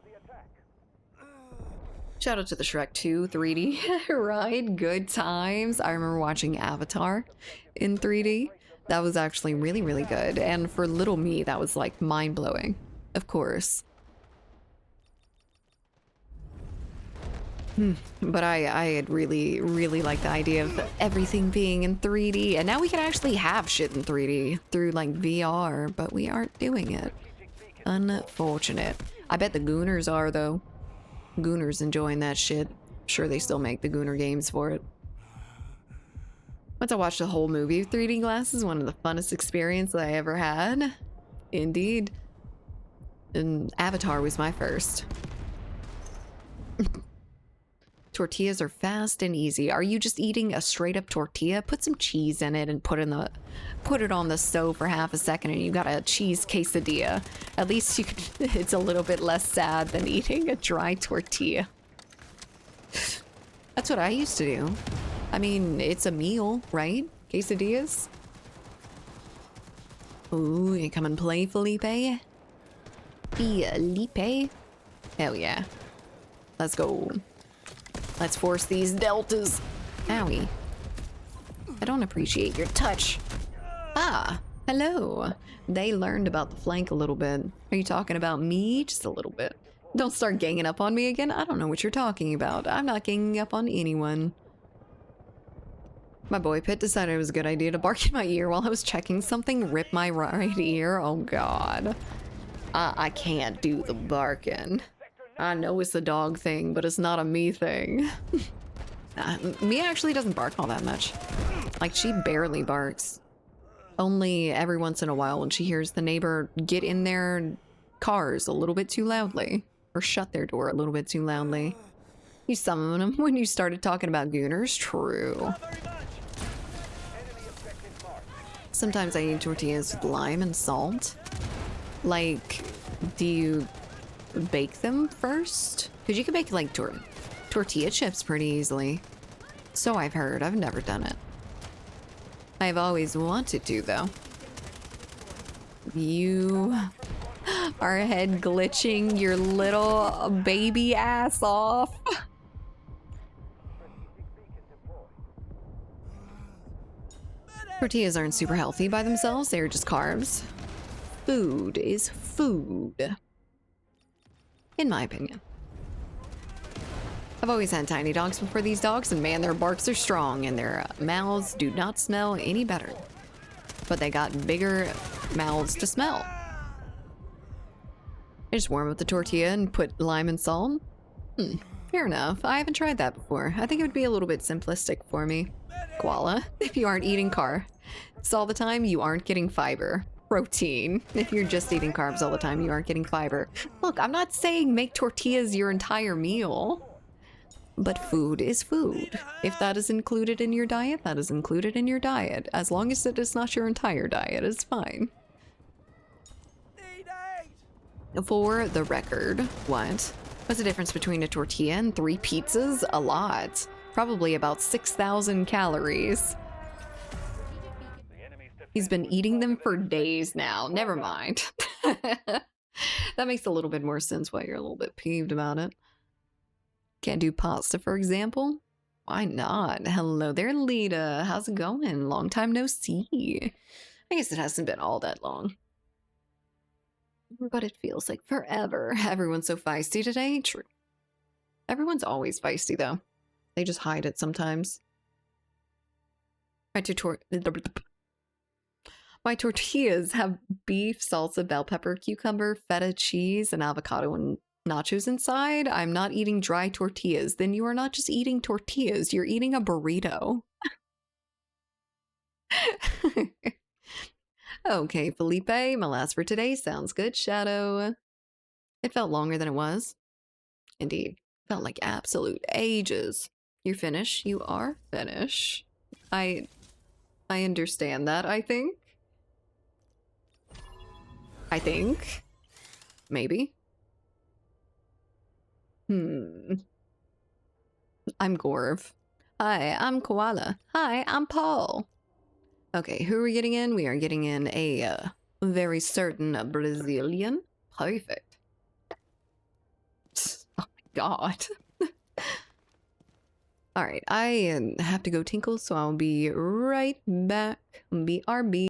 Shout out to the Shrek 2 3D ride. Good times. I remember watching Avatar in 3D. That was actually really, really good. And for little me, that was like mind-blowing. Of course. But I had really, really liked the idea of everything being in 3D. And now we can actually have shit in 3D through like VR, but we aren't doing it. Unfortunate. I bet the Gooners are though. Gooners enjoying that shit. Sure they still make the Gooner games for it. Once I watched the whole movie with 3D glasses, one of the funnest experiences I ever had. Indeed. And Avatar was my first. Tortillas are fast and easy. Are you just eating a straight up tortilla? Put some cheese in it and put it on the stove for half a second and you got a cheese quesadilla. At least you could, it's a little bit less sad than eating a dry tortilla. That's what I used to do. I mean, it's a meal, right? Quesadillas? Ooh, you come and play, Felipe? Felipe? Hell yeah. Let's go. Let's force these deltas. Owie. I don't appreciate your touch. Ah, Hello. They learned about the flank a little bit. Are you talking about me? Just a little bit. Don't start ganging up on me again. I don't know what you're talking about. I'm not ganging up on anyone. My boy Pitt decided it was a good idea to bark in my ear while I was checking something. Rip my right ear. Oh god. I can't do the barking. I know it's a dog thing, but it's not a me thing. Mia actually doesn't bark all that much. Like, she barely barks. Only every once in a while when she hears the neighbor get in their cars a little bit too loudly. Or shut their door a little bit too loudly. You summoned them when you started talking about gooners? True. Sometimes I eat tortillas with lime and salt. Like, do you bake them first? Because you can bake, like, tortilla chips pretty easily. So I've heard. I've never done it. I've always wanted to, though. You are head glitching your little baby ass off. Tortillas aren't super healthy by themselves. They're just carbs. Food is food. In my opinion. I've always had tiny dogs before these dogs, and man, their barks are strong, and their mouths do not smell any better. But they got bigger mouths to smell. I just warm up the tortilla and put lime and salt. Fair enough. I haven't tried that before. I think it would be a little bit simplistic for me. Koala, if you aren't eating carbs all the time, you aren't getting fiber. Protein. If you're just eating carbs all the time, you aren't getting fiber. Look, I'm not saying make tortillas your entire meal. But food is food. If that is included in your diet, that is included in your diet. As long as it is not your entire diet, it's fine. For the record, what? What's the difference between a tortilla and 3 pizzas? A lot. Probably about 6,000 calories. He's been eating them for days now. Never mind. That makes a little bit more sense why you're a little bit peeved about it. Can't do pasta, for example? Why not? Hello there, Lita. How's it going? Long time no see. I guess it hasn't been all that long. But it feels like forever. Everyone's so feisty today. True. Everyone's always feisty, though. They just hide it sometimes. My tortillas have beef, salsa, bell pepper, cucumber, feta cheese, and avocado and nachos inside. I'm not eating dry tortillas. Then you are not just eating tortillas. You're eating a burrito. Okay, Felipe, my last for today. Sounds good, Shadow. It felt longer than it was. Indeed. Felt like absolute ages. You're finished. You are finished. I understand that, I think. Maybe. I'm Gorv. Hi, I'm Koala. Hi, I'm Paul. Okay, who are we getting in? We are getting in a very certain Brazilian. Perfect. Oh my god. Alright, I have to go tinkle, so I'll be right back. BRB.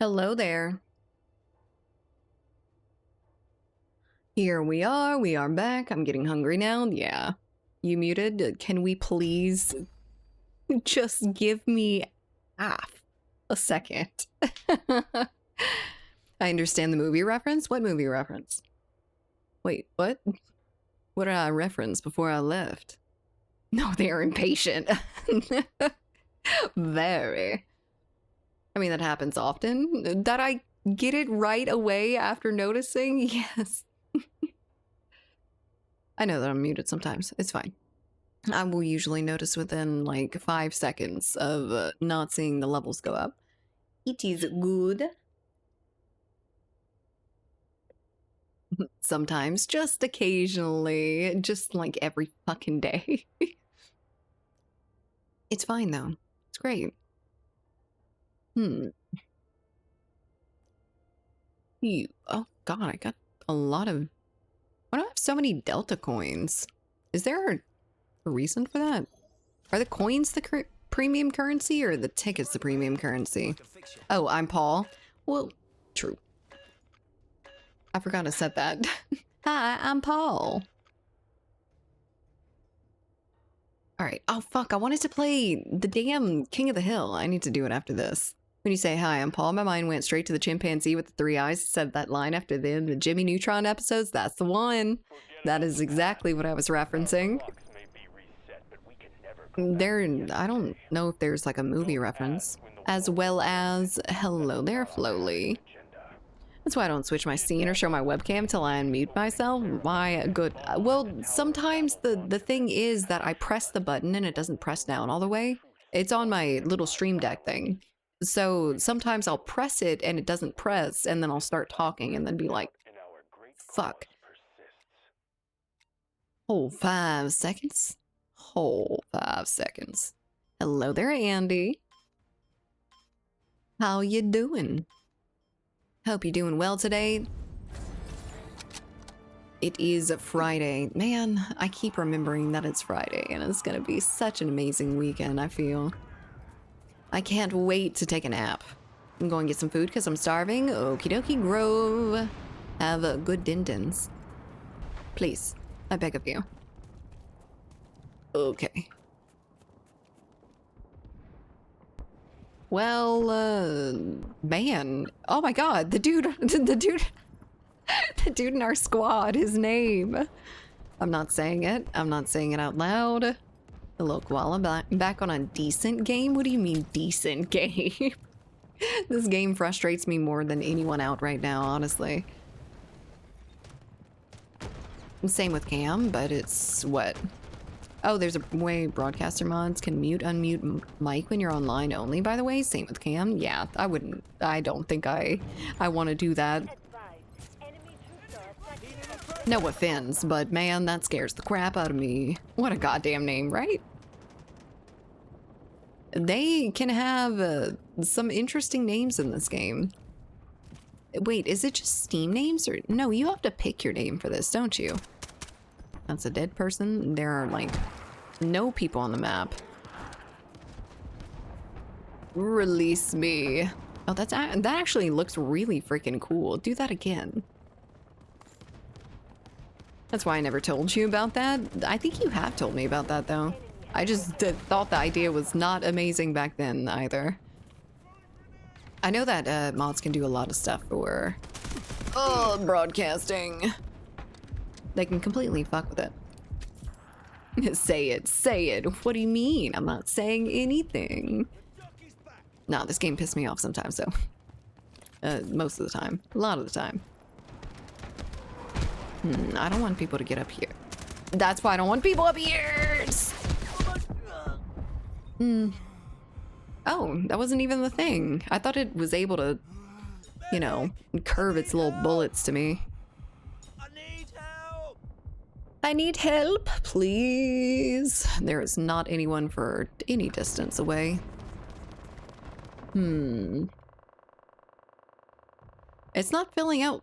Hello there. Here we are back. I'm getting hungry now. Yeah. You muted? Can we please just give me half a second? I understand the movie reference. What movie reference? Wait, what? What did I reference before I left? No, they are impatient. Very. I mean, that happens often. Did I get it right away after noticing? Yes. I know that I'm muted sometimes. It's fine. I will usually notice within like 5 seconds of not seeing the levels go up. It is good. Sometimes, just occasionally, just like every fucking day. It's fine though. It's great. You. Oh god, I got a lot of. Why do I have so many Delta coins? Is there a reason for that? Are the coins the premium currency or the tickets the premium currency? Oh, I'm Paul. Well, true. I forgot I said that. Hi, I'm Paul. Alright. Oh, fuck. I wanted to play the damn King of the Hill. I need to do it after this. When you say, hi, I'm Paul, my mind went straight to the chimpanzee with the 3 eyes. It said that line after the Jimmy Neutron episodes. That's the one. That is exactly what I was referencing. I don't know if there's like a movie reference. As well as, hello there, Flowly. That's why I don't switch my scene or show my webcam till I unmute myself. Why good. Well, sometimes the thing is that I press the button and it doesn't press down all the way. It's on my little Stream Deck thing. So sometimes I'll press it and it doesn't press, and then I'll start talking and then be like, fuck. Hold 5 seconds. Hold 5 seconds. Hello there, Andy. How you doing? Hope you're doing well today. It is Friday. Man, I keep remembering that it's Friday, and it's gonna be such an amazing weekend, I feel. I can't wait to take a nap. I'm going to get some food because I'm starving. Okie dokie, Grove. Have good dindins. Please, I beg of you. Okay. Well, man. Oh my god, the dude, the dude in our squad, his name. I'm not saying it. I'm not saying it out loud. Hello, Koala. Back on a decent game? What do you mean, decent game? This game frustrates me more than anyone out right now, honestly. Same with Cam, but it's what? Oh, there's a way broadcaster mods can mute, unmute mic when you're online only, by the way. Same with Cam. Yeah, I don't think I want to do that. No offense, but man, that scares the crap out of me. What a goddamn name, right? They can have some interesting names in this game. Wait, is it just Steam names? Or no, you have to pick your name for this, don't you? That's a dead person. There are like no people on the map. Release me. Oh, that actually looks really freaking cool. Do that again. That's why I never told you about that. I think you have told me about that though. I just thought the idea was not amazing back then either. I know that mods can do a lot of stuff for broadcasting. They can completely fuck with it. Say it, say it. What do you mean? I'm not saying anything. Nah, this game pissed me off sometimes though. Most of the time. A lot of the time. I don't want people to get up here. That's why I don't want people up here! Oh, that wasn't even the thing. I thought it was able to, you know, curve its little bullets to me. I need help! I need help, please. There is not anyone for any distance away. It's not filling out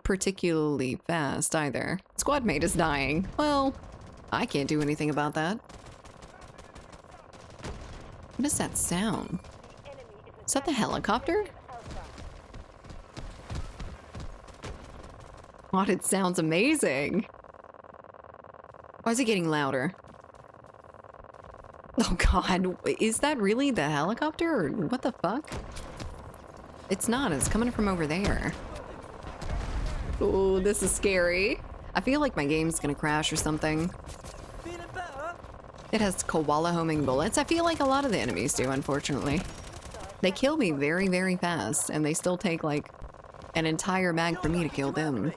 particularly fast either. Squad mate is dying. Well, I can't do anything about that. What is that sound? Is that the helicopter? God, it sounds amazing. Why is it getting louder? Oh God, is that really the helicopter or what the fuck? It's not, it's coming from over there. Oh, this is scary. I feel like my game's gonna crash or something. Feeling better? It has koala homing bullets. I feel like a lot of the enemies do, unfortunately. They kill me very, very fast, and they still take like an entire mag for me to kill them.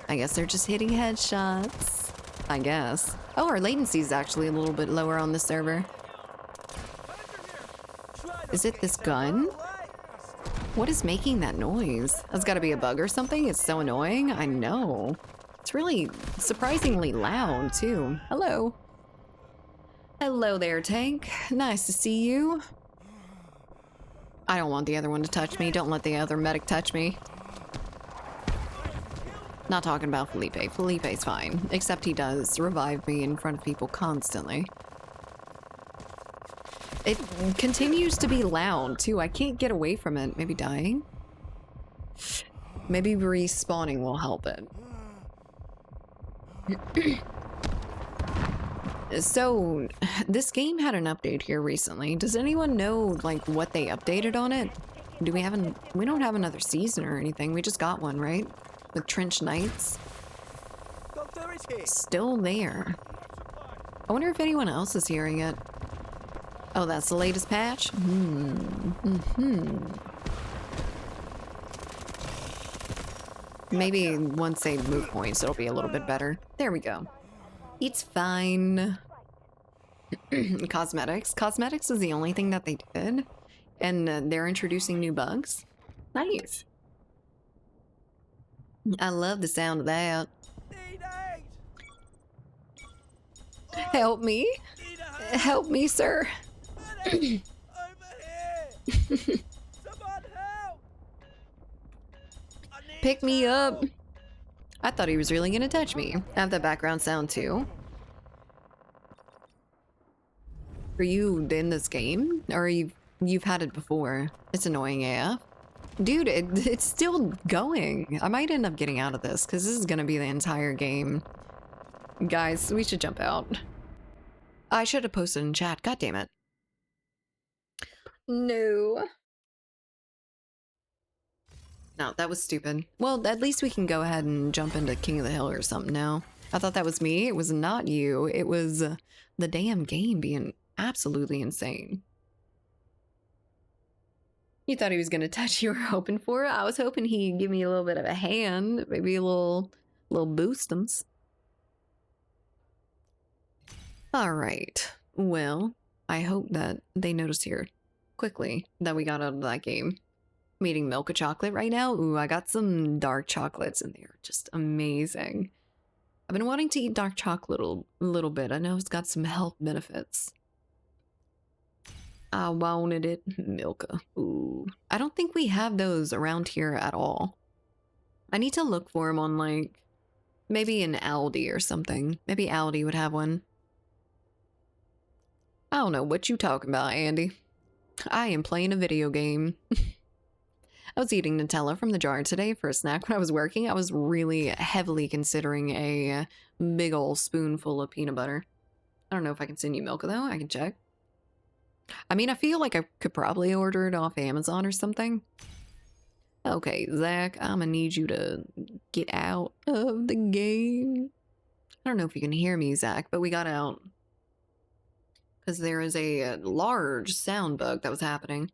I guess they're just hitting headshots. I guess. Oh, our latency is actually a little bit lower on this server. Is it this gun? What is making that noise? That's gotta be a bug or something. It's so annoying. I know. It's really surprisingly loud, too. Hello. Hello there, tank. Nice to see you. I don't want the other one to touch me. Don't let the other medic touch me. Not talking about Felipe. Felipe's fine. Except he does revive me in front of people constantly. It continues to be loud, too. I can't get away from it. Maybe dying? Maybe respawning will help it. So, this game had an update here recently. Does anyone know, like, what they updated on it? We don't have another season or anything. We just got one, right? With Trench Knights. Doctor is here. Still there. I wonder if anyone else is hearing it. Oh, that's the latest patch? Maybe once they move points, it'll be a little bit better. There we go. It's fine. Cosmetics. Cosmetics is the only thing that they did. And they're introducing new bugs. Nice. I love the sound of that. Need aid. Help me. Need a hand. Help me, sir. Medic, over here. Someone help. I need Pick me help. up. I thought he was really gonna touch me. I have that background sound too. Are you in this game? Or you've had it before? It's annoying AF. Dude, it's still going. I might end up getting out of this because this is gonna be the entire game. Guys, we should jump out. I should have posted in chat. God damn it. No. No, that was stupid. Well, at least we can go ahead and jump into King of the Hill or something now. I thought that was me. It was not you. It was the damn game being absolutely insane. You thought he was gonna touch you were hoping for? I was hoping he'd give me a little bit of a hand. Maybe a little boostums. Alright. Well, I hope that they notice here quickly that we got out of that game. I'm eating Milka chocolate right now. Ooh, I got some dark chocolates and they're just amazing. I've been wanting to eat dark chocolate a little bit. I know it's got some health benefits. I wanted it. Milka. Ooh. I don't think we have those around here at all. I need to look for them on, like, maybe an Aldi or something. Maybe Aldi would have one. I don't know what you talking about, Andy. I am playing a video game. I was eating Nutella from the jar today for a snack when I was working. I was really heavily considering a big ol' spoonful of peanut butter. I don't know if I can send you Milka though. I can check. I mean, I feel like I could probably order it off Amazon or something. Okay, Zach, I'm gonna need you to get out of the game. I don't know if you can hear me, Zach, but we got out. Because there is a large sound bug that was happening.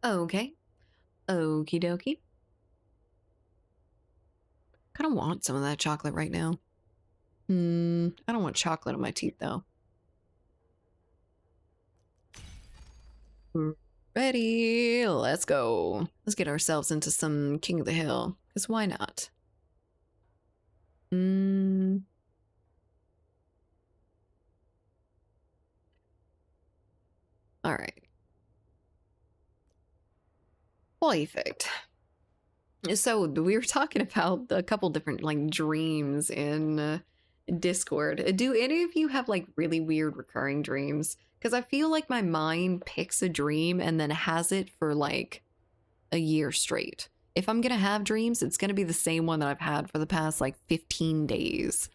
Okay. Okie dokie. Kind of want some of that chocolate right now. I don't want chocolate on my teeth though. Ready, let's go. Let's get ourselves into some King of the Hill. Because why not? Alright. Perfect. So we were talking about a couple different like dreams in Discord. Do any of you have like really weird recurring dreams? Because I feel like my mind picks a dream and then has it for like a year straight. If I'm gonna have dreams, it's gonna be the same one that I've had for the past like 15 days.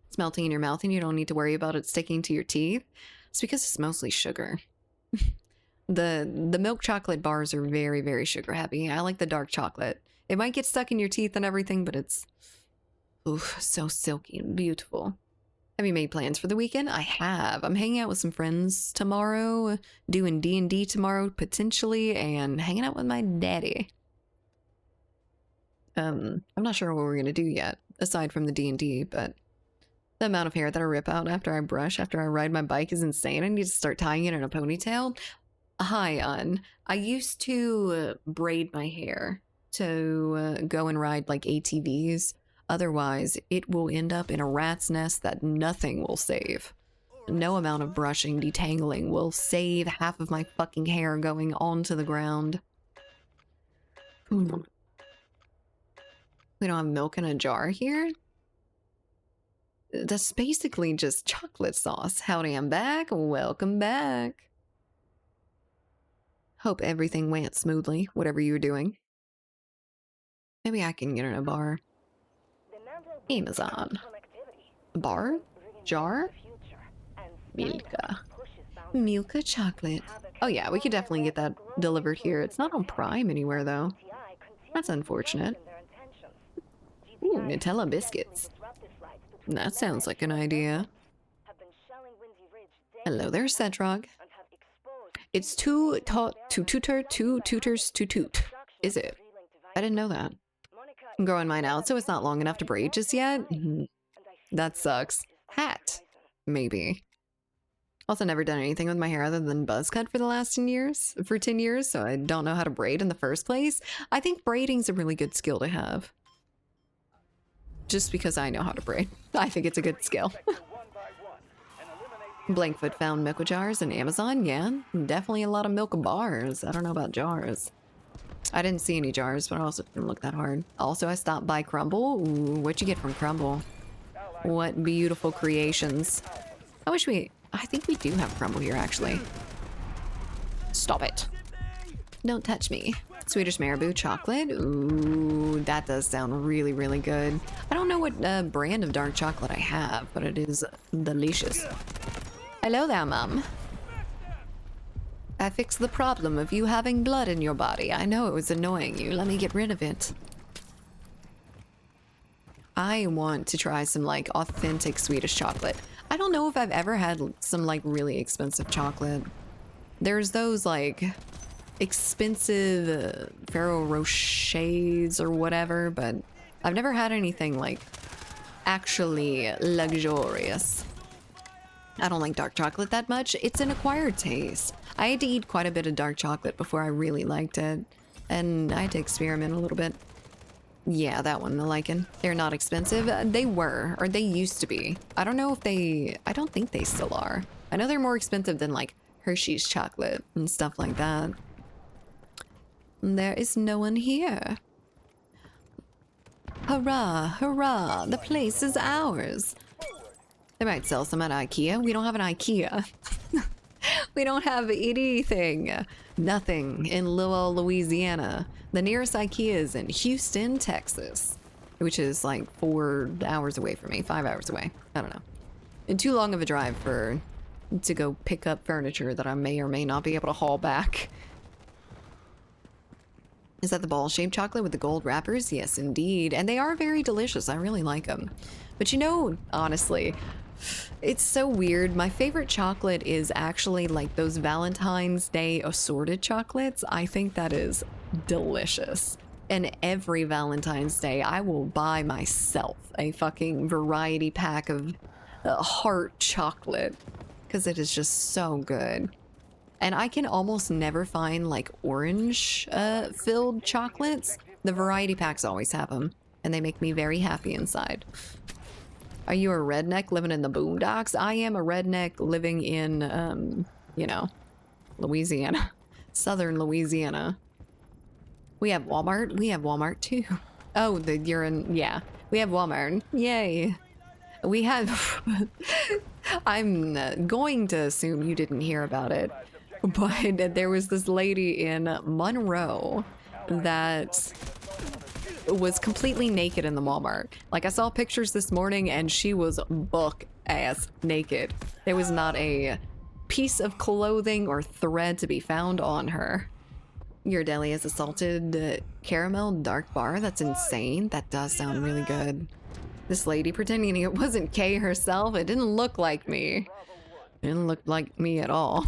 It's melting in your mouth and you don't need to worry about it sticking to your teeth. It's because it's mostly sugar. The milk chocolate bars are very, very sugar heavy. I like the dark chocolate. It might get stuck in your teeth and everything, but it's oof, so silky and beautiful. Have you made plans for the weekend? I have. I'm hanging out with some friends tomorrow, doing D&D tomorrow potentially, and hanging out with my daddy. I'm not sure what we're gonna do yet, aside from the D&D, but the amount of hair that I rip out after I brush, after I ride my bike is insane. I need to start tying it in a ponytail. Hi, Un. I used to braid my hair to go and ride like ATVs. Otherwise, it will end up in a rat's nest that nothing will save. No amount of brushing, detangling will save half of my fucking hair going onto the ground. We don't have milk in a jar here? That's basically just chocolate sauce. Howdy, I'm back. Welcome back. Hope everything went smoothly, whatever you were doing. Maybe I can get in a bar. Amazon. Bar? Jar? Milka. Milka chocolate. Oh yeah, we could definitely get that delivered here. It's not on Prime anywhere though. That's unfortunate. Ooh, Nutella biscuits. That sounds like an idea. Hello there, Cetrog. It's two tutors to toot. Is it? I didn't know that. I'm growing mine out, so it's not long enough to braid just yet. That sucks. Hat. Maybe. Also never done anything with my hair other than buzz cut for the last 10 years. For 10 years, so I don't know how to braid in the first place. I think braiding's a really good skill to have. Just because I know how to braid. I think it's a good skill. Blankfoot found milk jars in Amazon. Yeah, definitely a lot of milk bars. I don't know about jars. I didn't see any jars, but I also didn't look that hard. Also, I stopped by Crumble. Ooh, what'd you get from Crumble? What beautiful creations. I think we do have Crumble here, actually. Stop it. Don't touch me. Swedish Marabou chocolate. Ooh, that does sound really, really good. I don't know what brand of dark chocolate I have, but it is delicious. Hello there, Mum. I fixed the problem of you having blood in your body. I know it was annoying you. Let me get rid of it. I want to try some, like, authentic Swedish chocolate. I don't know if I've ever had some, like, really expensive chocolate. There's those, like, expensive Ferrero Rochers or whatever, but I've never had anything, like, actually luxurious. I don't like dark chocolate that much. It's an acquired taste. I had to eat quite a bit of dark chocolate before I really liked it, and I had to experiment a little bit. Yeah, that one, the lichen. They're not expensive. They were, or they used to be. I don't know if I don't think they still are. I know they're more expensive than, like, Hershey's chocolate and stuff like that. There is no one here. Hurrah, hurrah, the place is ours. They might sell some at IKEA. We don't have an IKEA. We don't have anything. Nothing in Lowell, Louisiana. The nearest IKEA is in Houston, Texas, which is like 4 hours away from me, 5 hours away. I don't know. And too long of a drive to go pick up furniture that I may or may not be able to haul back. Is that the ball-shaped chocolate with the gold wrappers? Yes, indeed. And they are very delicious. I really like them. But you know, honestly, it's so weird. My favorite chocolate is actually like those Valentine's Day assorted chocolates. I think that is delicious. And every Valentine's Day, I will buy myself a fucking variety pack of heart chocolate because it is just so good. And I can almost never find like orange filled chocolates. The variety packs always have them, and they make me very happy inside. Are you a redneck living in the boondocks? I am a redneck living in, you know, Louisiana. Southern Louisiana. We have Walmart. We have Walmart too. Oh, you're in, yeah. We have Walmart. Yay. We have, I'm going to assume you didn't hear about it, but there was this lady in Monroe that was completely naked in the Walmart. Like, I saw pictures this morning and she was buck ass naked. There was not a piece of clothing or thread to be found on her. Your deli has a salted caramel dark bar. That's insane. That does sound really good. This lady pretending it wasn't Kay herself. It didn't look like me. It didn't look like me at all.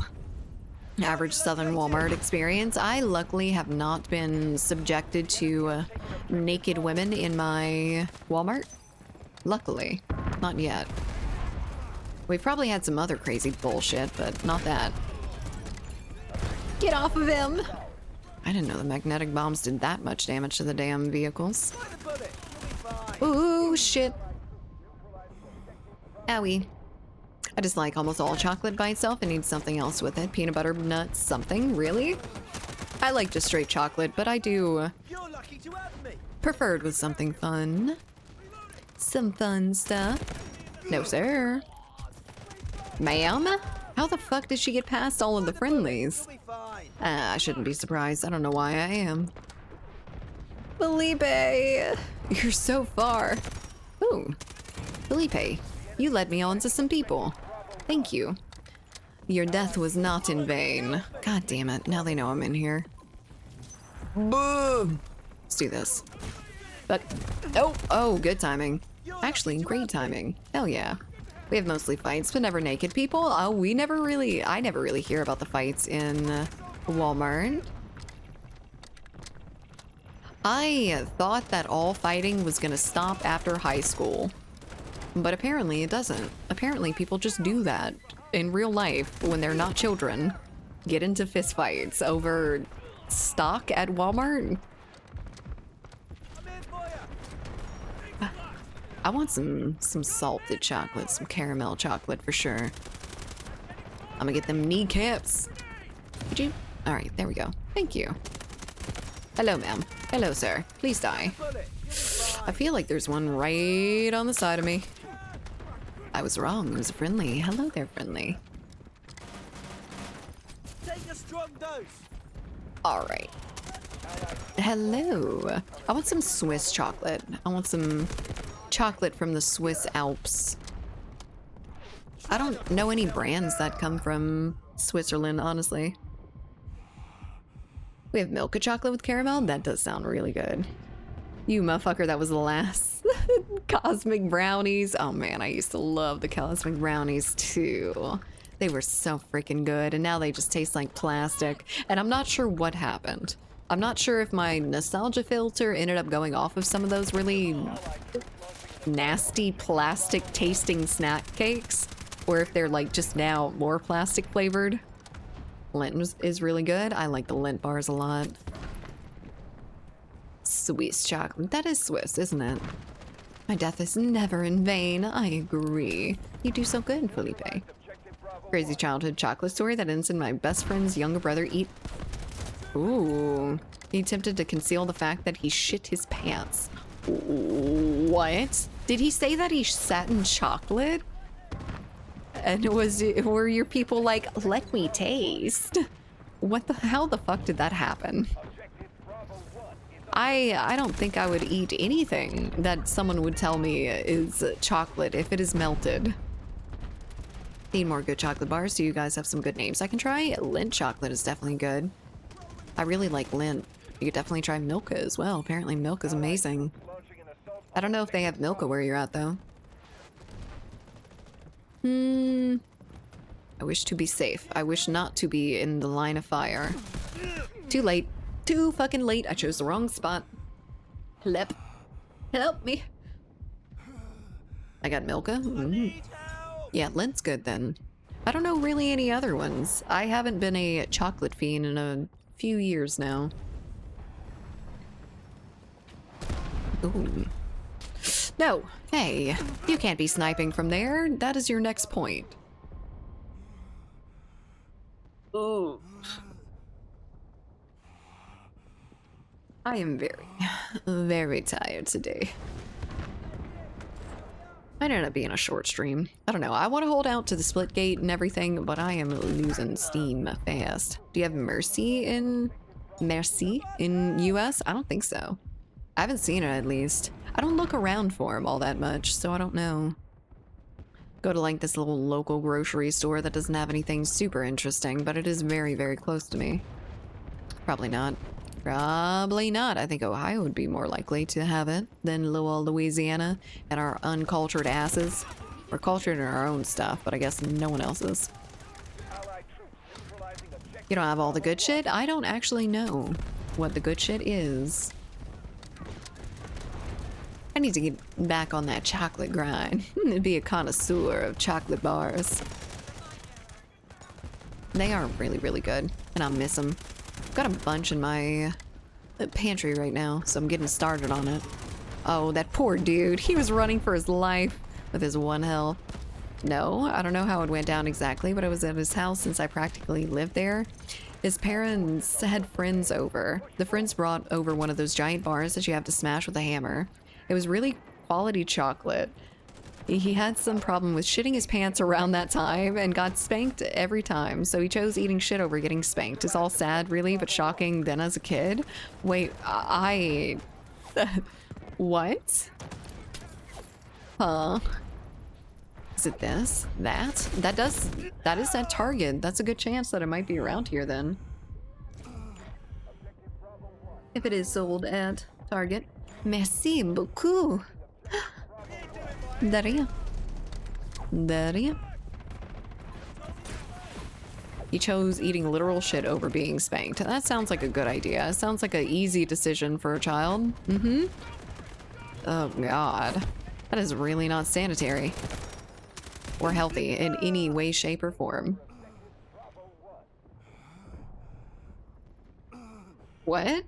Average Southern Walmart experience. I luckily have not been subjected to naked women in my Walmart. Luckily. Not yet. We've probably had some other crazy bullshit, but not that. Get off of him! I didn't know the magnetic bombs did that much damage to the damn vehicles. Find a bullet. You'll be fine. Ooh, shit. Owie. I just like almost all chocolate by itself. It needs something else with it. Peanut butter, nuts, something. Really? I like just straight chocolate, but I do You're lucky to have me. prefer it with something fun. Some fun stuff. No, sir. Ma'am? How the fuck did she get past all of the friendlies? You'll be fine. I shouldn't be surprised. I don't know why I am. Felipe! You're so far. Ooh. Felipe, you led me on to some people. Thank you. Your death was not in vain. God damn it. Now they know I'm in here. Boom! Let's do this. But, oh, good timing. Actually, great timing. Hell yeah. We have mostly fights, but never naked people. Oh, I never really hear about the fights in Walmart. I thought that all fighting was gonna stop after high school, but apparently it doesn't. Apparently people just do that in real life when they're not children. Get into fistfights over stock at Walmart. I'm in for you. I want some salted chocolate, some caramel chocolate for sure. I'm gonna get them kneecaps. Could you? All right, there we go. Thank you. Hello, ma'am. Hello, sir. Please die. Bullet. I feel like there's one right on the side of me. I was wrong. It was friendly. Hello there, friendly. Take a strong dose. All right. Hello. I want some Swiss chocolate. I want some chocolate from the Swiss Alps. I don't know any brands that come from Switzerland, honestly. We have Milka chocolate with caramel. That does sound really good. You motherfucker, that was the last. Cosmic brownies. Oh man, I used to love the cosmic brownies too. They were so freaking good, and now they just taste like plastic. And I'm not sure what happened. I'm not sure if my nostalgia filter ended up going off of some of those really nasty plastic tasting snack cakes, or if they're like just now more plastic flavored. Lindt is really good. I like the Lindt bars a lot. Swiss chocolate. That is Swiss, isn't it? My death is never in vain. I agree. You do so good, Felipe. Crazy childhood chocolate story that ends in my best friend's younger brother eat. Ooh. He attempted to conceal the fact that he shit his pants. What? Did he say that he sat in chocolate? And were your people like, let me taste? What the hell the fuck did that happen? I don't think I would eat anything that someone would tell me is chocolate if it is melted. Need more good chocolate bars. Do you guys have some good names I can try? Lindt chocolate is definitely good. I really like Lindt. You could definitely try Milka as well. Apparently Milka is amazing. I don't know if they have Milka where you're at though. I wish to be safe. I wish not to be in the line of fire. Too late. Too fucking late. I chose the wrong spot. Help me. I got Milka. Need help. Yeah, Lindt's good then. I don't know really any other ones. I haven't been a chocolate fiend in a few years now. Ooh. No, hey, you can't be sniping from there. That is your next point. Ooh. I am very, very tired today. Might end up being a short stream. I don't know. I want to hold out to the split gate and everything, but I am losing steam fast. Do you have Mercy in Merci in US? I don't think so. I haven't seen it, at least. I don't look around for them all that much, so I don't know. Go to like this little local grocery store that doesn't have anything super interesting, but it is very, very close to me. Probably not. Probably not. I think Ohio would be more likely to have it than little Louisiana and our uncultured asses. We're cultured in our own stuff, but I guess no one else's. You don't have all the good shit? I don't actually know what the good shit is. I need to get back on that chocolate grind and be a connoisseur of chocolate bars. They are really, really good, and I miss them. Got a bunch in my pantry right now, so I'm getting started on it. Oh, that poor dude. He was running for his life with his 1 health. No, I don't know how it went down exactly, but I was at his house since I practically lived there. His parents had friends over. The friends brought over one of those giant bars that you have to smash with a hammer. It was really quality chocolate. He had some problem with shitting his pants around that time and got spanked every time, so he chose eating shit over getting spanked. It's all sad, really, but shocking then as a kid. Wait, what? Huh? Is it this? That? That is that target. That's a good chance that it might be around here then. If it is sold at Target. Merci beaucoup. Daria. Daria. He chose eating literal shit over being spanked. That sounds like a good idea. It sounds like an easy decision for a child. Mm-hmm. Oh, God. That is really not sanitary. Or healthy in any way, shape, or form. What?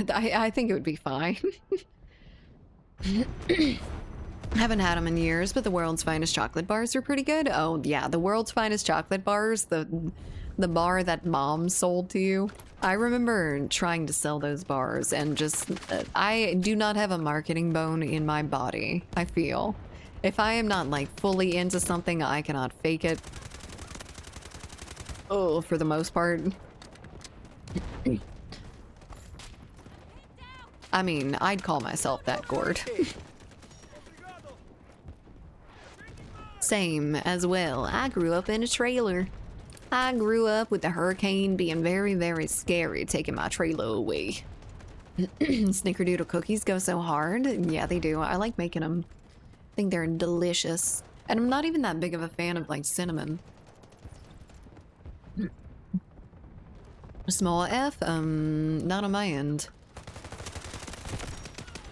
I think it would be fine. Haven't had them in years, but the world's finest chocolate bars are pretty good. Oh yeah, the world's finest chocolate bars, the bar that mom sold to you. I remember trying to sell those bars and just, I do not have a marketing bone in my body, I feel. If I am not like fully into something, I cannot fake it. Oh, for the most part. I mean, I'd call myself that, Gord. Same as well. I grew up in a trailer. I grew up with the hurricane being very, very scary, taking my trailer away. Snickerdoodle cookies go so hard. Yeah, they do. I like making them. I think they're delicious. And I'm not even that big of a fan of, like, cinnamon. Small F? Not on my end.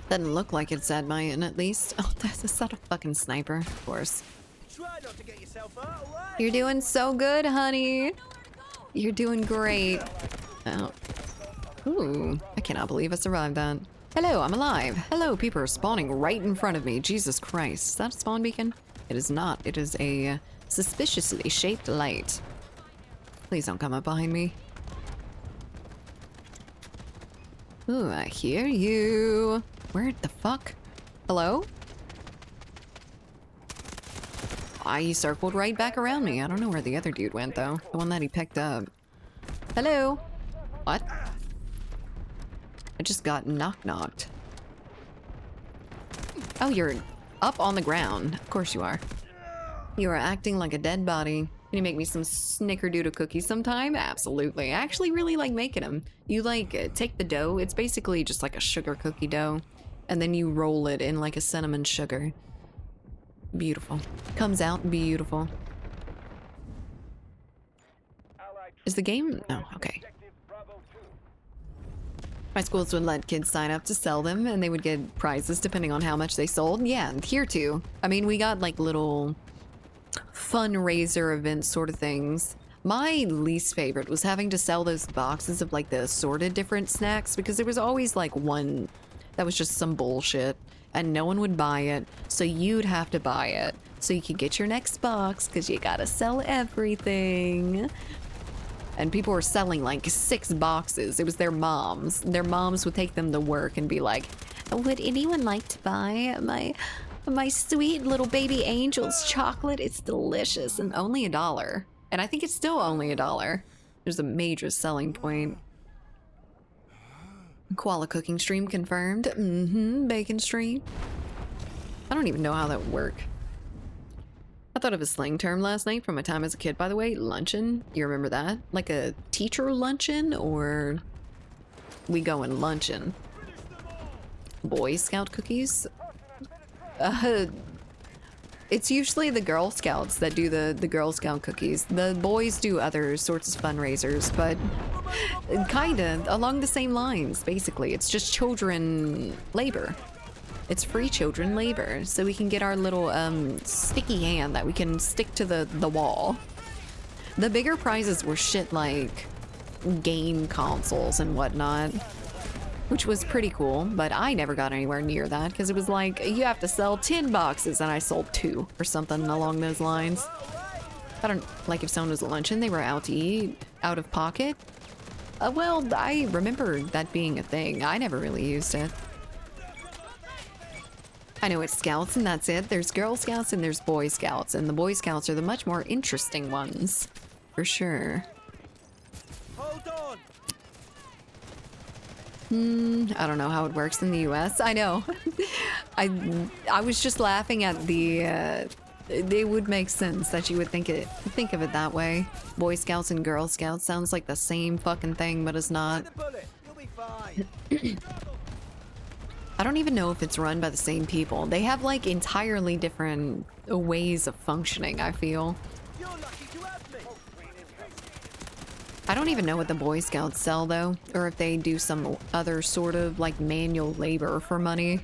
Doesn't look like it's at my end, at least. Oh, that's not a fucking sniper, of course. Try not to get yourself hurt, all right? You're doing so good, honey. You're doing great. Oh. Ooh, I cannot believe I survived that. Hello, I'm alive. Hello, people are spawning right in front of me. Jesus Christ. Is that a spawn beacon? It is not. It is a suspiciously shaped light. Please don't come up behind me. Ooh, I hear you. Where the fuck? Hello? He circled right back around me. I don't know where the other dude went, though. The one that he picked up. Hello? What? I just got knocked. Oh, you're up on the ground. Of course you are. You are acting like a dead body. Can you make me some snickerdoodle cookies sometime? Absolutely. I actually really like making them. You like take the dough. It's basically just like a sugar cookie dough. And then you roll it in like a cinnamon sugar. Beautiful. Comes out beautiful. Is the game? Oh, okay. My schools would let kids sign up to sell them, and they would get prizes depending on how much they sold. Yeah, here too. I mean, we got like little fundraiser event sort of things. My least favorite was having to sell those boxes of like the assorted different snacks, because there was always like one that was just some bullshit and no one would buy it, so you'd have to buy it so you could get your next box, because you gotta sell everything. And people were selling like 6 boxes. It was their moms. Their moms would take them to work and be like, would anyone like to buy my sweet little baby angel's chocolate? It's delicious, and only $1. And I think it's still only $1. There's a major selling point. Koala cooking stream confirmed. Bacon stream. I don't even know how that would work. I thought of a slang term last night from my time as a kid, by the way. Luncheon. You remember that? Like a teacher luncheon, or we going luncheon? Boy Scout cookies? It's usually the Girl Scouts that do the Girl Scout cookies. The boys do other sorts of fundraisers, but kinda along the same lines, basically. It's just children labor. It's free children labor, so we can get our little sticky hand that we can stick to the wall. The bigger prizes were shit like game consoles and whatnot, which was pretty cool, but I never got anywhere near that because it was like, you have to sell 10 boxes and I sold 2 or something along those lines. I don't, like if someone was at lunch and they were out to eat, out of pocket. Well, I remember that being a thing. I never really used it. I know it's Scouts and that's it. There's Girl Scouts and there's Boy Scouts, and the Boy Scouts are the much more interesting ones, for sure. Hold on. I don't know how it works in the US. I know. I was just laughing at the it would make sense that you would think of it that way. Boy Scouts and Girl Scouts sounds like the same fucking thing, but it's not. The bullet. You'll be fine. I don't even know if it's run by the same people. They have like entirely different ways of functioning, I feel. You're lucky to have me. I don't even know what the Boy Scouts sell though, or if they do some other sort of like manual labor for money.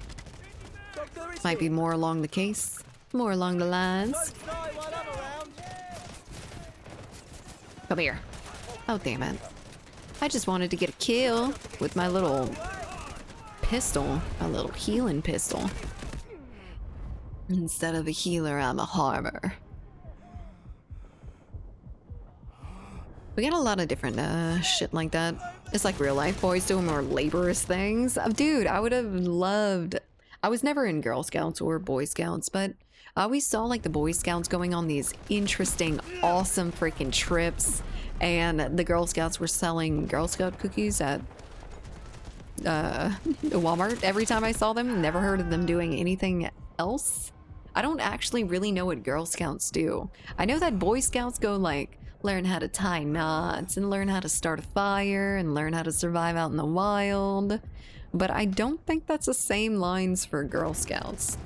Doctor is Might be here. more along the case, more along the lines. Don't die while I'm around. Come here. Oh, damn it. I just wanted to get a kill with my little pistol, a little healing pistol. Instead of a healer, I'm a harmer. We got a lot of different shit like that. It's like real life boys doing more laborious things. Dude, I would have loved... I was never in Girl Scouts or Boy Scouts, but I always saw like the Boy Scouts going on these interesting, awesome freaking trips. And the Girl Scouts were selling Girl Scout cookies at Walmart every time I saw them. Never heard of them doing anything else. I don't actually really know what Girl Scouts do. I know that Boy Scouts go like learn how to tie knots and learn how to start a fire and learn how to survive out in the wild, but I don't think that's the same lines for Girl Scouts.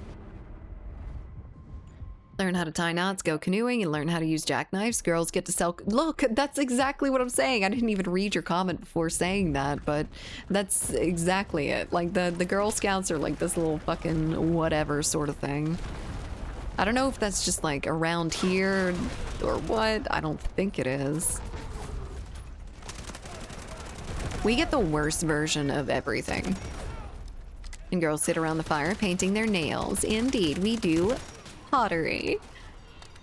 Learn how to tie knots, go canoeing, and learn how to use jackknives. Girls get to sell... Look, that's exactly what I'm saying. I didn't even read your comment before saying that, but that's exactly it. Like, the Girl Scouts are like this little fucking whatever sort of thing. I don't know if that's just like around here or what. I don't think it is. We get the worst version of everything. And girls sit around the fire painting their nails. Indeed, we do. Pottery.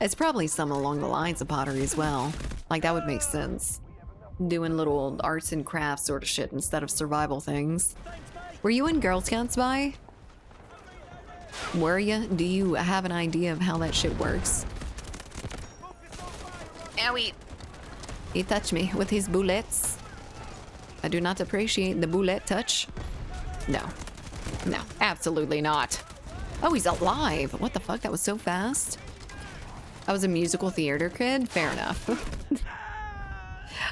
It's probably some along the lines of pottery as well. Like, that would make sense. Doing little arts and crafts sort of shit instead of survival things. Were you in Girl Scouts, Vi? Were you? Do you have an idea of how that shit works? Owie! He touched me with his bullets. I do not appreciate the bullet touch. No. No, absolutely not. Oh, he's alive! What the fuck? That was so fast. I was a musical theater kid? Fair enough.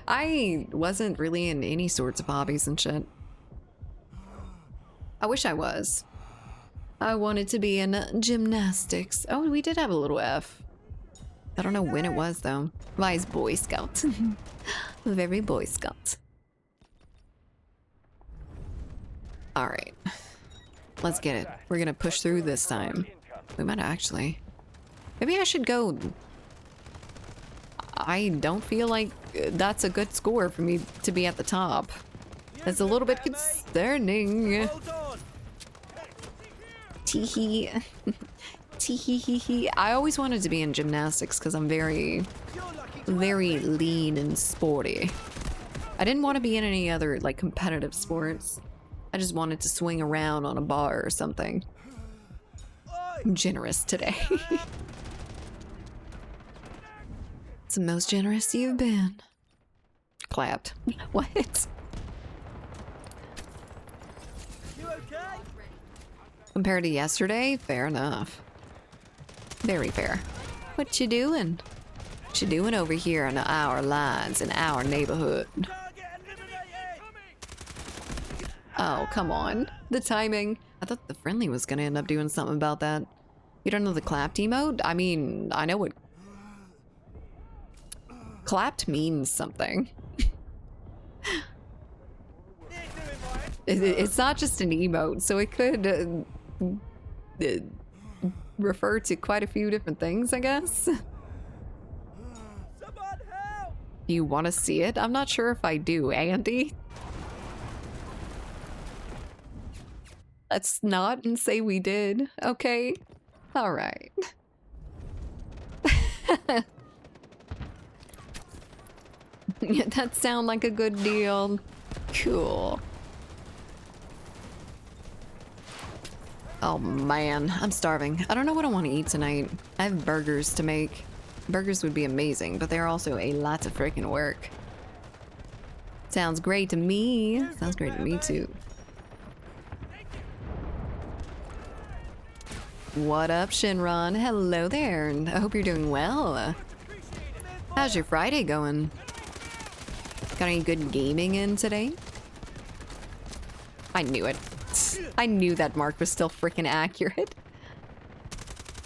I wasn't really in any sorts of hobbies and shit. I wish I was. I wanted to be in gymnastics. Oh, we did have a little F. I don't know when it was, though. Vi's Boy Scout. Very Boy Scout. Alright. Let's get it. We're gonna push through this time. We might actually. Maybe I should go. I don't feel like that's a good score for me to be at the top. That's a little bit concerning. Hold on. Teehee. Teehee. I always wanted to be in gymnastics because I'm very, very lean and sporty. I didn't want to be in any other like competitive sports. I just wanted to swing around on a bar or something. I'm generous today. It's the most generous you've been. clapped. What? You okay? Compared to yesterday? Fair enough. Very fair. What you doing? What you doing over here on our lines in our neighborhood? Target eliminated! Oh, come on. The timing. I thought the friendly was gonna end up doing something about that. You don't know the clapped emote? I mean, I know what clapped means something. It's not just an emote, so it could refer to quite a few different things, I guess. Someone help! Do you want to see it? I'm not sure if I do, Andy. Let's not and say we did, okay? All right. Yeah, that sound like a good deal. Cool. Oh man, I'm starving. I don't know what I want to eat tonight. I have burgers to make. Burgers would be amazing, but they're also a lot of freaking work. Sounds great to me. Sounds great to me too. What up, Shinron? Hello there. I hope you're doing well. How's your Friday going? Got any good gaming in today? I knew it. I knew that mark was still freaking accurate.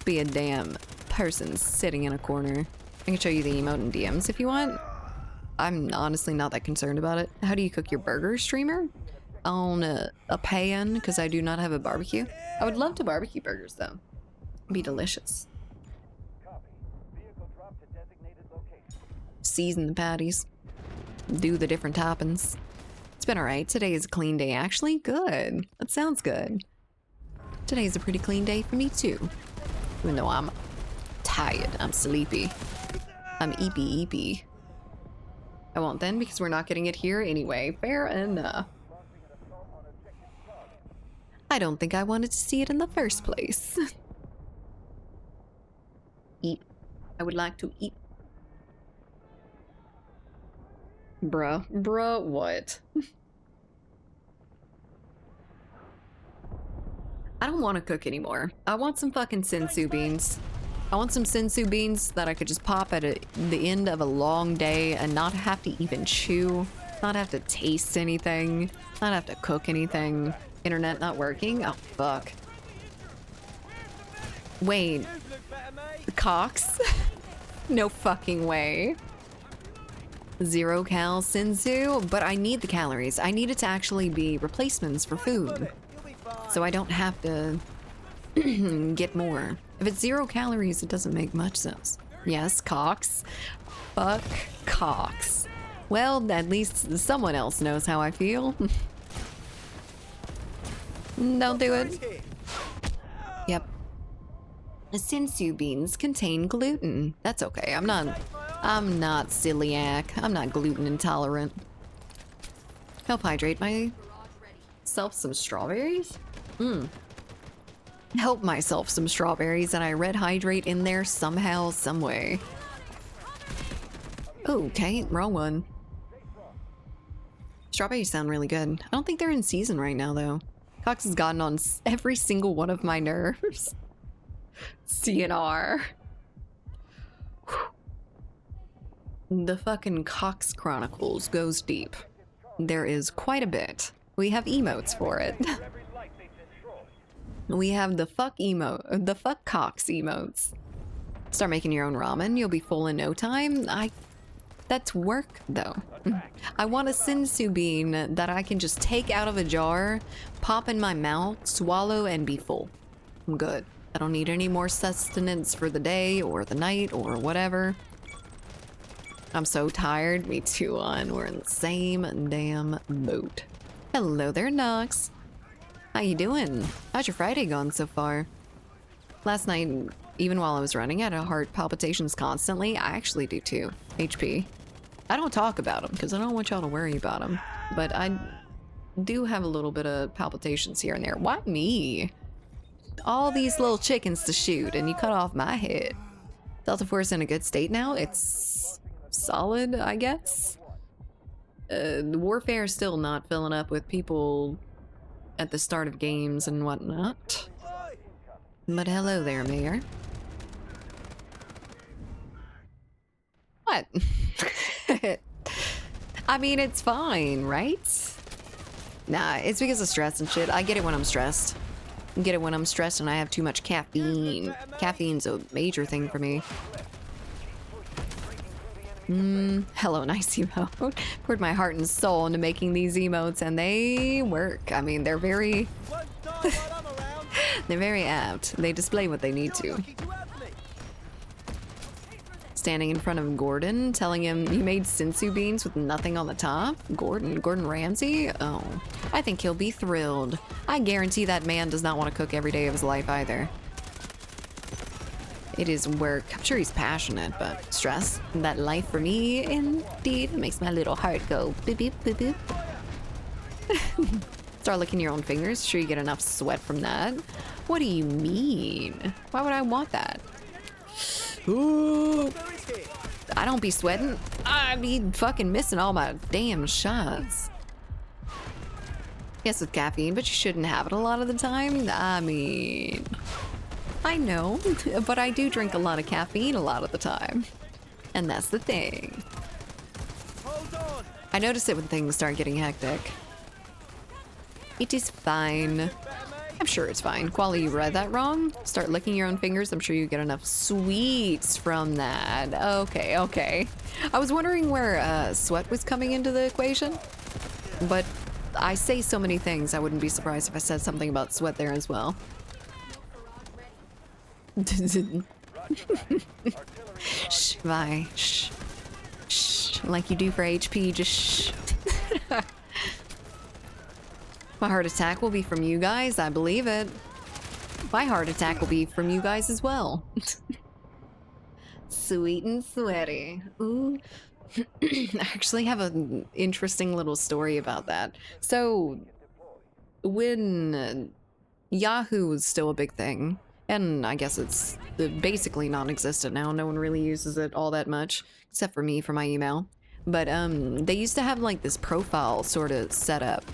Be a damn person sitting in a corner. I can show you the emote in DMs if you want. I'm honestly not that concerned about it. How do you cook your burger, streamer? On a pan, because I do not have a barbecue. I would love to barbecue burgers, though. Be delicious. Season the patties. Do the different toppings. It's been alright. Today is a clean day, actually. Good. That sounds good. Today's a pretty clean day for me, too. Even though I'm tired. I'm sleepy. I'm eepy. I won't then, because we're not getting it here anyway. Fair enough. I don't think I wanted to see it in the first place. Eat. I would like to eat. Bruh, what? I don't want to cook anymore. I want some fucking sensu beans. I want some sensu beans that I could just pop at the end of a long day and not have to even chew, not have to taste anything, not have to cook anything. Internet not working? Oh, fuck. Wait. You look better, mate. Cox? No fucking way. 0 cal sensu, but I need the calories. I need it to actually be replacements for food, You'll be fine. so I don't have to get more. If it's 0 calories, it doesn't make much sense. Yes, Cox. Fuck Cox. Well, at least someone else knows how I feel. Don't do it. Here. Yep. Sensu beans contain gluten. That's okay. I'm not celiac. I'm not gluten intolerant. Help hydrate myself some strawberries? Help myself some strawberries and I red hydrate in there somehow, some way. Okay, wrong one. Strawberries sound really good. I don't think they're in season right now though. Cox has gotten on every single one of my nerves. CNR. The fucking Cox Chronicles goes deep. There is quite a bit. We have emotes for it. We have the fuck emote, the fuck Cox emotes. Start making your own ramen, you'll be full in no time. That's work though. I want a sensu bean that I can just take out of a jar, pop in my mouth, swallow, and be full. I'm good. I don't need any more sustenance for the day or the night or whatever. I'm so tired. Me too, we're in the same damn boat. Hello there, Nox. How you doing? How's your Friday going so far? Last night, even while I was running, I had heart palpitations constantly. I actually do too. HP. I don't talk about them because I don't want y'all to worry about them. But I do have a little bit of palpitations here and there. Why me? All these little chickens to shoot and you cut off my head. Delta Force in a good state now. It's solid, I guess. The warfare is still not filling up with people at the start of games and whatnot. Oi! But hello there, Mayor. What? I mean, it's fine, right? Nah, it's because of stress and shit. I get it when I'm stressed. I get it when I'm stressed and I have too much caffeine. Caffeine's a major thing for me. Hello, nice emote. Poured my heart and soul into making these emotes and they work. I mean, they're very... Won't die while I'm around. they're very apt. They display what they need to. Lucky to have me. Standing in front of Gordon, telling him you made Sensu beans with nothing on the top? Gordon Ramsay? Oh, I think he'll be thrilled. I guarantee that man does not want to cook every day of his life either. It is work. I'm sure he's passionate, but stress. That life for me, indeed, makes my little heart go boop boop boop boop. Start licking your own fingers. Sure you get enough sweat from that. What do you mean? Why would I want that? Ooh. There is here. I don't be sweating. I be fucking missing all my damn shots. Yes, with caffeine, but you shouldn't have it a lot of the time. I mean, I know, but I do drink a lot of caffeine a lot of the time. And that's the thing. Hold on. I notice it when things start getting hectic. It is fine. Better, mate. I'm sure it's fine. Quali, you read that wrong? Start licking your own fingers. I'm sure you get enough sweets from that. Okay, okay. I was wondering where sweat was coming into the equation, but I say so many things, I wouldn't be surprised if I said something about sweat there as well. Shh, Vi. Shh. Shh. Like you do for HP, just shh. My heart attack will be from you guys, I believe it. My heart attack will be from you guys as well. Sweet and sweaty. Ooh. I actually have an interesting little story about that. So, when Yahoo was still a big thing, and I guess it's basically non-existent now, no one really uses it all that much, except for me for my email. But they used to have like this profile sort of set up.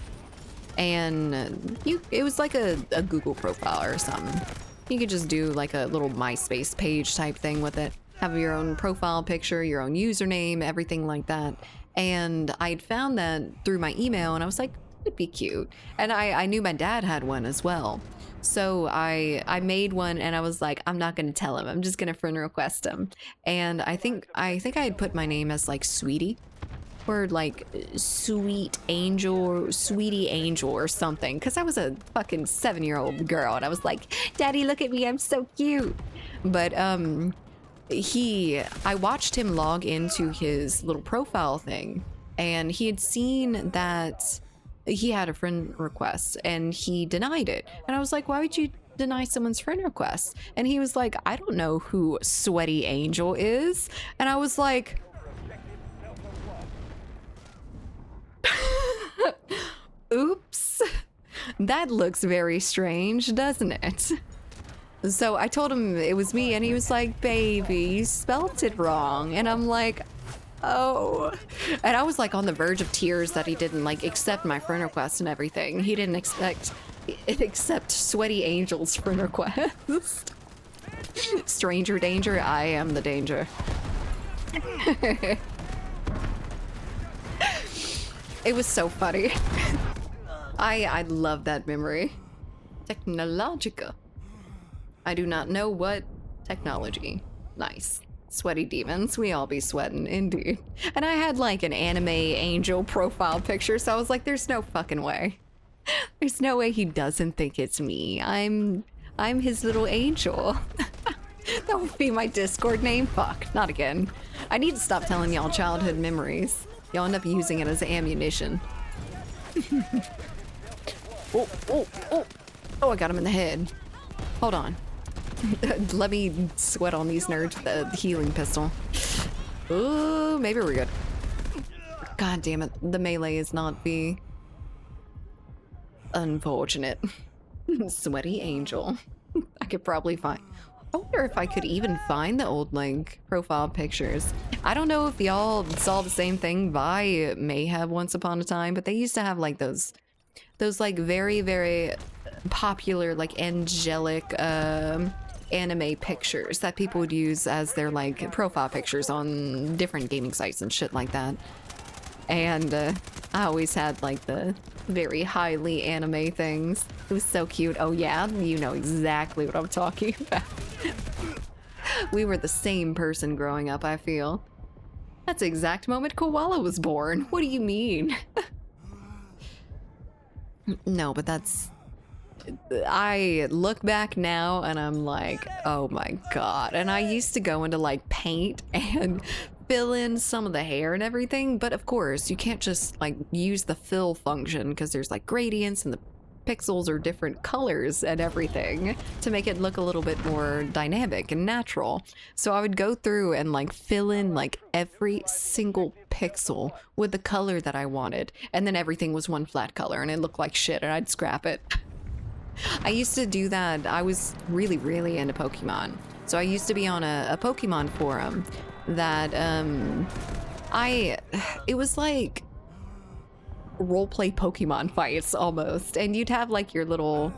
And it was like a Google profile or something. You could just do like a little MySpace page type thing with it. Have your own profile picture, your own username, everything like that. And I'd found that through my email and I was like, it'd be cute. And I knew my dad had one as well. So I made one and I was like, I'm not gonna tell him. I'm just gonna friend request him. And I think I had put my name as like Sweetie. Or like Sweet Angel or Sweetie Angel or something, because I was a fucking 7-year-old girl and I was like, Daddy, look at me, I'm so cute. But I watched him log into his little profile thing and he had seen that he had a friend request and he denied it. And I was like, why would you deny someone's friend request? And he was like, I don't know who Sweaty Angel is. And I was like, oops, that looks very strange, doesn't it? So I told him it was me and he was like, baby, you spelt it wrong. And I'm like, oh. And I was like on the verge of tears that he didn't like accept my friend request and everything. He didn't accept Sweaty Angel's friend request. Stranger danger, I am the danger. It was so funny. I love that memory. Technologica. I do not know what technology. Nice. Sweaty demons. We all be sweating, indeed. And I had like an anime angel profile picture, so I was like, there's no fucking way. There's no way he doesn't think it's me. I'm his little angel. That would be my Discord name? Fuck, not again. I need to stop telling y'all childhood memories. Y'all end up using it as ammunition. Oh, I got him in the head. Hold on. Let me sweat on these nerds with the healing pistol. Ooh, maybe we're good. God damn it. The melee is not the... Unfortunate. Sweaty Angel. I could probably find... I wonder if I could even find the old like profile pictures. I don't know if y'all saw the same thing. Vi may have once upon a time, but they used to have like those like very, very popular like angelic anime pictures that people would use as their like profile pictures on different gaming sites and shit like that. And I always had like the very highly anime things. It was so cute. Oh yeah, you know exactly what I'm talking about. We were the same person growing up, I feel. That's the exact moment Koala was born. What do you mean? No, but that's... I look back now and I'm like, oh my god. And I used to go into like paint and fill in some of the hair and everything, but of course you can't just like use the fill function because there's like gradients and the pixels are different colors and everything to make it look a little bit more dynamic and natural. So I would go through and like fill in like every single pixel with the color that I wanted, and then everything was one flat color and it looked like shit and I'd scrap it. I used to do that. I was really, really into Pokemon. So I used to be on a Pokemon forum that it was like roleplay Pokemon fights almost, and you'd have like your little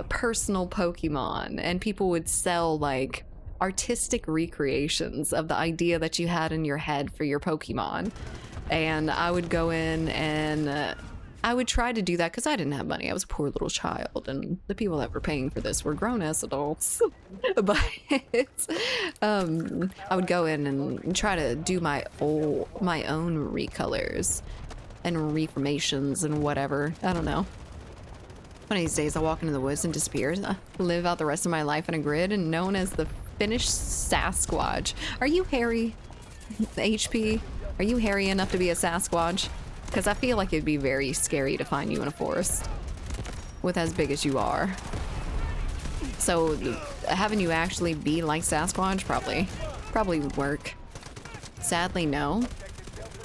personal Pokemon, and people would sell like artistic recreations of the idea that you had in your head for your Pokemon. And I would go in and I would try to do that because I didn't have money. I was a poor little child, and the people that were paying for this were grown-ass adults. But I would go in and try to do my own recolors and reformations and whatever. I don't know. One of these days I'll walk into the woods and disappear. Live out the rest of my life in a grid and known as the Finnish Sasquatch. Are you hairy, HP? Are you hairy enough to be a Sasquatch? Because I feel like it'd be very scary to find you in a forest with as big as you are. So having you actually be like Sasquatch probably would work. Sadly, no.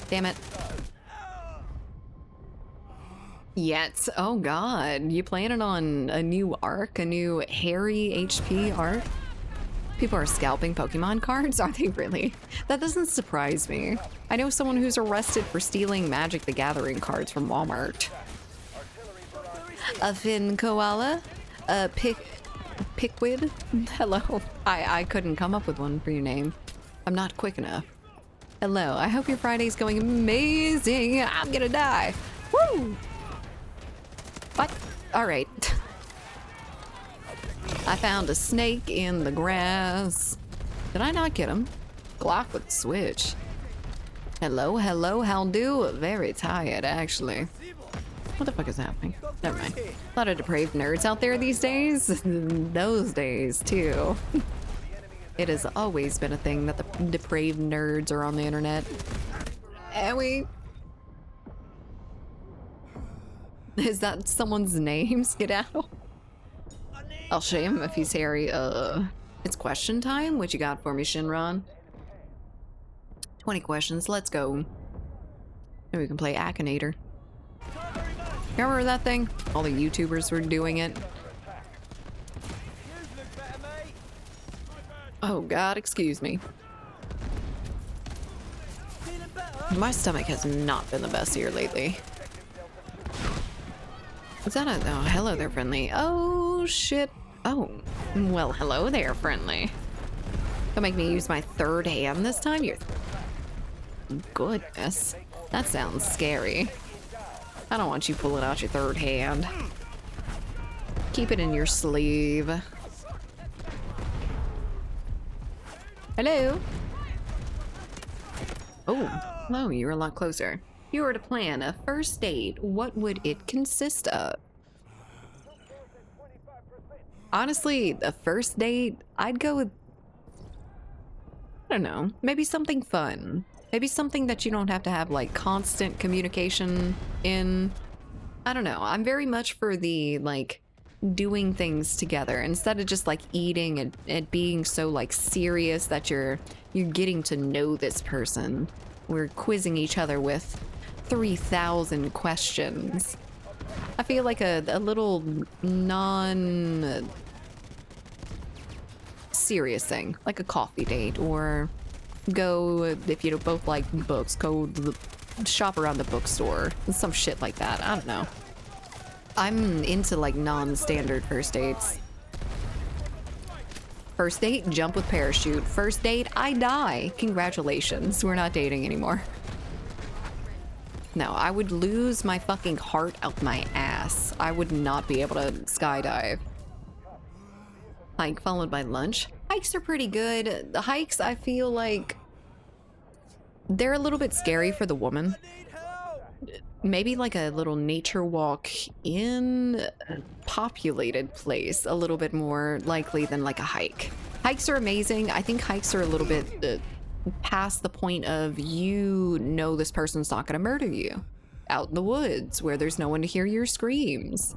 Damn it. Yet. Oh god, you planning on a new arc, a new hairy HP arc? People are scalping Pokemon cards? Are they really? That doesn't surprise me. I know someone who's arrested for stealing Magic the Gathering cards from Walmart. A Finn Koala? A Pickwid? Hello. I couldn't come up with one for your name. I'm not quick enough. Hello, I hope your Friday's going amazing. I'm gonna die. Woo! What? Alright. I found a snake in the grass. Did I not get him? Glock with switch. Hello, hello, how do? Very tired, actually. What the fuck is happening? Never mind. A lot of depraved nerds out there these days. Those days, too. It has always been a thing that the depraved nerds are on the internet. And we... Is that someone's name, Skedaddle? I'll shame him if he's hairy. It's question time? What you got for me, Shinron? 20 questions, let's go. Maybe we can play Akinator. Remember that thing? All the YouTubers were doing it. Oh god, excuse me. My stomach has not been the best here lately. Is that a... Oh, hello there, friendly. Oh, shit. Oh, well, hello there, friendly. Don't make me use my third hand this time. You're... Goodness. That sounds scary. I don't want you pulling out your third hand. Keep it in your sleeve. Hello? Oh, hello, you're a lot closer. If you were to plan a first date, what would it consist of? Honestly, a first date, I'd go with... I don't know, maybe something fun. Maybe something that you don't have to have, like, constant communication in. I don't know, I'm very much for the, like, doing things together instead of just, like, eating and it being so, like, serious that you're getting to know this person. We're quizzing each other with 3,000 questions. I feel like a little serious thing, like a coffee date, or go, if you both like books, go shop around the bookstore, some shit like that. I don't know. I'm into like non-standard first dates. First date, jump with parachute. First date, I die. Congratulations, we're not dating anymore. No, I would lose my fucking heart out my ass. I would not be able to skydive. Hike followed by lunch. Hikes are pretty good. The hikes, I feel like they're a little bit scary for the woman. Maybe like a little nature walk in a populated place, a little bit more likely than like a hike. Hikes are amazing. I think hikes are a little bit past the point of, you know, this person's not going to murder you. Out in the woods where there's no one to hear your screams.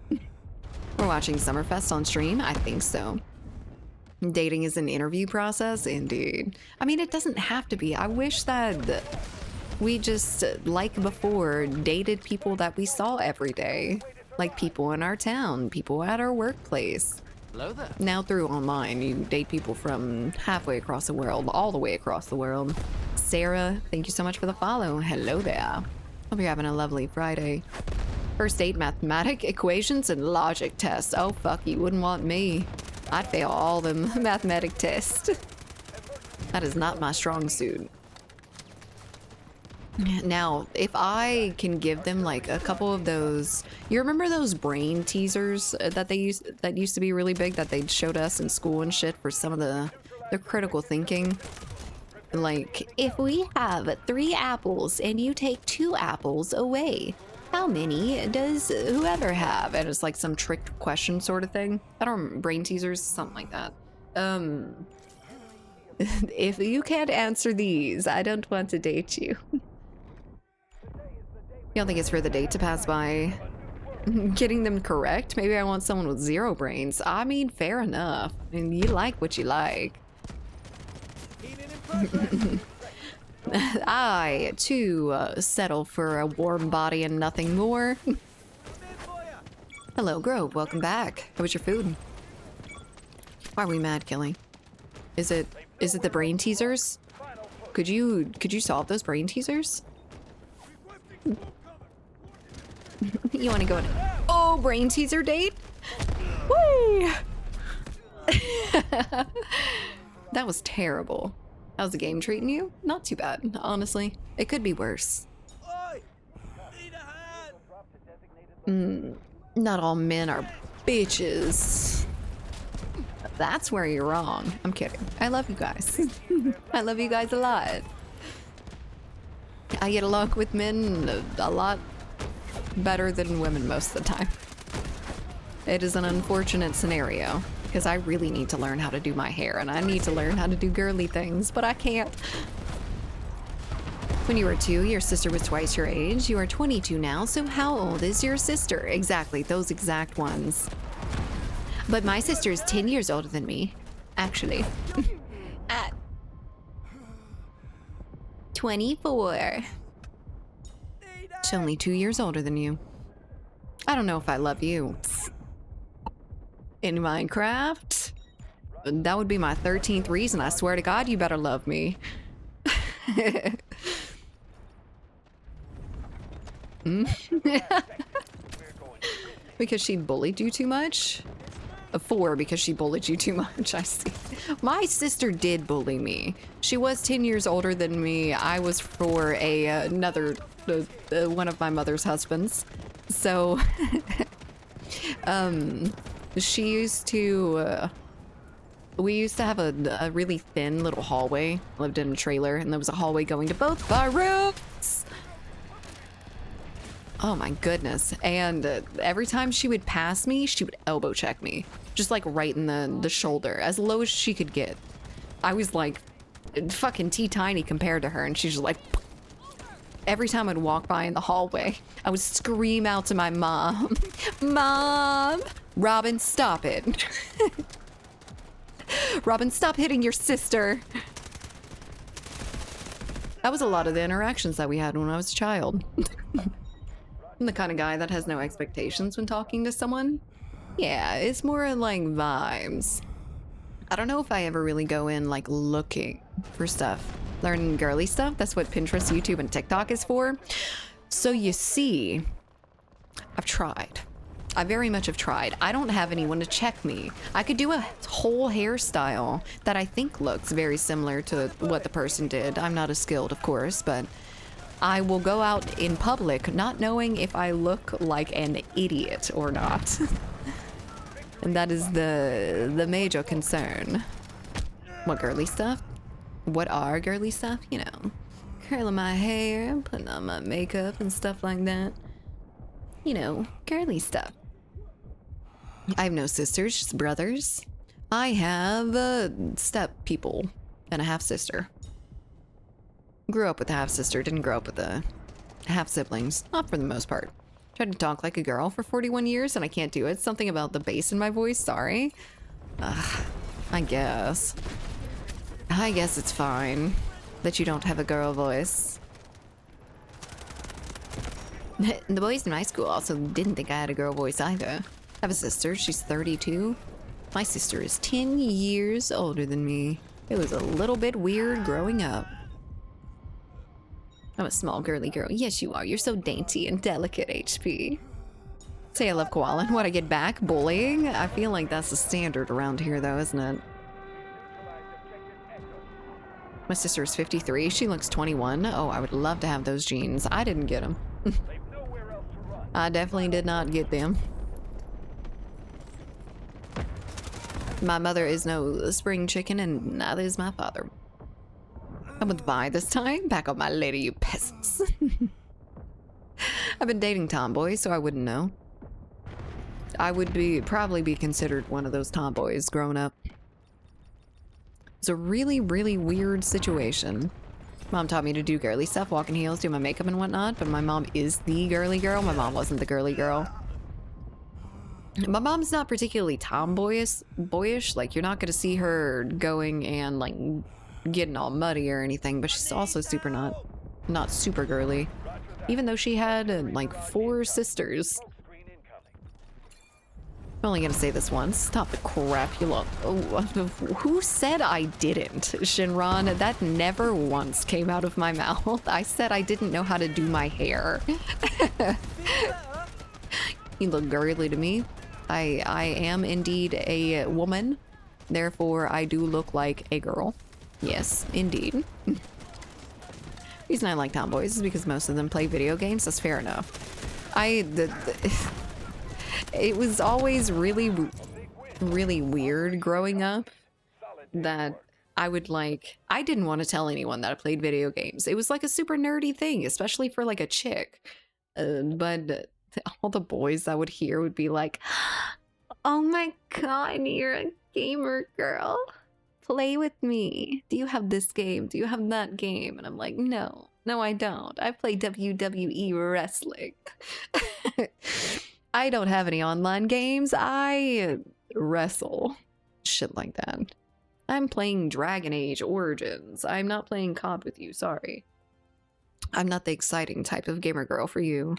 We're watching Summerfest on stream? I think so. Dating is an interview process? Indeed. I mean, it doesn't have to be. I wish that we just, like before, dated people that we saw every day. Like people in our town, people at our workplace. Hello there. Now through online, you date people from halfway across the world, all the way across the world. Sarah, thank you so much for the follow. Hello there. Hope you're having a lovely Friday. First date, mathematic equations and logic tests. Oh fuck, you wouldn't want me. I'd fail all them mathematic tests. That is not my strong suit. Now, if I can give them like a couple of those, you remember those brain teasers that used to be really big, that they showed us in school and shit for some of the critical thinking? Like, if we have 3 apples and you take 2 apples away, how many does whoever have? And it's like some tricked question sort of thing. I don't, brain teasers, something like that. If you can't answer these, I don't want to date you. You don't think it's for the date to pass by getting them correct? Maybe I want someone with 0 brains. I mean, fair enough. I mean, you like what you like. I, too, settle for a warm body and nothing more. Hello, Grove. Welcome back. How was your food? Why are we mad, Kelly? Is it the brain teasers? Could you solve those brain teasers? You want to go on? Oh, brain teaser date? Whee! That was terrible. How's the game treating you? Not too bad, honestly. It could be worse. Not all men are bitches. That's where you're wrong. I'm kidding. I love you guys. I love you guys a lot. I get along with men a lot better than women most of the time. It is an unfortunate scenario because I really need to learn how to do my hair and I need to learn how to do girly things, but I can't. When you were 2, your sister was twice your age. You are 22 now, so how old is your sister? Exactly, those exact ones. But my sister is 10 years older than me, actually. At 24. She's only 2 years older than you. I don't know if I love you. In Minecraft? That would be my 13th reason. I swear to God, you better love me. Because she bullied you too much? 4 because she bullied you too much, I see. My sister did bully me. She was 10 years older than me. I was for another one of my mother's husbands. So, she used to, we used to have a really thin little hallway. Lived in a trailer, and there was a hallway going to both of our rooms. Oh my goodness. And every time she would pass me, she would elbow check me. Just like right in the shoulder, as low as she could get. I was like fucking teeny compared to her, and she's just like, every time I'd walk by in the hallway, I would scream out to my mom, Mom! Robin, stop it. Robin, stop hitting your sister. That was a lot of the interactions that we had when I was a child. I'm the kind of guy that has no expectations when talking to someone. Yeah, it's more like vibes. I don't know if I ever really go in like looking for stuff. Learning girly stuff. That's what Pinterest, YouTube, and TikTok is for. So you see, I've tried. I very much have tried. I don't have anyone to check me. I could do a whole hairstyle that I think looks very similar to what the person did. I'm not as skilled, of course, but I will go out in public not knowing if I look like an idiot or not. And that is the major concern. What girly stuff? What are girly stuff? You know, curling my hair, putting on my makeup and stuff like that. You know, girly stuff. I have no sisters, just brothers. I have step people and a half sister. Grew up with a half sister, didn't grow up with a half siblings, not for the most part. Tried to talk like a girl for 41 years and I can't do it. Something about the bass in my voice, sorry. I guess. I guess it's fine that you don't have a girl voice. The boys in my school also didn't think I had a girl voice either. I have a sister, she's 32. My sister is 10 years older than me. It was a little bit weird growing up. I'm a small girly girl. Yes, you are. You're so dainty and delicate, HP. Say I love koala and when I get back, bullying? I feel like that's the standard around here though, isn't it? My sister is 53. She looks 21. Oh, I would love to have those genes. I didn't get them. I definitely did not get them. My mother is no spring chicken and neither is my father. I'm with Vi this time. Back up my lady, you peasants. I've been dating tomboys, so I wouldn't know. I would probably be considered one of those tomboys growing up. It's a really, really weird situation. Mom taught me to do girly stuff, walk in heels, do my makeup and whatnot, but my mom is the girly girl. My mom wasn't the girly girl. My mom's not particularly boyish. Like, you're not gonna see her going and, like, getting all muddy or anything, but she's also not super girly. Even though she had, like, 4 sisters. I'm only gonna say this once. Stop the crap you love. Oh, who said I didn't, Shinron? That never once came out of my mouth. I said I didn't know how to do my hair. You look girly to me. I am indeed a woman. Therefore, I do look like a girl. Yes, indeed. The reason I like tomboys is because most of them play video games. That's fair enough. It was always really, really weird growing up that I didn't want to tell anyone that I played video games. It was like a super nerdy thing, especially for like a chick. But all the boys I would hear would be like, oh my god, you're a gamer girl. Play with me. Do you have this game? Do you have that game? And I'm like, no, I don't. I play WWE wrestling. I don't have any online games. I wrestle. Shit like that. I'm playing Dragon Age Origins. I'm not playing COD with you, sorry. I'm not the exciting type of gamer girl for you.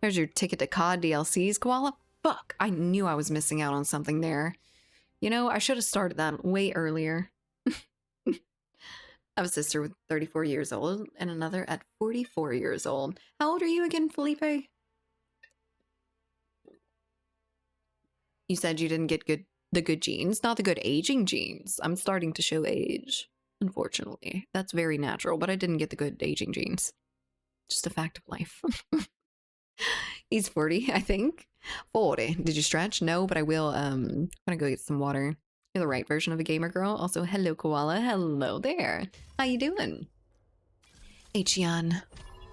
There's your ticket to COD DLCs, Koala. Fuck, I knew I was missing out on something there. You know, I should have started that way earlier. I have a sister with 34 years old and another at 44 years old. How old are you again, Felipe? You said you didn't get the good genes, not the good aging genes. I'm starting to show age, unfortunately. That's very natural, but I didn't get the good aging genes. Just a fact of life. He's 40, I think. 40. Did you stretch? No, but I will. I'm gonna go get some water. You're the right version of a gamer girl. Also, hello, Koala. Hello there. How you doing? H-Yan.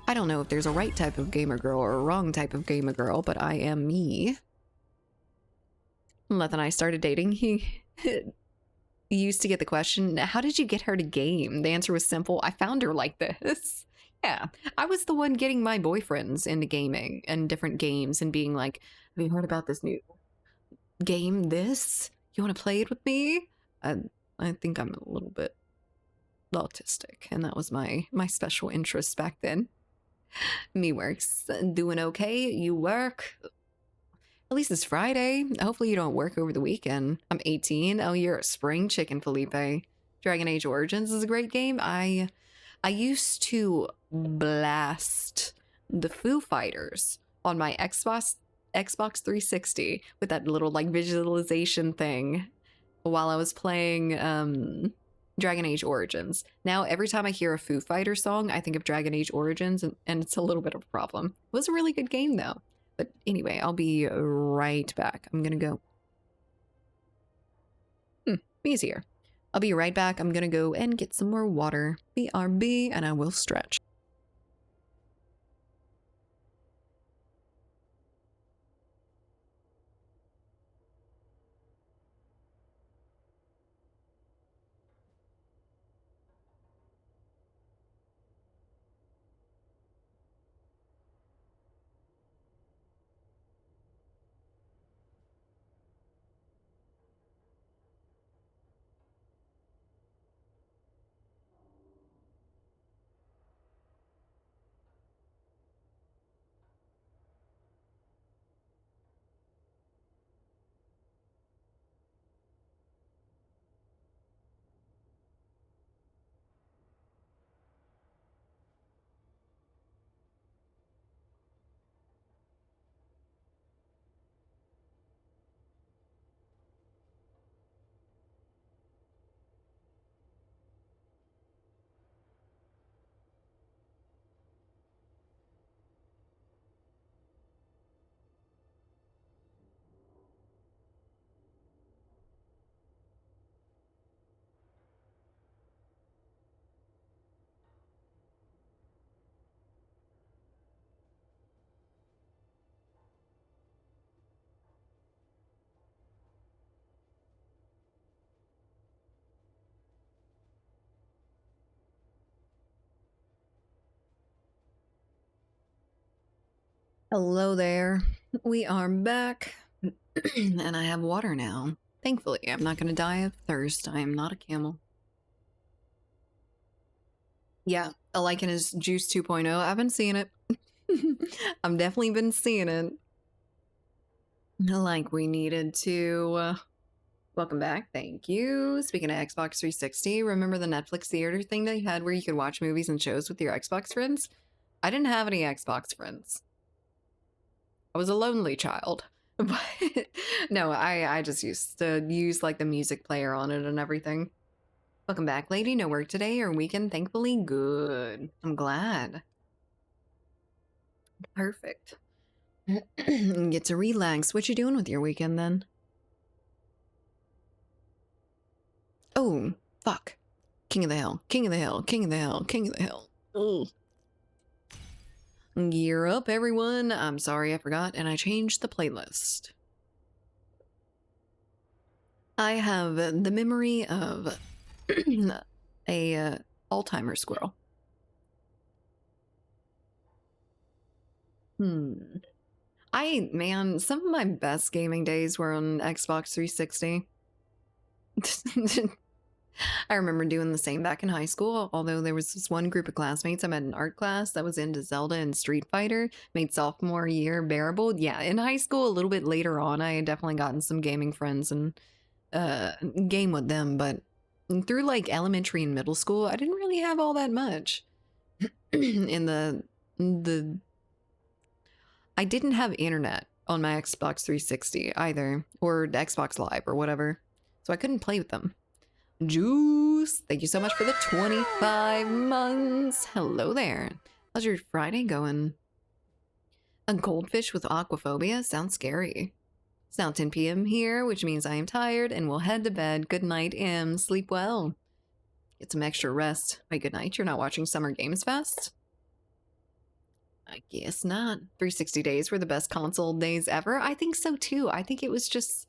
I don't know if there's a right type of gamer girl or a wrong type of gamer girl, but I am me. Leth and I started dating. He used to get the question, how did you get her to game? The answer was simple. I found her like this. Yeah, I was the one getting my boyfriends into gaming and different games and being like, have you heard about this new game, this? You want to play it with me? I think I'm a little bit autistic, and that was my special interest back then. Me works. Doing okay? You work? At least it's Friday. Hopefully you don't work over the weekend. I'm 18. Oh, you're a spring chicken, Felipe. Dragon Age Origins is a great game. I used to blast the Foo Fighters on my Xbox 360 with that little like visualization thing while I was playing Dragon Age Origins. Now every time I hear a Foo Fighter song, I think of Dragon Age Origins, and it's a little bit of a problem. It was a really good game though. But anyway, I'll be right back. I'm gonna go. Me's here. I'll be right back. I'm gonna go and get some more water. BRB, and I will stretch. Hello there. We are back. And I have water now. Thankfully, I'm not going to die of thirst. I am not a camel. Yeah, a Lycan is Juice 2.0. I've been seeing it. I've definitely been seeing it. Like we needed to. Welcome back. Thank you. Speaking of Xbox 360, remember the Netflix theater thing they had where you could watch movies and shows with your Xbox friends? I didn't have any Xbox friends. I was a lonely child. But no, I just used to use like the music player on it and everything. Welcome back, lady. No work today or weekend? Thankfully, good. I'm glad. Perfect. Get to relax. What you doing with your weekend then? Oh, fuck. King of the Hill. King of the Hill. King of the Hill. King of the Hill. Ugh. Gear up, everyone. I'm sorry I forgot, and I changed the playlist. I have the memory of a Alzheimer's squirrel. Man, some of my best gaming days were on Xbox 360. I remember doing the same back in high school, although there was this one group of classmates I met in art class that was into Zelda and Street Fighter, made sophomore year bearable. Yeah, in high school, a little bit later on, I had definitely gotten some gaming friends and game with them, but through like elementary and middle school, I didn't really have all that much. In the I didn't have internet on my Xbox 360 either, or Xbox Live or whatever, so I couldn't play with them. Juice, thank you so much for the 25 months. Hello there. How's your Friday going? A goldfish with aquaphobia? Sounds scary. It's now 10 p.m. here, which means I am tired and will head to bed. Good night, Em. Sleep well. Get some extra rest. Wait, good night. You're not watching Summer Games Fest? I guess not. 360 days were the best console days ever. I think so too. I think it was just...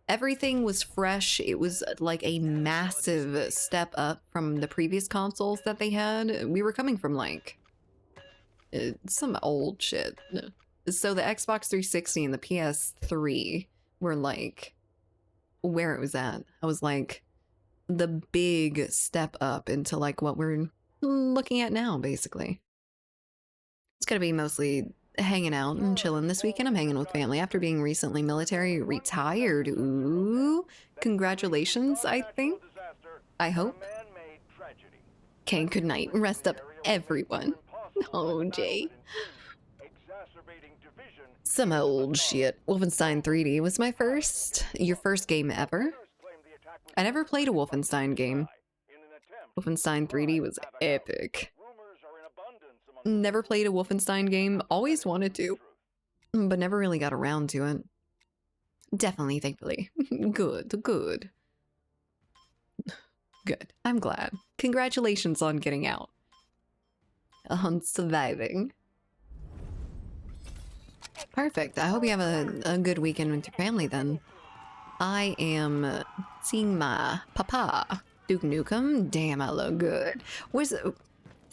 everything was fresh. It was like a massive step up from the previous consoles that they had. We were coming from like some old shit. So the Xbox 360 and the PS3 were like where it was at. I was like the big step up into like what we're looking at now, basically. It's gonna be mostly hanging out and chilling this weekend. I'm hanging with family after being recently military retired. Ooh, congratulations, I think. I hope. Okay, good night. Rest up, everyone. Oh, Jay. Some old shit. Wolfenstein 3D was your first game ever? I never played a Wolfenstein game. Wolfenstein 3D was epic. Never played a Wolfenstein game. Always wanted to, but never really got around to it. Definitely, thankfully. Good. Good. I'm glad. Congratulations on getting out. On surviving. Perfect. I hope you have a good weekend with your family then. I am seeing my papa, Duke Nukem. Damn, I look good.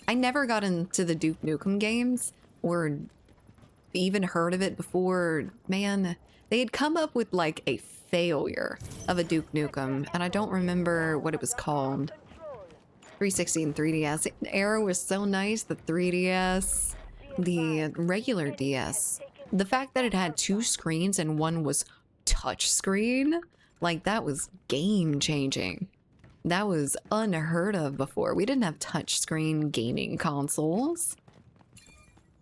I never got into the Duke Nukem games or even heard of it before. Man, they had come up with like a failure of a Duke Nukem, and I don't remember what it was called. 360 and 3DS. The era was so nice. The 3DS, the regular DS. The fact that it had two screens and one was touch screen, like that was game changing. That was unheard of before. We didn't have touchscreen gaming consoles.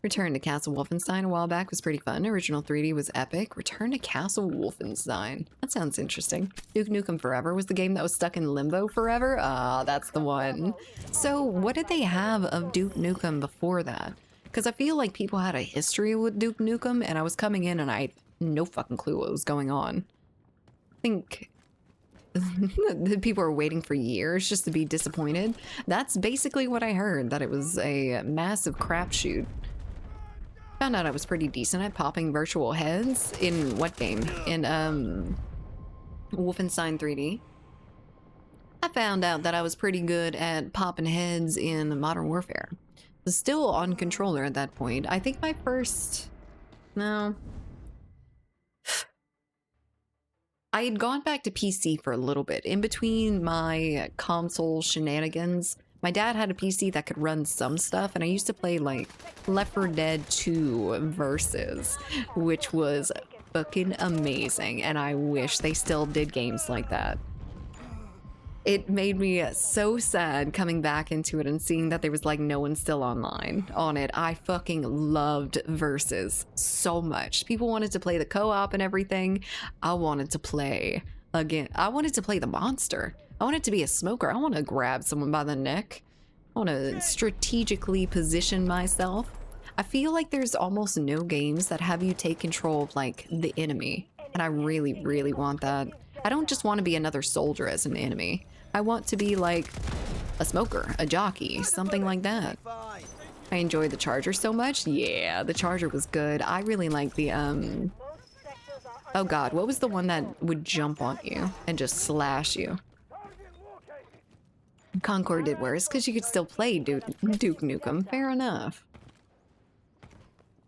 Return to Castle Wolfenstein a while back was pretty fun. Original 3D was epic. Return to Castle Wolfenstein. That sounds interesting. Duke Nukem Forever was the game that was stuck in limbo forever. Ah, that's the one. So what did they have of Duke Nukem before that? Because I feel like people had a history with Duke Nukem, and I was coming in and I had no fucking clue what was going on. I think the people are waiting for years just to be disappointed. That's basically what I heard, that it was a massive crapshoot. Found out I was pretty decent at popping virtual heads. In what game? In Wolfenstein 3D. I found out that I was pretty good at popping heads in Modern Warfare. Was still on controller at that point. I think my first... No. I had gone back to PC for a little bit. In between my console shenanigans, my dad had a PC that could run some stuff, and I used to play like Left 4 Dead 2 Versus, which was fucking amazing, and I wish they still did games like that. It made me so sad coming back into it and seeing that there was like no one still online on it. I fucking loved Versus so much. People wanted to play the co-op and everything. I wanted to play again. I wanted to play the monster. I wanted to be a smoker. I want to grab someone by the neck. I want to strategically position myself. I feel like there's almost no games that have you take control of like the enemy. And I really, really want that. I don't just want to be another soldier as an enemy. I want to be like a smoker, a jockey, something like that. I enjoyed the Charger so much. Yeah, the Charger was good. I really like the, oh god, what was the one that would jump on you and just slash you? Concord did worse, because you could still play Duke Nukem. Fair enough.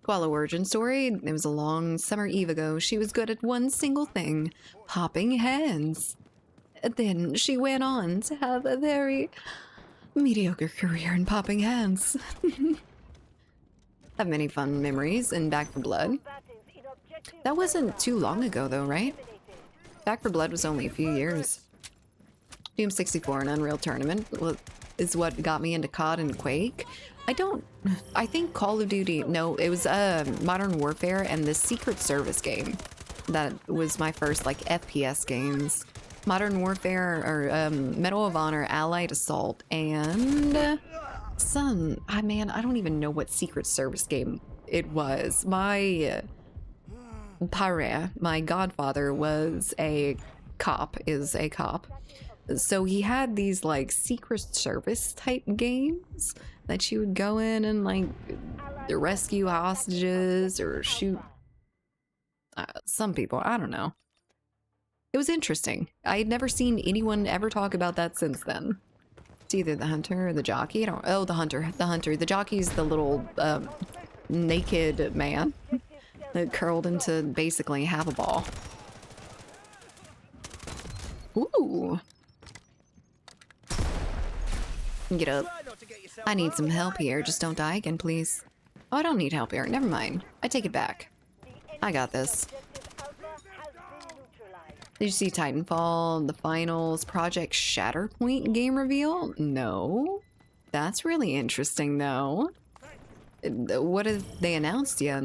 Koala origin story. It was a long summer eve ago. She was good at one single thing, popping heads. Then she went on to have a very mediocre career in popping heads. Have many fun memories in Back 4 Blood. That wasn't too long ago though, right? Back 4 Blood was only a few years. Doom 64 and Unreal Tournament is what got me into COD and Quake. I think Call of Duty, no, it was Modern Warfare and the Secret Service game. That was my first like FPS games. Modern Warfare or Medal of Honor, Allied Assault, and man, I don't even know what Secret Service game it was. My pare, my godfather was a cop, so he had these like Secret Service type games that you would go in and like rescue hostages or shoot some people. I don't know. It was interesting. I had never seen anyone ever talk about that since then. It's either the hunter or the jockey. Oh, the hunter. The hunter. The jockey's the little naked man that curled into basically half a ball. Ooh. Get up. I need some help here. Just don't die again, please. Oh, I don't need help here. Never mind. I take it back. I got this. Did you see Titanfall, the finals, Project Shatterpoint game reveal? No. That's really interesting, though. What have they announced yet?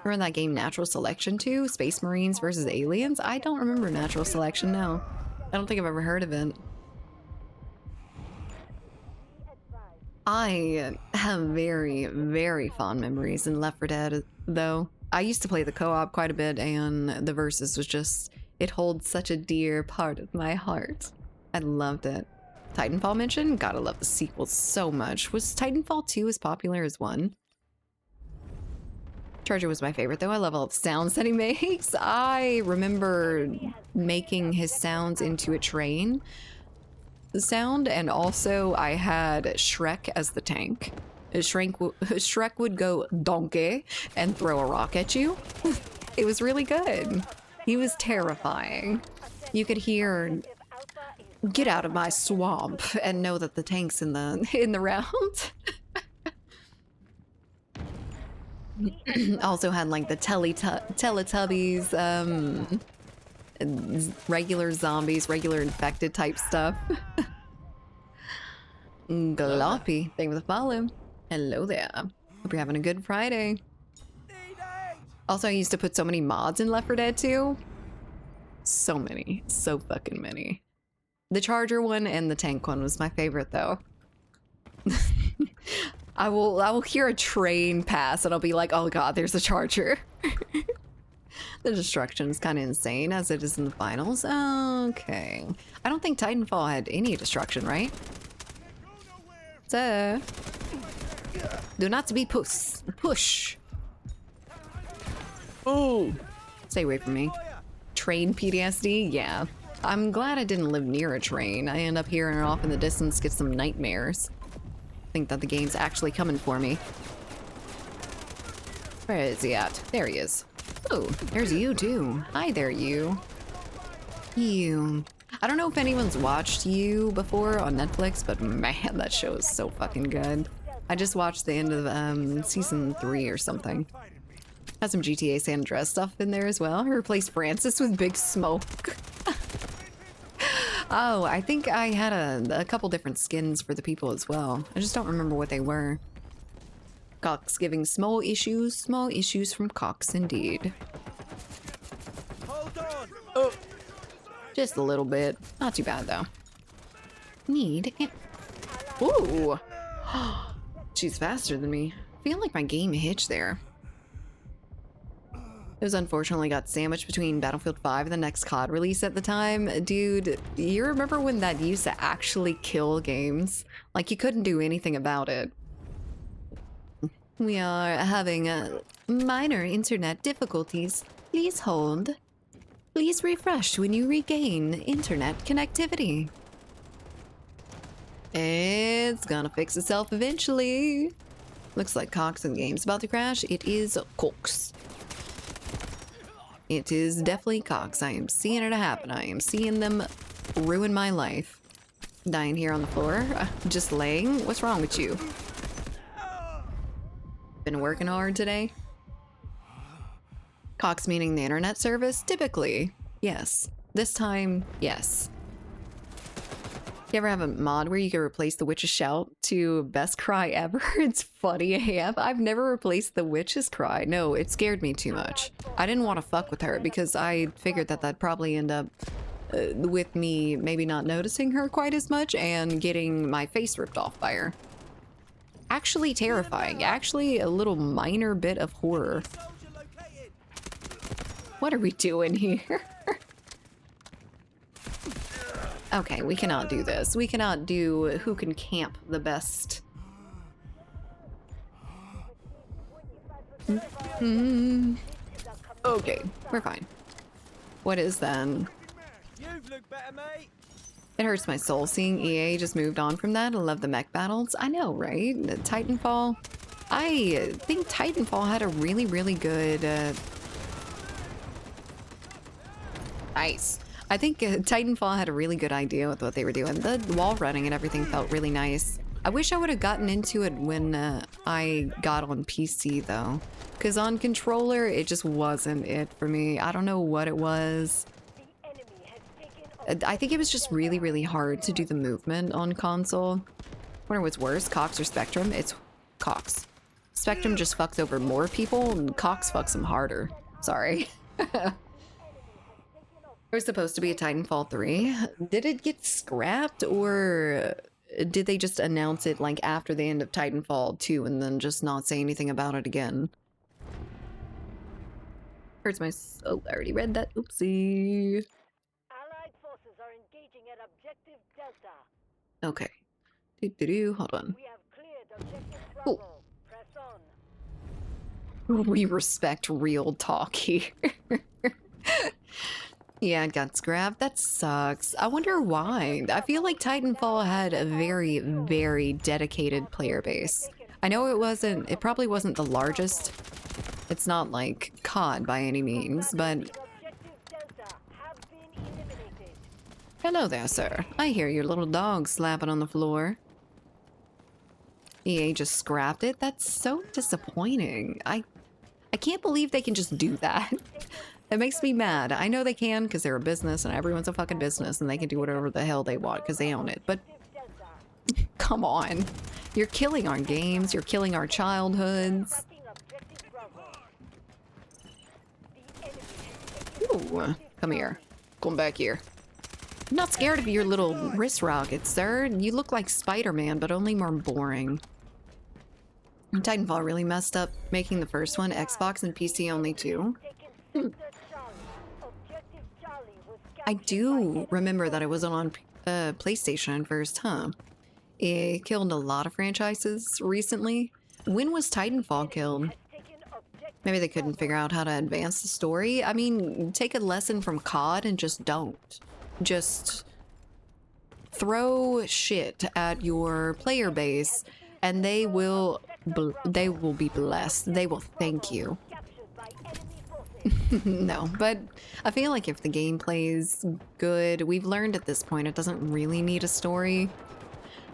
Remember that game Natural Selection 2? Space Marines versus Aliens? I don't remember Natural Selection, no. I don't think I've ever heard of it. I have very, very fond memories in Left 4 Dead, though. I used to play the co-op quite a bit, and the Versus was just... It holds such a dear part of my heart. I loved it. Titanfall mentioned? Gotta love the sequels so much. Was Titanfall 2 as popular as 1? Charger was my favorite, though. I love all the sounds that he makes. I remember making his sounds into a train sound, and also I had Shrek as the tank. Shrek would go donkey and throw a rock at you. It was really good. He was terrifying. You could hear, "Get out of my swamp," and know that the tank's in the round. Also had like the Teletubbies, regular zombies, regular infected type stuff. Gloppy, thank you for the follow. Hello there. Hope you're having a good Friday. Also, I used to put so many mods in Left 4 Dead 2. So many. So fucking many. The Charger one and the Tank one was my favorite, though. I will hear a train pass and I'll be like, oh god, there's a Charger. The destruction is kind of insane, as it is in the finals. Okay. I don't think Titanfall had any destruction, right? So... Do not be push. Oh! Stay away from me. Train PTSD? Yeah. I'm glad I didn't live near a train. I end up hearing it off in the distance, get some nightmares. Think that the game's actually coming for me. Where is he at? There he is. Oh, there's you too. Hi there, you. You. I don't know if anyone's watched You before on Netflix, but man, that show is so fucking good. I just watched the end of season 3 or something. Has some GTA San Andreas stuff in there as well. I replaced Francis with Big Smoke. Oh, I think I had a couple different skins for the people as well. I just don't remember what they were. Cox giving small issues from Cox indeed. Hold on. Oh. Just a little bit. Not too bad though. Need it. Ooh. She's faster than me. I feel like my game hitched there. It was unfortunately got sandwiched between Battlefield 5 and the next COD release at the time. Dude, you remember when that used to actually kill games? Like, you couldn't do anything about it. We are having minor internet difficulties. Please hold. Please refresh when you regain internet connectivity. It's gonna fix itself eventually. Looks like Cox in the game's about to crash. It is Cox. It is definitely Cox. I am seeing it happen. I am seeing them ruin my life. Dying here on the floor. Just laying. What's wrong with you? Been working hard today? Cox meaning the internet service? Typically, yes. This time, yes. You ever have a mod where you can replace the witch's shout to best cry ever? It's funny AF. I've never replaced the witch's cry. No, it scared me too much. I didn't want to fuck with her because I figured that that'd probably end up with me maybe not noticing her quite as much and getting my face ripped off by her. Actually terrifying. Actually a little minor bit of horror. What are we doing here? Okay, we cannot do this. We cannot do who can camp the best. Okay, we're fine. What is then? You've looked better, mate. It hurts my soul seeing EA just moved on from that. I love the mech battles. I know, right? Titanfall. I think Titanfall had a really, really good... Nice. I think Titanfall had a really good idea with what they were doing. The wall running and everything felt really nice. I wish I would have gotten into it when I got on PC though. Because on controller, it just wasn't it for me. I don't know what it was. I think it was just really, really hard to do the movement on console. Wonder what's worse, Cox or Spectrum? It's Cox. Spectrum just fucks over more people, and Cox fucks them harder. Sorry. There was supposed to be a Titanfall 3. Did it get scrapped, or did they just announce it like after the end of Titanfall 2 and then just not say anything about it again? Hurts my... Oh, I already read that. Oopsie. Allied forces are engaging at objective Delta. Okay. Hold on. We have cleared objective Cool. Bravo. Press on. We respect real talk here. Yeah, it got scrapped. That sucks. I wonder why. I feel like Titanfall had a very, very dedicated player base. I know it probably wasn't the largest. It's not like COD by any means, but... Objective Delta have been eliminated. Hello there, sir. I hear your little dog slapping on the floor. EA just scrapped it? That's so disappointing. I can't believe they can just do that. It makes me mad. I know they can because they're a business and everyone's a fucking business and they can do whatever the hell they want because they own it. But come on. You're killing our games. You're killing our childhoods. Attacking objective Bravo. The enemy has taken Ooh, come here. Come back here. I'm not scared of your little wrist rockets, sir. You look like Spider-Man, but only more boring. Titanfall really messed up making the first one Xbox and PC only too. taken Sector Charlie. Objective Charlie was I captured do by remember that it was on PlayStation first, huh? It killed a lot of franchises recently. When was Titanfall killed? has taken objective Maybe they couldn't figure out how to advance the story. I mean, take a lesson from COD and just don't. Just throw shit at your player base and they will be blessed. They will thank you. captured by enemy forces. No, but I feel like if the gameplay is good, we've learned at this point it doesn't really need a story.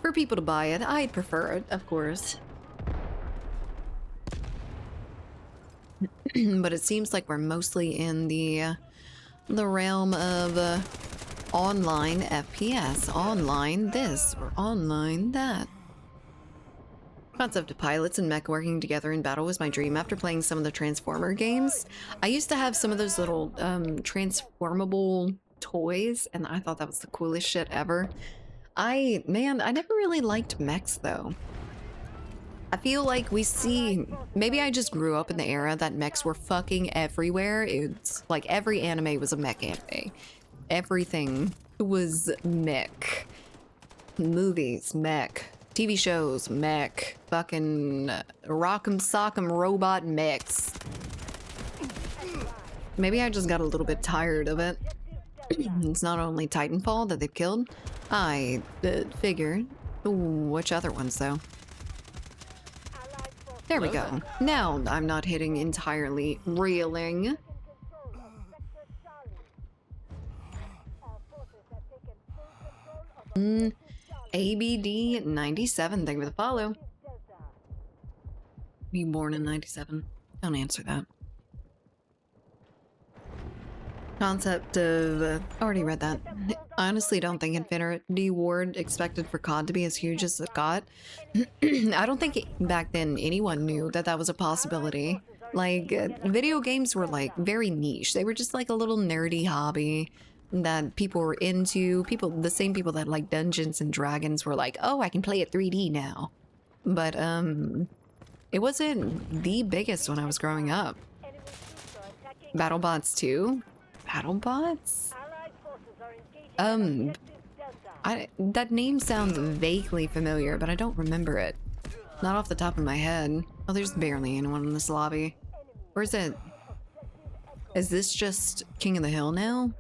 For people to buy it, I'd prefer it, of course. But it seems like we're mostly in the realm of online FPS, online this, or online that. Concept of pilots and mech working together in battle was my dream after playing some of the Transformer games. I used to have some of those little transformable toys, and I thought that was the coolest shit ever. I never really liked mechs though. I feel like maybe I just grew up in the era that mechs were fucking everywhere. It's like every anime was a mech anime. Everything was mech. Movies, mech. TV shows, mech. Fucking rock'em sock'em robot mechs. Maybe I just got a little bit tired of it. It's not only Titanfall that they've killed. I figured. Which other ones though? There we go. Now I'm not hitting entirely reeling. ABD 97, thank you for the follow. Be born in 97. Don't answer that. Concept of... already read that. I honestly don't think Infinity Ward expected for COD to be as huge as it got. I don't think back then anyone knew that that was a possibility. Like, video games were like very niche. They were just like a little nerdy hobby that people were into. The same people that like Dungeons and Dragons were like, oh, I can play it 3D now. But, it wasn't the biggest when I was growing up. BattleBots 2? BattleBots? That name sounds vaguely familiar, but I don't remember it. Not off the top of my head. Oh, there's barely anyone in this lobby. Or is it... is this just King of the Hill now?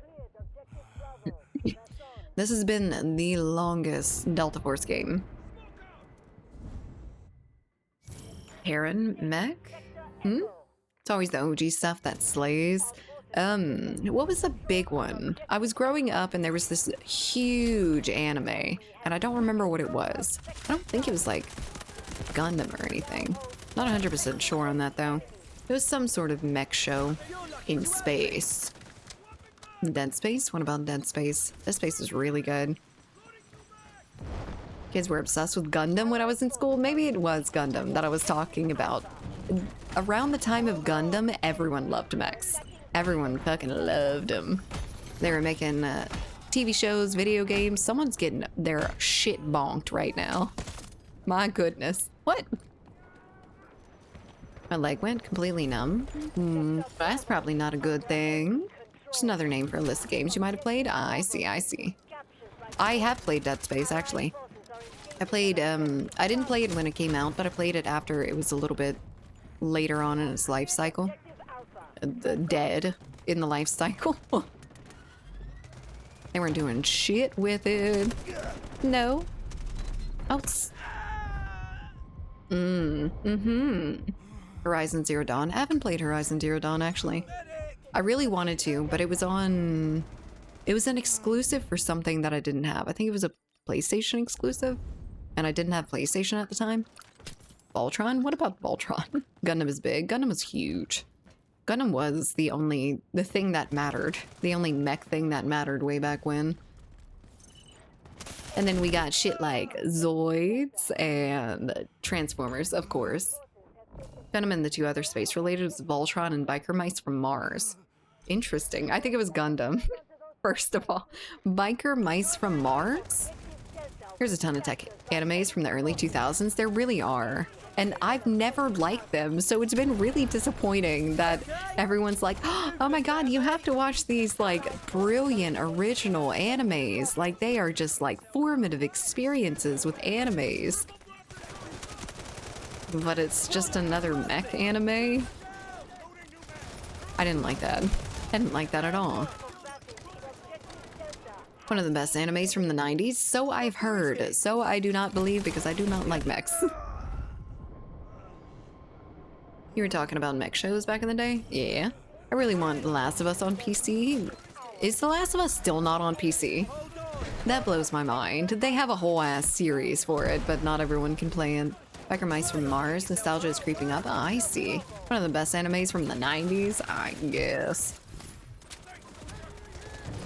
This has been the longest Delta Force game. Heron Mech? It's always the OG stuff that slays. What was the big one? I was growing up and there was this huge anime, and I don't remember what it was. I don't think it was like Gundam or anything. Not 100% sure on that though. It was some sort of mech show in space. Dead Space? What about Dead Space? Dead Space is really good. Kids were obsessed with Gundam when I was in school. Maybe it was Gundam that I was talking about. Around the time of Gundam, everyone loved mechs. Everyone fucking loved them. They were making TV shows, video games. Someone's getting their shit bonked right now. My goodness. What? My leg went completely numb. That's probably not a good thing. Just another name for a list of games you might have played. I see, I see. I have played Dead Space, actually. I played, I didn't play it when it came out, but I played it after it was a little bit later on in its life cycle. Dead in the life cycle. They weren't doing shit with it. No. Oh. Horizon Zero Dawn. I haven't played Horizon Zero Dawn, actually. I really wanted to, but it was an exclusive for something that I didn't have. I think it was a PlayStation exclusive, and I didn't have PlayStation at the time. Voltron? What about Voltron? Gundam is big. Gundam was huge. Gundam was the thing that mattered. The only mech thing that mattered way back when. And then we got shit like Zoids and Transformers, of course. Gundam and the two other space-related was Voltron and Biker Mice from Mars. Interesting. I think it was Gundam. First of all. Biker Mice from Mars? Here's a ton of tech animes from the early 2000s. There really are. And I've never liked them, so it's been really disappointing that everyone's like, oh my god, you have to watch these, like, brilliant original animes. Like, they are just, like, formative experiences with animes. But it's just another mech anime? I didn't like that. I didn't like that at all. One of the best animes from the 90s? So I've heard. So I do not believe because I do not like mechs. You were talking about mech shows back in the day? Yeah. I really want The Last of Us on PC. Is The Last of Us still not on PC? That blows my mind. They have a whole ass series for it, but not everyone can play it. Biker Mice from Mars. Nostalgia is creeping up. Oh, I see. One of the best animes from the 90s, I guess.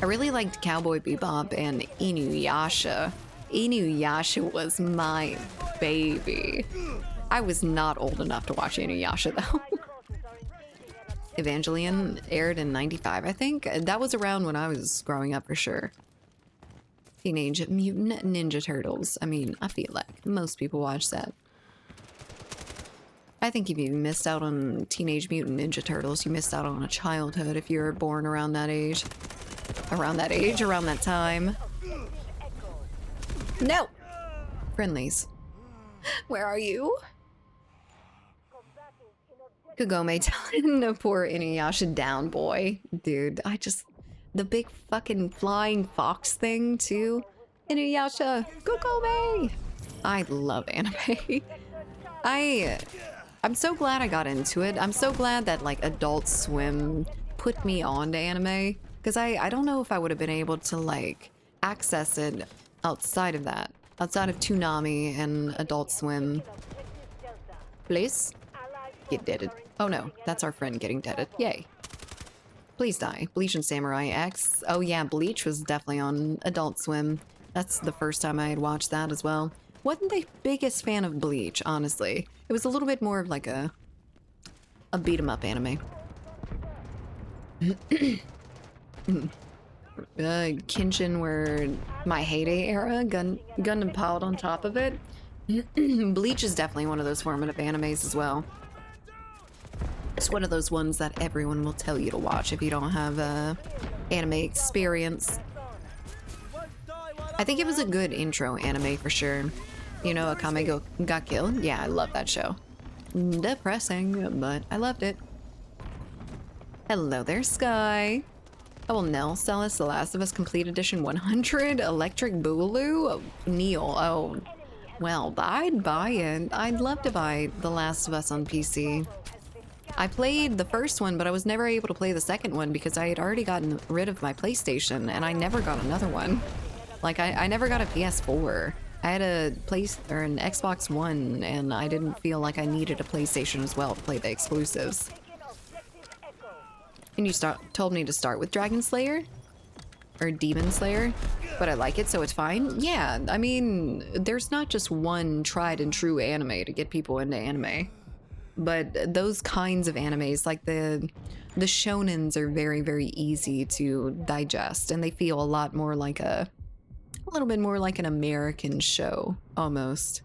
I really liked Cowboy Bebop and Inuyasha. Inuyasha was my baby. I was not old enough to watch Inuyasha though. Evangelion aired in 95, I think. That was around when I was growing up for sure. Teenage Mutant Ninja Turtles. I mean, I feel like most people watch that. I think if you missed out on Teenage Mutant Ninja Turtles, you missed out on a childhood if you were born around that age. Around that time. No! Friendlies. Where are you? Kagome telling poor Inuyasha down, boy. Dude, the big fucking flying fox thing, too. Inuyasha, Kagome! I love anime. I'm so glad I got into it. I'm so glad that, like, Adult Swim put me on to anime. Because I don't know if I would have been able to, like, access it outside of that. Outside of Toonami and Adult Swim. Please? Get deaded. Oh no, that's our friend getting deaded. Yay. Please die. Bleach and Samurai X. Oh yeah, Bleach was definitely on Adult Swim. That's the first time I had watched that as well. Wasn't the biggest fan of Bleach, honestly. It was a little bit more of like a beat-em-up anime. Kenshin were my heyday era, Gundam piled on top of it. Bleach is definitely one of those formative animes as well. It's one of those ones that everyone will tell you to watch if you don't have anime experience. I think it was a good intro anime for sure. You know, Akame got killed? Yeah, I love that show. Depressing, but I loved it. Hello there, Sky. Oh, well, Nell, sell us The Last of Us Complete Edition 100, Electric Boogaloo, Neil. Oh, well, I'd buy it. I'd love to buy The Last of Us on PC. I played the first one, but I was never able to play the second one because I had already gotten rid of my PlayStation, and I never got another one. Like, I never got a PS4. I had a place or an Xbox One, and I didn't feel like I needed a PlayStation as well to play the exclusives. Taking objective Echo. And you told me to start with Dragon Slayer or Demon Slayer, but I like it, so it's fine. Yeah, I mean, there's not just one tried and true anime to get people into anime, but those kinds of animes, like the shonens, are very, very easy to digest, and they feel a lot more like a little bit more like an American show, almost.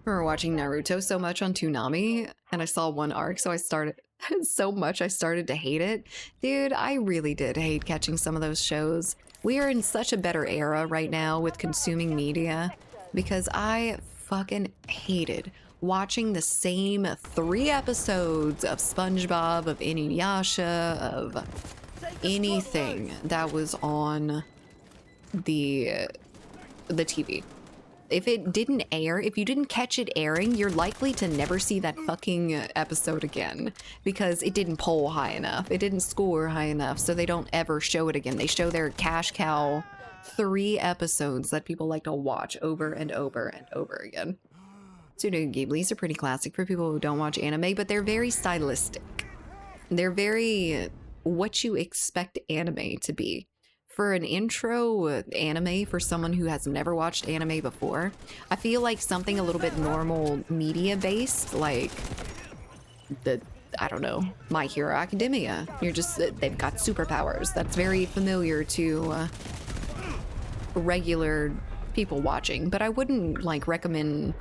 I remember watching Naruto so much on Toonami, and I saw one arc, so I started I started to hate it. Dude, I really did hate catching some of those shows. We are in such a better era right now with consuming media, because I fucking hated watching the same 3 episodes of SpongeBob, of Inuyasha, of anything that was on the TV. If it didn't air, if you didn't catch it airing, you're likely to never see that fucking episode again, because it didn't poll high enough. It didn't score high enough, so they don't ever show it again. They show their cash cow 3 episodes that people like to watch over and over and over again. Studio Ghibli's are pretty classic for people who don't watch anime, but they're very stylistic. They're very what you expect anime to be. For an intro anime for someone who has never watched anime before, I feel like something a little bit normal media based, like I don't know, My Hero Academia. You're just, they've got superpowers. That's very familiar to regular people watching, but I wouldn't like recommend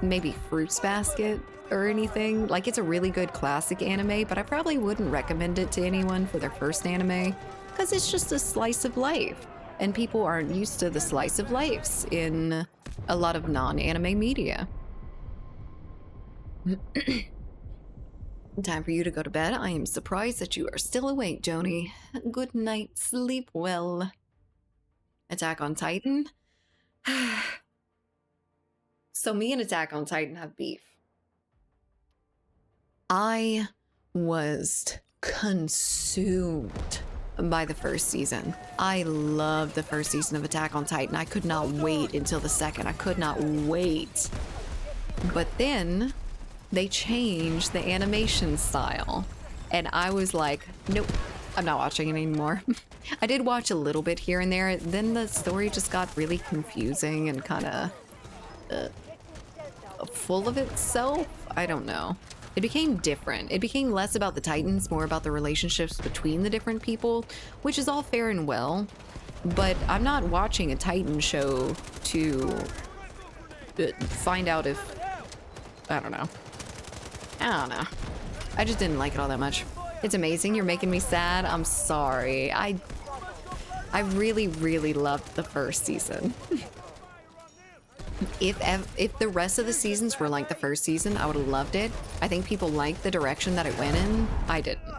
maybe Fruits Basket or anything. Like, it's a really good classic anime, but I probably wouldn't recommend it to anyone for their first anime, because it's just a slice of life, and people aren't used to the slice of lives in a lot of non-anime media. Time for you to go to bed. I am surprised that you are still awake, Joni. Good night, sleep well. Attack on Titan? So me and Attack on Titan have beef. I was consumed by the first season. I loved the first season of Attack on Titan. I could not wait until the second. I could not wait. But then they changed the animation style, and I was like, nope, I'm not watching it anymore. I did watch a little bit here and there. Then the story just got really confusing and kind of full of itself. I don't know. It became different. It became less about the Titans, more about the relationships between the different people, which is all fair and well. But I'm not watching a Titan show to find out if... I don't know. I just didn't like it all that much. It's amazing. You're making me sad. I'm sorry. I really, really loved the first season. If the rest of the seasons were like the first season, I would have loved it. I think people liked the direction that it went in. I didn't.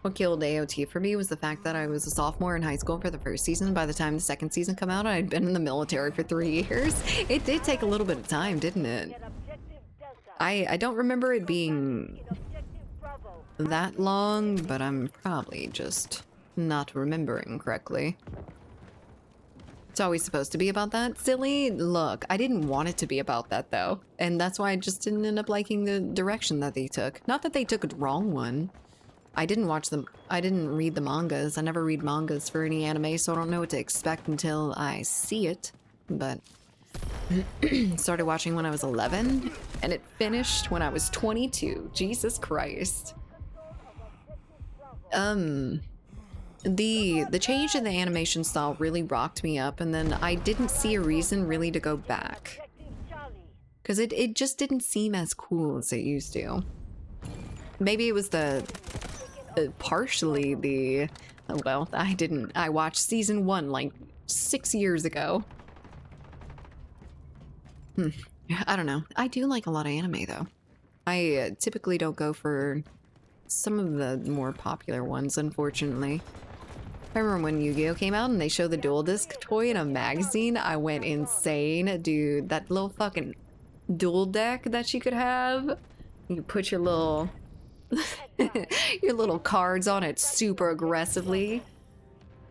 What killed AOT for me was the fact that I was a sophomore in high school for the first season. By the time the second season came out, I'd been in the military for 3 years. It did take a little bit of time, didn't it? Get objective Delta. I don't remember it being Objective Bravo. that long, but I'm probably just not remembering correctly. It's always supposed to be about that. Silly. Look, I didn't want it to be about that, though. And that's why I just didn't end up liking the direction that they took. Not that they took a wrong one. I didn't watch them. I didn't read the mangas. I never read mangas for any anime, so I don't know what to expect until I see it. But started watching when I was 11, and it finished when I was 22. Jesus Christ. The change in the animation style really rocked me up, and then I didn't see a reason really to go back, Objective Charlie. because it just didn't seem as cool as it used to. Maybe it was partially the, well, I watched season 1 like 6 years ago. I don't know. I do like a lot of anime though. I typically don't go for some of the more popular ones, unfortunately. I remember when Yu-Gi-Oh came out and they showed the dual disc toy in a magazine. I went insane, dude. That little fucking dual deck that you could have. You put your little your little cards on it super aggressively.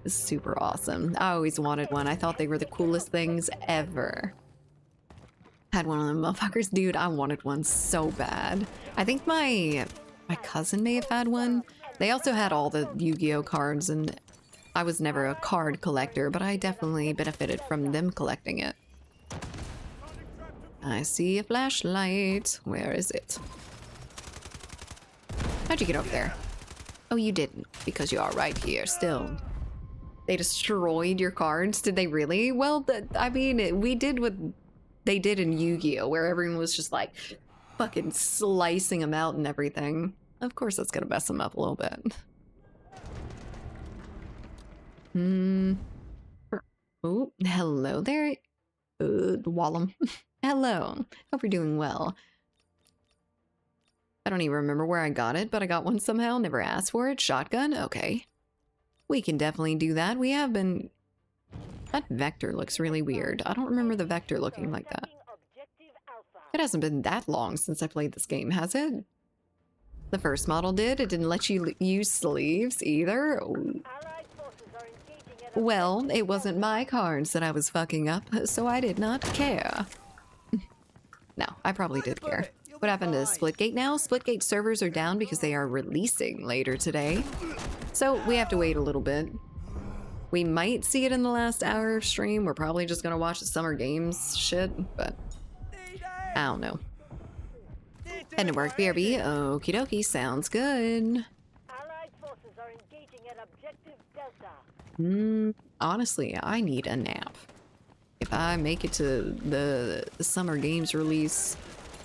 Super awesome. I always wanted one. I thought they were the coolest things ever. Had one of them motherfuckers. Dude, I wanted one so bad. I think my cousin may have had one. They also had all the Yu-Gi-Oh cards, and I was never a card collector, but I definitely benefited from them collecting it. I see a flashlight. Where is it? How'd you get over there? Oh, you didn't, because you are right here still. They destroyed your cards? Did they really? Well, I mean, we did what they did in Yu-Gi-Oh, where everyone was just like fucking slicing them out and everything. Of course that's gonna mess them up a little bit. Oh, hello there. Wallum. Hello. Hope you're doing well. I don't even remember where I got it, but I got one somehow. Never asked for it. Shotgun? Okay. We can definitely do that. We have been... That vector looks really weird. I don't remember the vector looking like that. It hasn't been that long since I played this game, has it? The first model did. It didn't let you use sleeves either. Well, it wasn't my cards that I was fucking up, so I did not care. No, I probably did care. What happened to Splitgate now? Splitgate servers are down because they are releasing later today. So we have to wait a little bit. We might see it in the last hour of stream. We're probably just gonna watch the Summer Games shit, but I don't know. Head to work, BRB. Okie dokie, sounds good. Allied forces are engaging at objective Delta. Honestly, I need a nap. If I make it to the Summer Games release,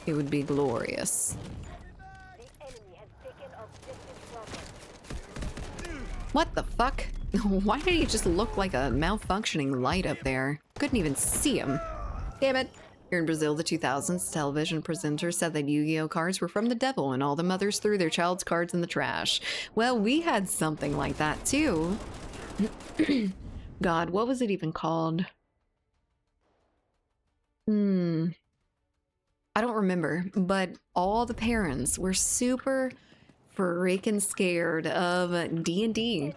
it would be glorious. The enemy has taken objective Bravo. What the fuck? Why did he just look like a malfunctioning light up there? Couldn't even see him. Damn it. Here in Brazil, the 2000s, television presenter said that Yu-Gi-Oh cards were from the devil and all the mothers threw their child's cards in the trash. Well, we had something like that too. God, what was it even called? I don't remember, but all the parents were super freaking scared of D&D.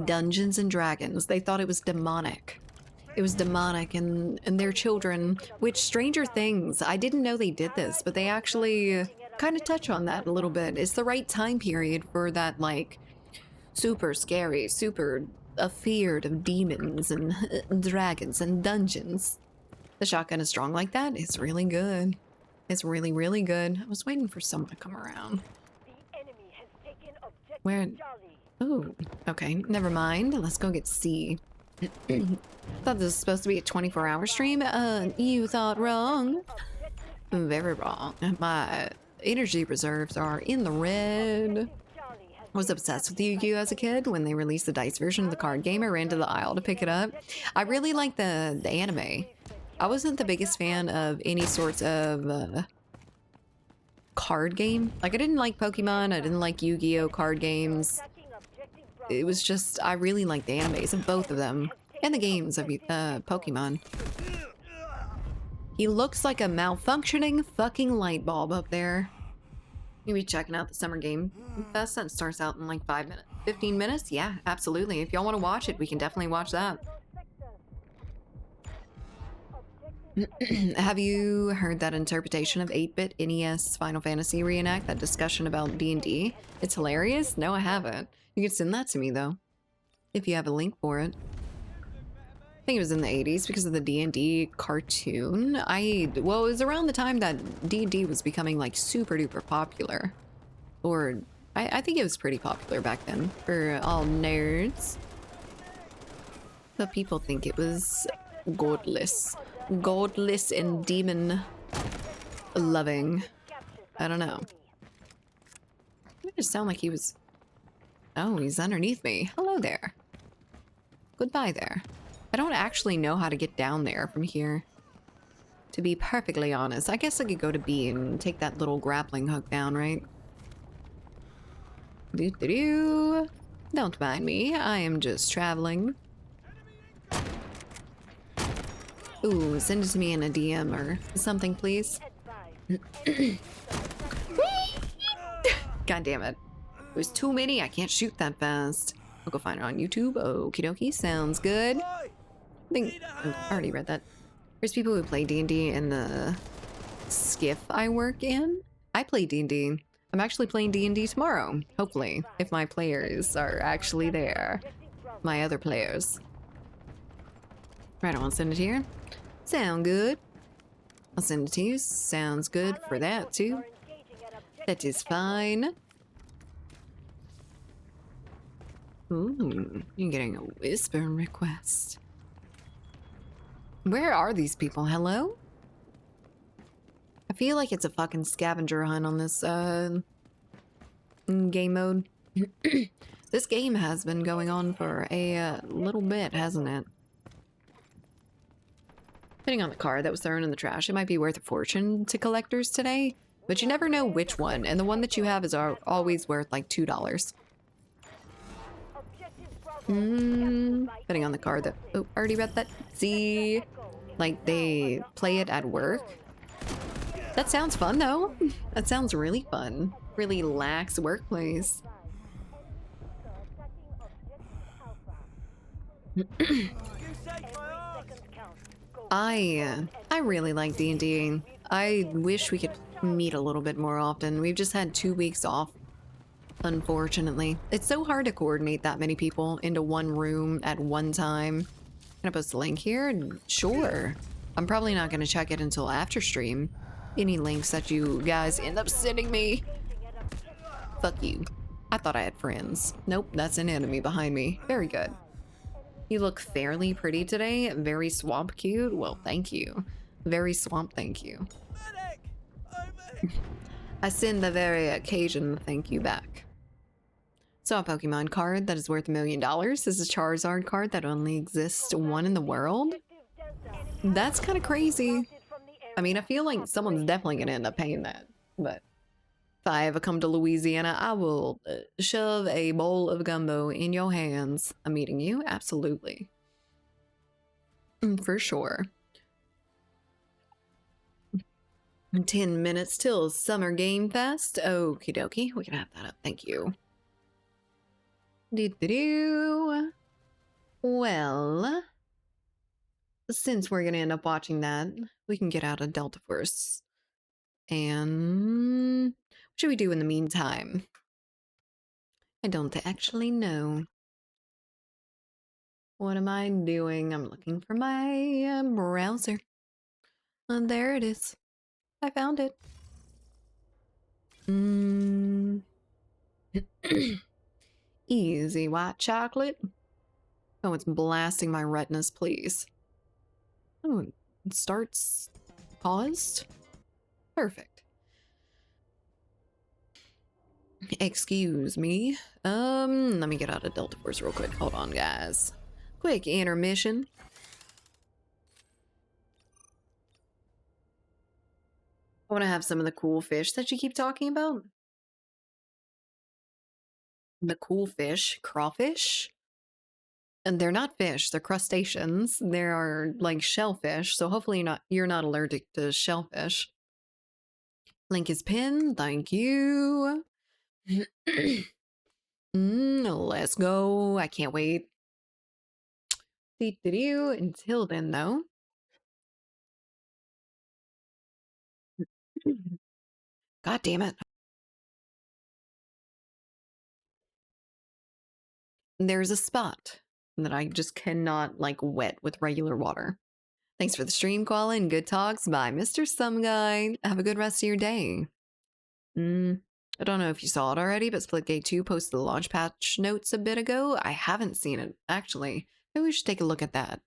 Dungeons and Dragons. They thought it was demonic. It was demonic, and their children, which Stranger Things, I didn't know they did this, but they actually kind of touch on that a little bit. It's the right time period for that, like, super scary, super afeared of demons and dragons and dungeons. The shotgun is strong like that. It's really good. It's really, really good. I was waiting for someone to come around. The enemy has taken objective Where? Charlie. Oh, okay. Never mind. Let's go get C. Thought this was supposed to be a 24-hour stream. You thought wrong. Very wrong. My energy reserves are in the red. I was obsessed with Yu-Gi-Oh as a kid. When they released the dice version of the card game, I ran to the aisle to pick it up. I really like the anime. I wasn't the biggest fan of any sorts of card game. Like, I didn't like Pokemon. I didn't like Yu-Gi-Oh card games. It was just, I really liked the animes of both of them. And the games of Pokemon. He looks like a malfunctioning fucking light bulb up there. You be checking out the Summer Game Fest that starts out in like 5 minutes. 15 minutes? Yeah, absolutely. If y'all want to watch it, we can definitely watch that. Have you heard that interpretation of 8-bit NES Final Fantasy Reenact, that discussion about D&D? It's hilarious? No, I haven't. You can send that to me, though, if you have a link for it. I think it was in the 80s because of the D&D cartoon. Well, it was around the time that D&D was becoming, like, super duper popular. Or, I think it was pretty popular back then for all nerds. But people think it was godless. Godless and demon loving. I don't know. It just sounded like he was... Oh, he's underneath me. Hello there. Goodbye there. I don't actually know how to get down there from here. To be perfectly honest. I guess I could go to B and take that little grappling hook down, right? Doo-doo-doo. Don't mind me. I am just traveling. Ooh, send it to me in a DM or something, please. God damn it. There's too many. I can't shoot that fast. I'll go find it on YouTube. Okie dokie, sounds good. Oi! I think oh, I already read that. There's people who play D&D in the skiff I work in. I play D&D. I'm actually playing D&D tomorrow, hopefully, if my players are actually there. My other players. Right, I want to send it here. Sound good. I'll send it to you. Sounds good for that, too. That is fine. Ooh, you're getting a whisper request. Where are these people? Hello? I feel like it's a fucking scavenger hunt on this, game mode. This game has been going on for a little bit, hasn't it? Depending on the card that was thrown in the trash, it might be worth a fortune to collectors today, but you never know which one, and the one that you have is always worth like $2. Depending on the card that... Oh, already read that. See? Like, they play it at work. That sounds fun, though. That sounds really fun. Really lax workplace. You saved my ass! I really like D&D. I wish we could meet a little bit more often. We've just had 2 weeks off, unfortunately. It's so hard to coordinate that many people into one room at one time. Can I post a link here? Sure. I'm probably not going to check it until after stream. Any links that you guys end up sending me. Fuck you. I thought I had friends. Nope, that's an enemy behind me. Very good. You look fairly pretty today. Very swamp cute. Well, thank you. Very swamp, thank you. Medic! I'm I send the very occasion thank you back. So a Pokemon card that is worth $1 million is a Charizard card that only exists one in the world. That's kind of crazy. I mean, I feel like someone's definitely going to end up paying that. But if I ever come to Louisiana, I will shove a bowl of gumbo in your hands. I'm meeting you? Absolutely. For sure. 10 minutes till Summer Game Fest. Okie dokie. We can have that up. Thank you. Do-do-do. Well, since we're gonna end up watching that, we can get out of Delta Force. And what should we do in the meantime? I don't actually know. What am I doing? I'm looking for my browser. And there it is. I found it. Easy white chocolate. Oh, it's blasting my retinas, please. Oh, it starts paused. Perfect. Excuse me. Let me get out of Delta Force real quick. Hold on, guys. Quick intermission. I want to have some of the cool fish that you keep talking about. The cool fish, crawfish. And they're not fish, they're crustaceans. They are like shellfish, so hopefully you're not allergic to shellfish. Link is pinned, thank you. Let's go. I can't wait. Until then, though. God damn it. There's a spot that I just cannot, like, wet with regular water. Thanks for the stream, Koala, and good talks. Bye, Mr. Some Guy. Have a good rest of your day. I don't know if you saw it already, but Splitgate 2 posted the launch patch notes a bit ago. I haven't seen it, actually. Maybe we should take a look at that.